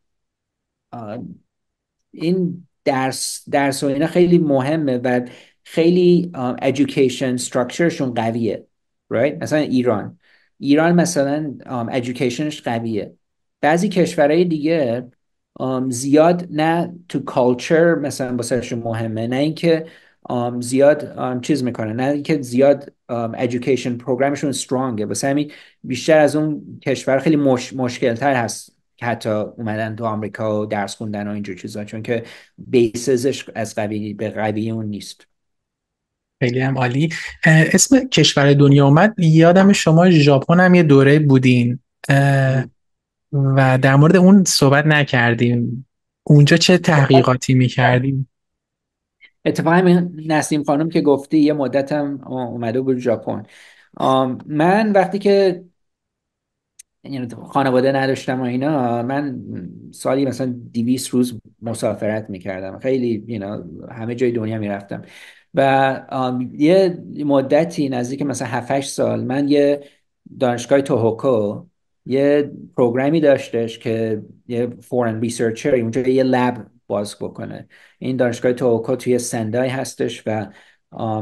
این درس و اینا خیلی مهمه و خیلی education structureشون قویه. right؟ مثلا ایران مثلا educationش قویه. بعضی کشورهای دیگه زیاد نه تو culture مثلا واسهشون مهمه، نه اینکه زیاد چیز میکنه، نه اینکه زیاد education پروگرامشون استرانگه. واسه همین بیشتر از اون کشور خیلی مشکل تر هست که حتی اومدن تو آمریکا و درس خوندن و اینجور چیزا، چون که بیسزش از قوی به قوی اون نیست. خیلی هم عالی. اسم کشور دنیا اومد یادم شما ژاپن هم یه دوره بودین و در مورد اون صحبت نکردیم. اونجا چه تحقیقاتی میکردیم؟ اتفاقا همین نسیم خانم که گفتی یه مدتم اومده بود ژاپن. من وقتی که یعنی خانواده نداشتم و اینا، من سالی مثلا 200 روز مسافرت میکردم، خیلی همه جای دنیا میرفتم. و یه مدتی نزدیک مثلا 7 8 سال من یه دانشگاه توهوکو یه پروگرامی داشتش که یه فورن ریسرچر اونجا یه لب باز بکنه. این دانشگاه توهوکو توی سندای هستش و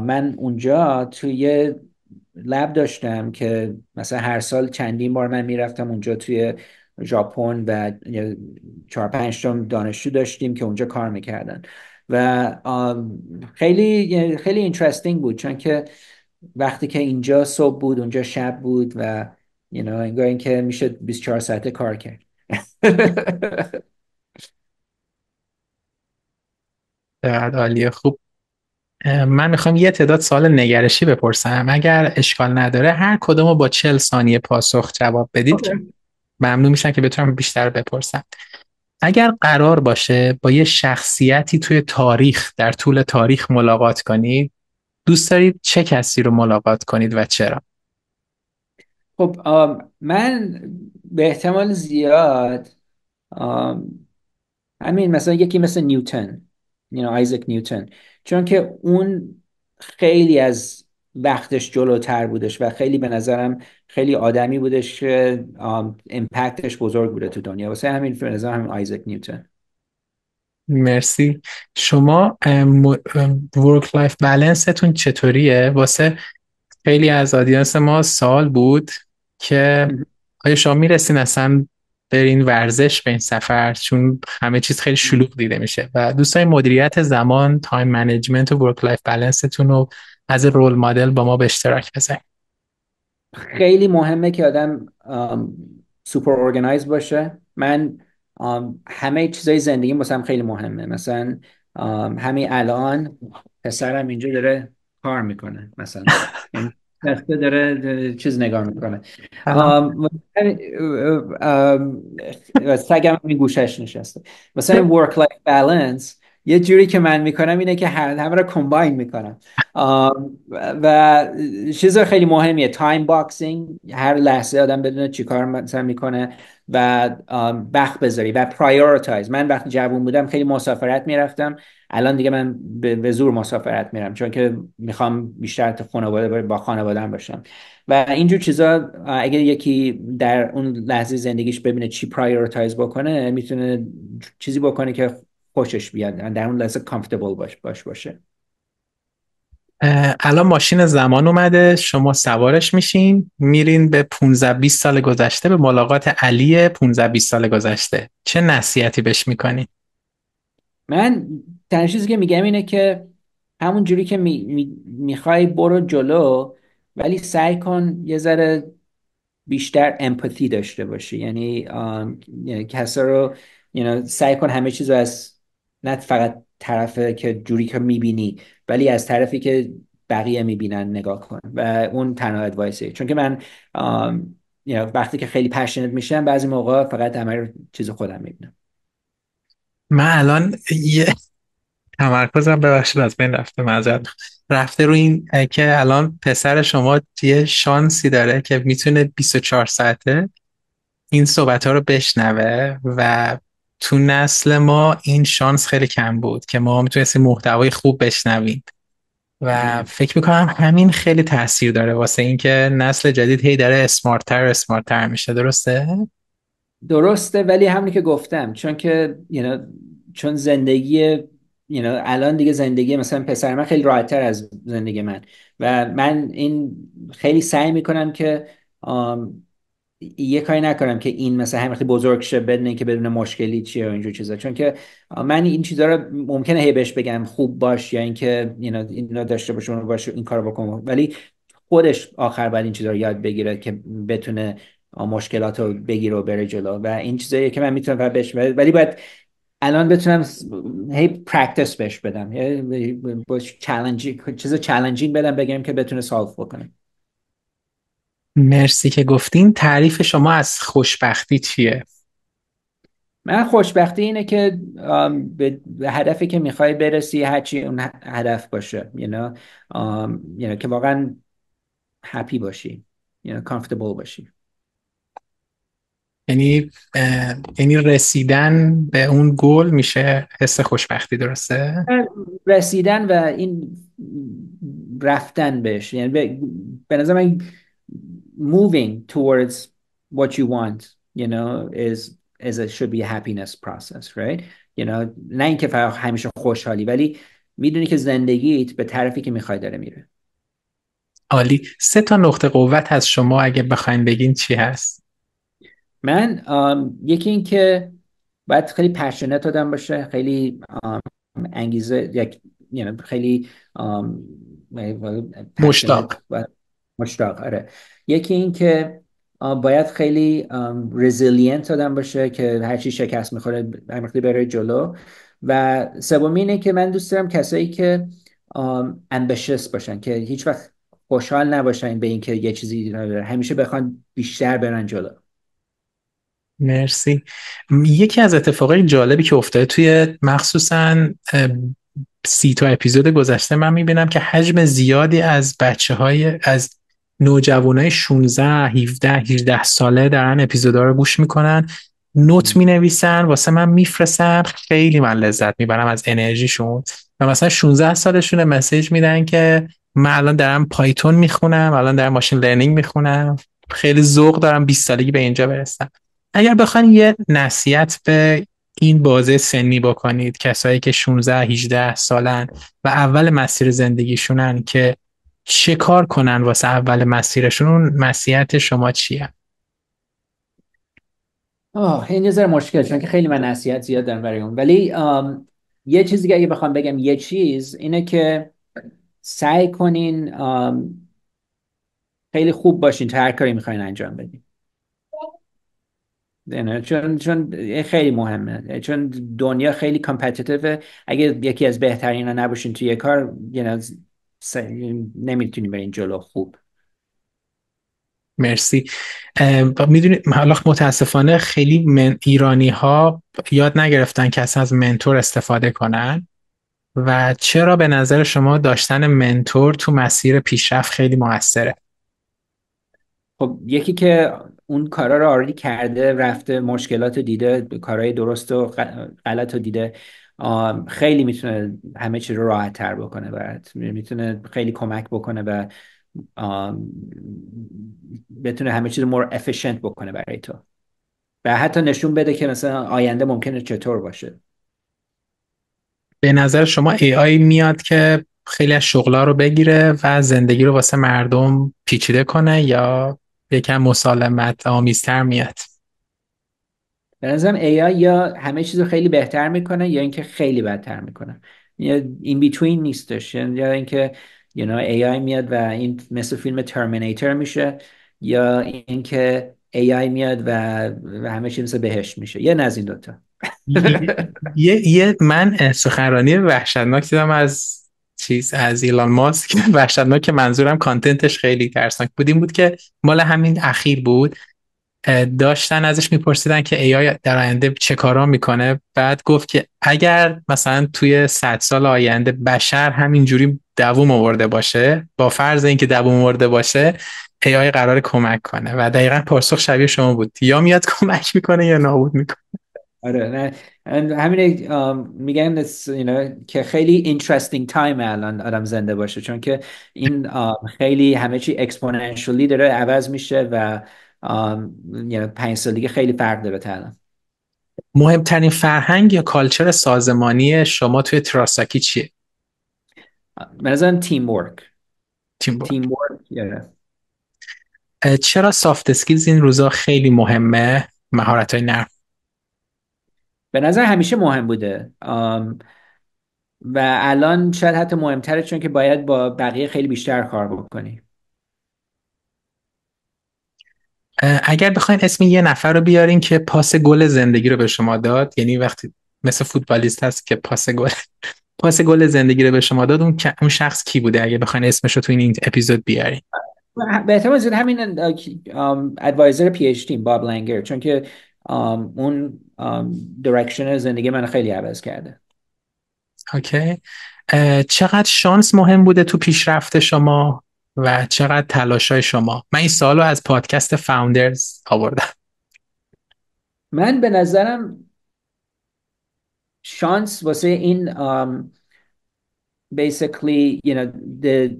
من اونجا توی لب داشتم که مثلا هر سال چندین بار من میرفتم اونجا توی ژاپن و 4 5 تا دانشجو داشتیم که اونجا کار میکردن و خیلی اینترستینگ بود، چون که وقتی که اینجا صبح بود اونجا شب بود و انگار اینکه میشه 24 ساعته کار کرد. چقدر عالیه. خوب. من میخوام یه تعداد سوال نگرشی بپرسم، اگر اشکال نداره هر کدومو با 40 ثانیه پاسخ جواب بدید که ممنون میشم که بتونم بیشتر بپرسم. اگر قرار باشه با یه شخصیتی توی تاریخ در طول تاریخ ملاقات کنید، دوست دارید چه کسی رو ملاقات کنید و چرا؟ خب من به احتمال زیاد همین مثلا یکی مثل نیوتن، آیزک نیوتن، چون که اون خیلی از وقتش جلوتر بودش و خیلی به نظرم خیلی آدمی بودش که امپکتش بزرگ بوده تو دنیا. واسه همین به نظرم همین آیزک نیوتن. مرسی. شما ورک لایف بالانستون چطوریه؟ واسه خیلی از آدینس ما سوال بود که آیا شما میرسین اصلا برین ورزش، به این سفر، چون همه چیز خیلی شلوغ دیده میشه و دوستای مدیریت زمان، تایم منیجمنت و ورک لایف بالانستون رو از رول مدل با ما به اشتراک بذارین. خیلی مهمه که آدم سوپر ارگنایز باشه. من همه چیزای زندگیم واسم خیلی مهمه. مثلا همین الان پسرم اینجا داره کار میکنه، مثلا یعنی دسته داره چیز نگاه میکنه. سلام. سگم این گوشش نشسته. مثلا این ورک لایف بالانس یه جوری که من میکنم اینه که همه رو کمباین میکنم و چیز خیلی مهمیه تایم باکسینگ. هر لحظه آدم بدونه چی کار مثلا میکنه و وقت بذاری و پرایورتایز. من وقتی جوون بودم خیلی مسافرت میرفتم، الان دیگه من به زور مسافرت میرم چون که میخوام بیشتر تو خانواده با خانواده‌ام باشم و اینجور چیزا. اگر یکی در اون لحظه زندگیش ببینه چی پرایورتایز بکنه، میتونه چیزی بکنه که خوشش بیاد، در اون لحظه کامفتبل باشه. الان ماشین زمان اومده، شما سوارش میشین میرین به 15-20 سال گذشته، به ملاقات علی 15-20 سال گذشته، چه نصیحتی بهش میکنین؟ من تنها چیزی که میگم اینه که همون جوری که میخوای برو جلو، ولی سعی کن یه ذره بیشتر امپاتی داشته باشی. یعنی کسا رو سعی کن همه چیز رو از، نه فقط طرف که جوری که میبینی، ولی از طرفی که بقیه میبینن نگاه کن. و اون تنها ادوایسه، چون که من وقتی که خیلی پشنت میشم بعضی موقع فقط همه چیز خودم میبینم. من الان یه تمرکزم ببخشید از بین رفته، معذرت رفته رو این که الان پسر شما یه شانسی داره که میتونه 24 ساعته این صحبت ها رو بشنوه و تو نسل ما این شانس خیلی کم بود که ما میتونستیم محتوای خوب بشنویم و فکر میکنم همین خیلی تاثیر داره واسه اینکه نسل جدید هی داره اسمارتر اسمارتر میشه. درسته؟ درسته، ولی همونی که گفتم، چون که چون زندگی الان دیگه زندگی مثلا پسر من خیلی راحت‌تر از زندگی من. و من این خیلی سعی میکنم که یه کاری نکنم که این مثلا همین وقتی بزرگ شه بدون اینکه بدون مشکلی چیه و اینجور چیزا. چون که من این چیزا رو ممکنه هی بهش بگم خوب باش، یا اینکه اینا داشته باشه اون باشه این کارو بکن، ولی خودش آخر بعد این چیزا رو یاد بگیره که بتونه مشکلات رو بگیره و بره جلو. و این چیزایی که من میتونم فقط بهش ولی باید الان بتونم هی پرکتیس بهش بدم، باش چالنجینگ بدم، بگم که بتونه سالو بکنه. مرسی که گفتین. تعریف شما از خوشبختی چیه؟ من خوشبختی اینه که به هدفی که میخوای برسی، هرچی اون هدف باشه، که واقعا هپی باشی، comfortable باشی. یعنی رسیدن به اون گل میشه حس خوشبختی. درسته؟ رسیدن و این رفتن بهش، یعنی به نظر من moving towards what you want it should be a happiness process, right? نه اینکه فقط همیشه خوشحالی، ولی میدونی که زندگیت به طرفی که میخوای داره میره. عالی. 3 نقطه قوت از شما اگه بخواین بگین چی هست؟ من یکی این که باید خیلی پشنت آدم باشه، خیلی انگیزه، خیلی مشتاق. پشنت و مشتاق. آره. یکی این که باید خیلی رزیلینت آدم باشه که هرچی شکست میخوره همرختی بره جلو. و سومی اینه که من دوست دارم کسایی که امبیشس باشن، که هیچ وقت خوشحال نباشن به اینکه یه چیزی نداره، همیشه بخوان بیشتر برن جلو. مرسی. یکی از اتفاقای جالبی که افتاده توی مخصوصا 30 اپیزود گذشته، من میبینم که حجم زیادی از از نوجوانای 16 17 18 ساله دارن اپیزودا رو گوش میکنن، نوت مینویسن واسه من میفرستن. خیلی من لذت میبرم از انرژیشون و مثلا 16 سالشونه مسیج میدن که من الان دارم پایتون میخونم، الان دارم ماشین لرنینگ میخونم، خیلی ذوق دارم 20 سالگی به اینجا برسم. اگر بخواید یه نصیحت به این بازه سنی بکنید، کسایی که 16 18 سالن و اول مسیر زندگیشونن، که چه کار کنن واسه اول مسیرشون، اون نصیحت شما چیه؟ این یه ذره مشکل، چون که خیلی من نصیحت زیاد دارم برای اون. ولی یه چیزی که اگه بخوام بگم، یه چیز اینه که سعی کنین خیلی خوب باشین تا هر کاری میخواین انجام بدین. چون خیلی مهمه، چون دنیا خیلی کامپتیتیوه. اگه یکی از بهترین ها نباشین توی یه کار نمیتونی برین جلو خوب. مرسی. میدونید حالا متاسفانه خیلی ایرانی ها یاد نگرفتن که اصلا از منتور استفاده کنن و چرا به نظر شما داشتن منتور تو مسیر پیشرفت خیلی موثره؟ خب یکی که اون کارا رو آردی کرده، رفته مشکلات رو دیده، کارهای درست و غلط رو دیده، خیلی میتونه همه چی رو راحت تر بکنه برات، میتونه خیلی کمک بکنه و آم، بتونه همه چیز رو more efficient بکنه برای تو، و حتی نشون بده که مثلا آینده ممکنه چطور باشه. به نظر شما AI میاد که خیلی از شغلها رو بگیره و زندگی رو واسه مردم پیچیده کنه، یا یکم مسالمت آمیزتر میاد؟ به نظرم AI یا همه چیز رو خیلی بهتر میکنه، یا اینکه خیلی بدتر میکنه، یا این بیتوین نیستش. یا اینکه AI میاد و این مثل فیلم ترمینیتر میشه، یا اینکه AI میاد و همه چی مثل بهشت میشه. یه از این دوتا. من سخنرانی وحشتناک دیدم از ایلان ماسک. وحشتناک که منظورم کانتنتش خیلی ترسناک بود. این بود که مال همین اخیر بود، داشتن ازش میپرسیدن که AI در آینده چه کارا میکنه. بعد گفت که اگر مثلا توی 100 سال آینده بشر همینجوری دووم آورده باشه، با فرض اینکه دووم آورده باشه، AI قرار کمک کنه. و دقیقا پاسخ شبیه شما بود، یا میاد کمک میکنه یا نابود میکنه. آره نه، همین میگن که خیلی interesting time الان آدم زنده باشه، چون که این خیلی همه چی exponentially داره عوض میشه و 5 سال دیگه خیلی فرق داره تا الان. مهمترین فرهنگ یا کالچر سازمانی شما توی تراساکی چیه؟ به نظرم تیم ورک. تیم ورک. تیم ورک. چرا سافت اسکیلز این روزا خیلی مهمه؟ مهارت‌های نرم. به نظر همیشه مهم بوده و الان شاید حتی مهمتره، چون که باید با بقیه خیلی بیشتر کار بکنی. اگر بخواین اسم یه نفر رو بیارین که پاس گل زندگی رو به شما داد، یعنی وقتی مثل فوتبالیست هست که پاس گل زندگی رو به شما داد، اون شخص کی بوده اگه بخواین اسمش رو تو این اپیزود بیارین؟ به احتمال زیاد همین ادوایزر پی اچ تیم باب لنگر، چون که اون درکشن زندگی من خیلی عوض کرده. اوکی. چقدر شانس مهم بوده تو پیشرفت شما و چقدر تلاشای شما؟ من این سوالو از پادکست فاوندرز آوردم. من به نظرم شانس واسه این basically the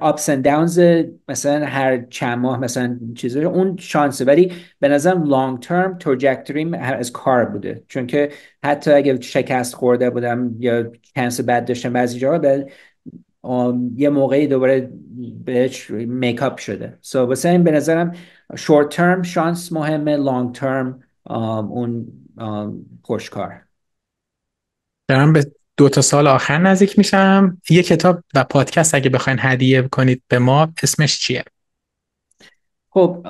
ups and downs مثلا هر چند ماه مثلا چیزی اون شانسه، ولی به نظرم long term trajectory از کار بوده، چون که حتی اگه شکست خورده بودم یا کنس بد داشتم بعضی جاها، یه موقعی دوباره بهش میکاپ شده. واسه این به نظرم short term شانس مهمه، long term اون پشتکار. دارم به 2 سال آخر نزدیک میشم. یه کتاب و پادکست اگه بخواین هدیه کنید به ما، اسمش چیه؟ خب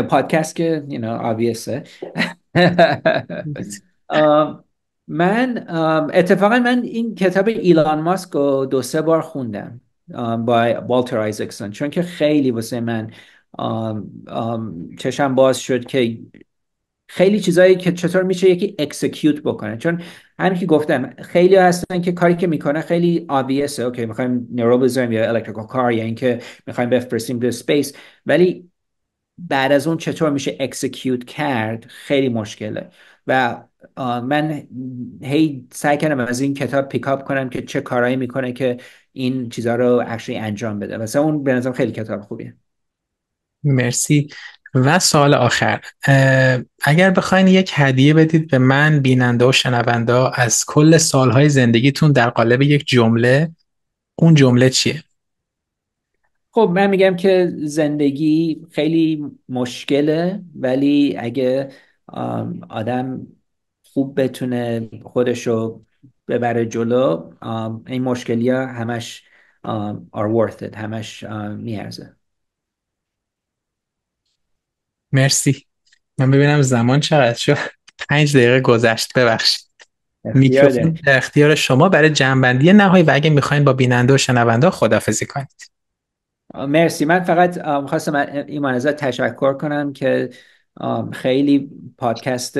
پادکست که obviously. من اتفاقا این کتاب ایلان ماسک رو 2-3 بار خوندم با والتر آیزکسون، چون که خیلی واسه من چشم باز شد که خیلی چیزایی که چطور میشه یکی اکسکیوت بکنه. چون همین که گفتم خیلی هستن که کاری که میکنه خیلی obviousه، اوکی میخوایم نورو بزنیم یا الکتریکال کار یا اینکه میخوایم بفرستیم به اسپیس، ولی بعد از اون چطور میشه اکسکیوت کرد خیلی مشکله. و من هی سعی کردم از این کتاب پیکاپ کنم که چه کارایی میکنه که این چیزها رو اکچولی انجام بده. مثلا اون به نظرم خیلی کتاب خوبیه. مرسی. و سوال آخر، اگر بخواین یک هدیه بدید به من، بیننده و شنونده از کل سالهای زندگیتون در قالب یک جمله، اون جمله چیه؟ خب من میگم که زندگی خیلی مشکله، ولی اگه آدم خوب بتونه خودشو ببره جلو، این مشکلی ها همش are worth it، همش میارزه. مرسی. من ببینم زمان چقدر شد. 5 دقیقه گذشت، ببخشید. اختیار میکروفون داری. در اختیار شما برای جنبندی نهایی و اگه میخواین با بیننده و شنونده خداحافظی کنید. مرسی. من فقط خواستم ایمان ازت تشکر کنم که خیلی پادکست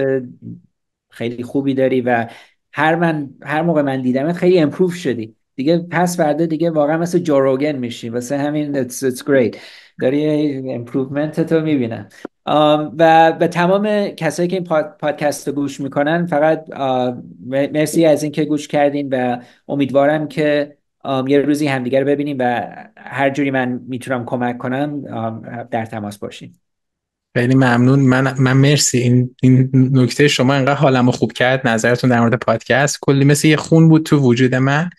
خیلی خوبی داری و هر موقع من دیدمت خیلی امپروف شدی دیگه. پس فردا دیگه واقعا مثل جوروگن میشی، واسه همین it's great. داری امپروومنت تو میبینم. و به تمام کسایی که این پادکست رو گوش میکنن فقط مرسی از اینکه گوش کردین و امیدوارم که یه روزی همدیگه رو ببینیم و هر جوری من میتونم کمک کنم در تماس باشیم. خیلی ممنون. من مرسی. این نکته شما انقدر حالمو خوب کرد. نظرتون در مورد پادکست کلی مثل یه خون بود تو وجود من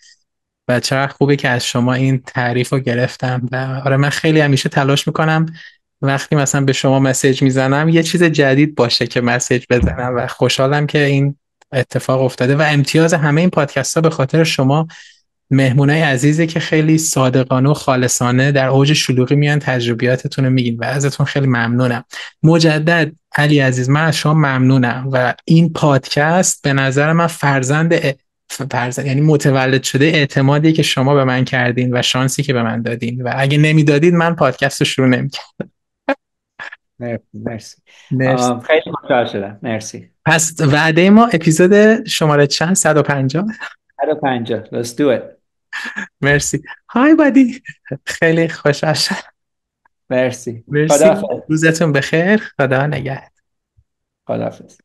و چقدر خوبه که از شما این تعریف رو گرفتم. و آره، من خیلی همیشه تلاش میکنم وقتی مثلا به شما مسیج میزنم یه چیز جدید باشه که مسیج بزنم و خوشحالم که این اتفاق افتاده و امتیاز همه این پادکست ها به خاطر شما مهمونای عزیزی که خیلی صادقانه و خالصانه در اوج شلوغی میان تجربیاتتون رو میگین و ازتون خیلی ممنونم. مجدد علی عزیز، من از شما ممنونم و این پادکست به نظر من فرزند یعنی متولد شده اعتمادی که شما به من کردین و شانسی که به من دادین و اگه نمیدادید من پادکست رو شروع نمی‌کردم. مرسی. مرسی. خیلی خوشحال شدم. مرسی. پس وعده ما اپیزود شماره چند؟ 150. 150. Let's do it. مرسی. های بادی، خیلی خوشحال شدم. مرسی. مرسی. خداحافظ. روزتون بخیر. خدا نگهدار. خداحافظ.